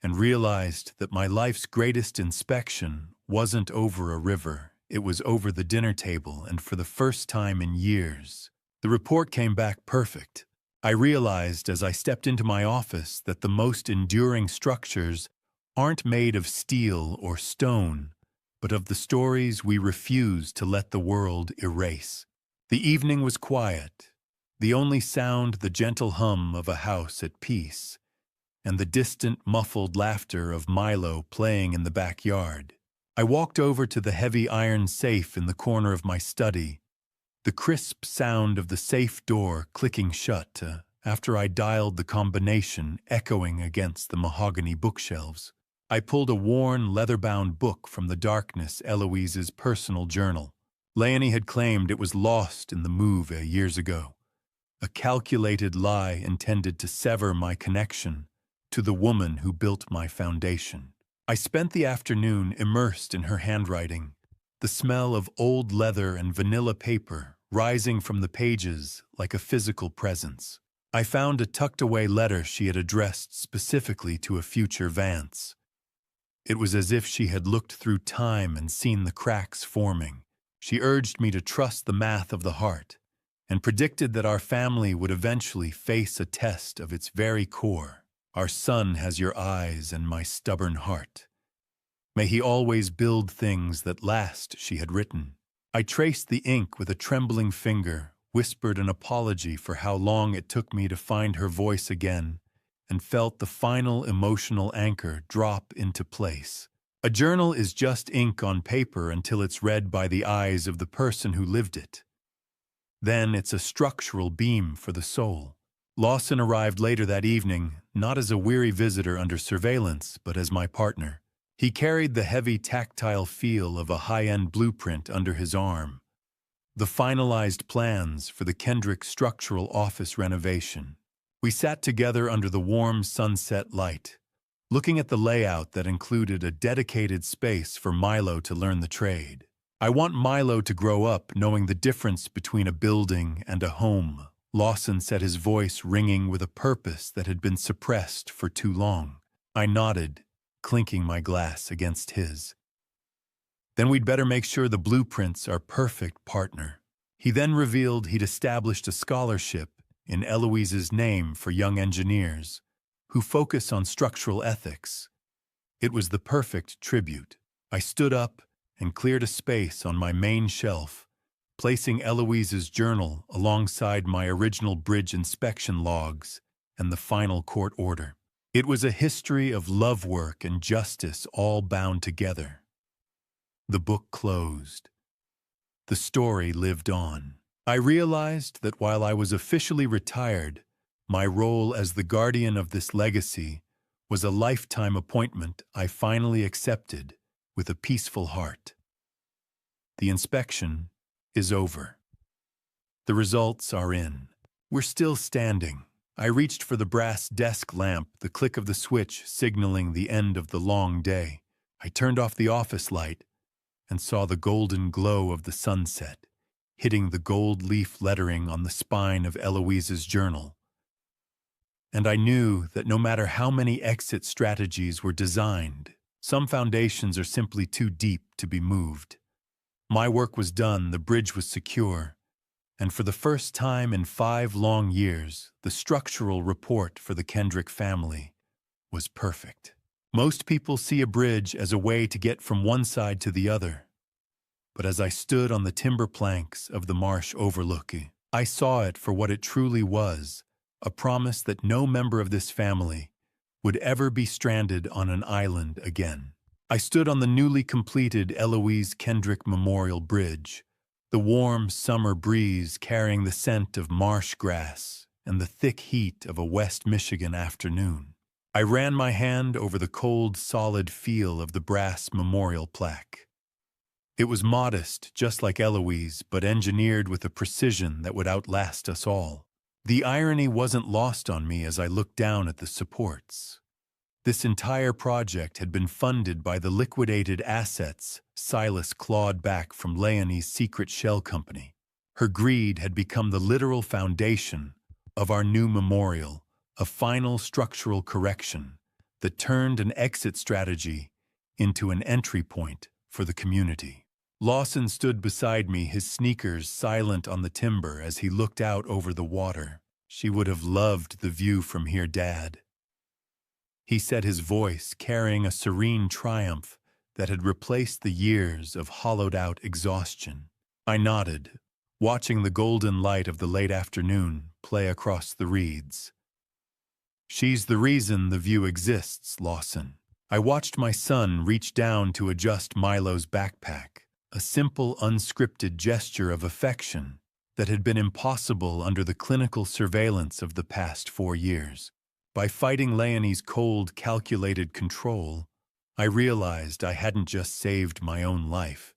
and realized that my life's greatest inspection wasn't over a river. It was over the dinner table, and for the first time in years, the report came back perfect. I realized as I stepped into my office that the most enduring structures aren't made of steel or stone, but of the stories we refuse to let the world erase. The evening was quiet, the only sound the gentle hum of a house at peace, and the distant, muffled laughter of Milo playing in the backyard. I walked over to the heavy iron safe in the corner of my study, the crisp sound of the safe door clicking shut after I dialed the combination echoing against the mahogany bookshelves. I pulled a worn, leather-bound book from the darkness, Eloise's personal journal. Leonie had claimed it was lost in the move years ago, a calculated lie intended to sever my connection to the woman who built my foundation. I spent the afternoon immersed in her handwriting, the smell of old leather and vanilla paper rising from the pages like a physical presence. I found a tucked-away letter she had addressed specifically to a future Vance. It was as if she had looked through time and seen the cracks forming. She urged me to trust the math of the heart and predicted that our family would eventually face a test of its very core. "Our son has your eyes and my stubborn heart. May he always build things that last," she had written. I traced the ink with a trembling finger, whispered an apology for how long it took me to find her voice again, and felt the final emotional anchor drop into place. A journal is just ink on paper until it's read by the eyes of the person who lived it. Then it's a structural beam for the soul. Lawson arrived later that evening, not as a weary visitor under surveillance, but as my partner. He carried the heavy tactile feel of a high-end blueprint under his arm, the finalized plans for the Kendrick structural office renovation. We sat together under the warm sunset light, looking at the layout that included a dedicated space for Milo to learn the trade. I want Milo to grow up knowing the difference between a building and a home. Lawson said, his voice ringing with a purpose that had been suppressed for too long. I nodded, clinking my glass against his. Then we'd better make sure the blueprints are perfect, partner. He then revealed he'd established a scholarship in Eloise's name for young engineers who focus on structural ethics. It was the perfect tribute. I stood up and cleared a space on my main shelf, placing Eloise's journal alongside my original bridge inspection logs and the final court order. It was a history of love work and justice all bound together. The book closed. The story lived on. I realized that while I was officially retired, my role as the guardian of this legacy was a lifetime appointment I finally accepted with a peaceful heart. The inspection is over. The results are in. We're still standing. I reached for the brass desk lamp, the click of the switch signaling the end of the long day. I turned off the office light and saw the golden glow of the sunset hitting the gold leaf lettering on the spine of Eloise's journal. And I knew that no matter how many exit strategies were designed, some foundations are simply too deep to be moved. My work was done, the bridge was secure, and for the first time in 5 long years, the structural report for the Kendrick family was perfect. Most people see a bridge as a way to get from one side to the other. But as I stood on the timber planks of the marsh overlooking, I saw it for what it truly was, a promise that no member of this family would ever be stranded on an island again. I stood on the newly completed Eloise Kendrick Memorial Bridge, the warm summer breeze carrying the scent of marsh grass and the thick heat of a West Michigan afternoon. I ran my hand over the cold, solid feel of the brass memorial plaque. It was modest, just like Eloise, but engineered with a precision that would outlast us all. The irony wasn't lost on me as I looked down at the supports. This entire project had been funded by the liquidated assets Silas clawed back from Leonie's secret shell company. Her greed had become the literal foundation of our new memorial, a final structural correction that turned an exit strategy into an entry point for the community. Lawson stood beside me, his sneakers silent on the timber as he looked out over the water. "She would have loved the view from here, Dad," he said, his voice carrying a serene triumph that had replaced the years of hollowed-out exhaustion. I nodded, watching the golden light of the late afternoon play across the reeds. "She's the reason the view exists, Lawson." I watched my son reach down to adjust Milo's backpack, a simple, unscripted gesture of affection that had been impossible under the clinical surveillance of the past 4 years. By fighting Leonie's cold, calculated control, I realized I hadn't just saved my own life.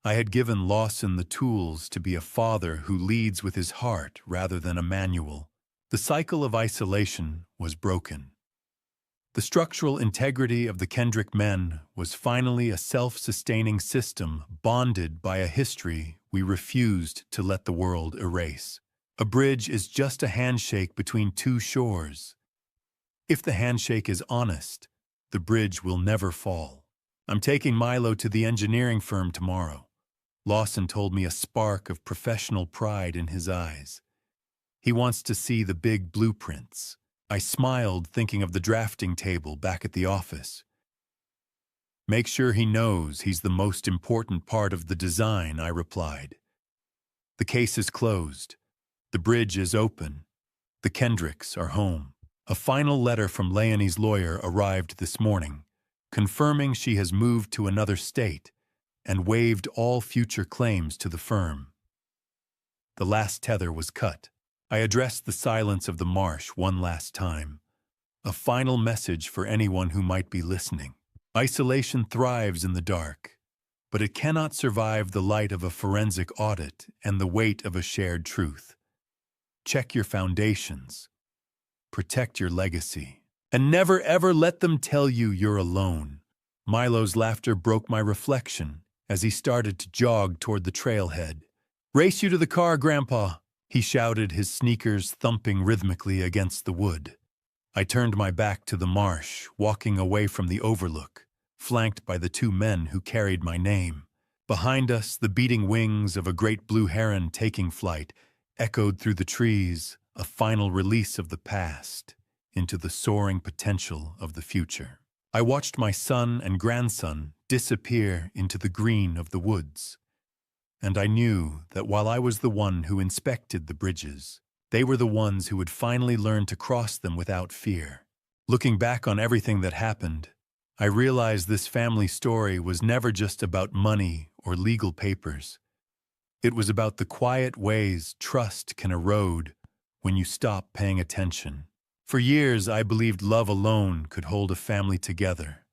I had given Lawson the tools to be a father who leads with his heart rather than a manual. The cycle of isolation was broken. The structural integrity of the Kendrick men was finally a self-sustaining system bonded by a history we refused to let the world erase. A bridge is just a handshake between 2 shores. If the handshake is honest, the bridge will never fall. "I'm taking Milo to the engineering firm tomorrow," Lawson told me, a spark of professional pride in his eyes. "He wants to see the big blueprints." I smiled, thinking of the drafting table back at the office. "Make sure he knows he's the most important part of the design," I replied. "The case is closed. The bridge is open. The Kendricks are home." A final letter from Leonie's lawyer arrived this morning, confirming she has moved to another state and waived all future claims to the firm. The last tether was cut. I addressed the silence of the marsh one last time, a final message for anyone who might be listening. Isolation thrives in the dark, but it cannot survive the light of a forensic audit and the weight of a shared truth. Check your foundations, protect your legacy, and never ever let them tell you you're alone. Milo's laughter broke my reflection as he started to jog toward the trailhead. "Race you to the car, Grandpa," he shouted, his sneakers thumping rhythmically against the wood. I turned my back to the marsh, walking away from the overlook, flanked by the two men who carried my name. Behind us, the beating wings of a great blue heron taking flight echoed through the trees, a final release of the past into the soaring potential of the future. I watched my son and grandson disappear into the green of the woods, and I knew that while I was the one who inspected the bridges, they were the ones who would finally learn to cross them without fear. Looking back on everything that happened, I realized this family story was never just about money or legal papers. It was about the quiet ways trust can erode when you stop paying attention. For years, I believed love alone could hold a family together.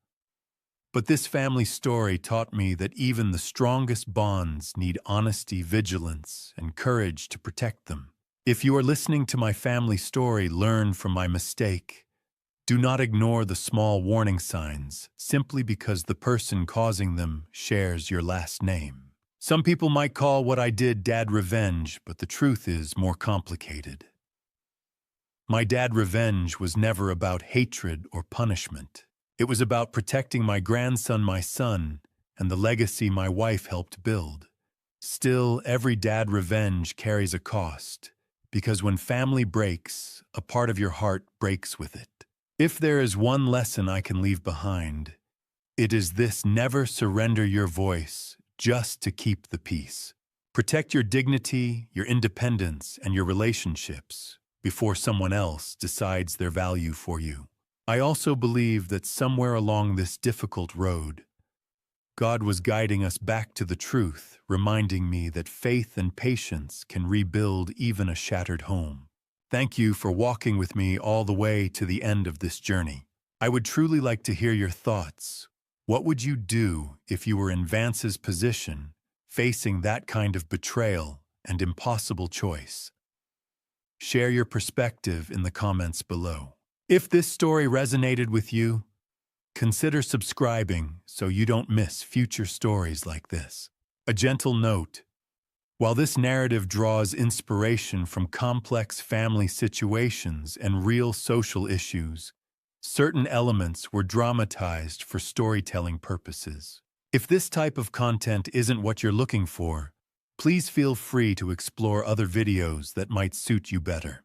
But this family story taught me that even the strongest bonds need honesty, vigilance, and courage to protect them. If you are listening to my family story, learn from my mistake. Do not ignore the small warning signs simply because the person causing them shares your last name. Some people might call what I did dad revenge, but the truth is more complicated. My dad revenge was never about hatred or punishment. It was about protecting my grandson, my son, and the legacy my wife helped build. Still, every dad revenge carries a cost, because when family breaks, a part of your heart breaks with it. If there is one lesson I can leave behind, it is this: never surrender your voice just to keep the peace. Protect your dignity, your independence, and your relationships before someone else decides their value for you. I also believe that somewhere along this difficult road, God was guiding us back to the truth, reminding me that faith and patience can rebuild even a shattered home. Thank you for walking with me all the way to the end of this journey. I would truly like to hear your thoughts. What would you do if you were in Vance's position, facing that kind of betrayal and impossible choice? Share your perspective in the comments below. If this story resonated with you, consider subscribing so you don't miss future stories like this. A gentle note: while this narrative draws inspiration from complex family situations and real social issues, certain elements were dramatized for storytelling purposes. If this type of content isn't what you're looking for, please feel free to explore other videos that might suit you better.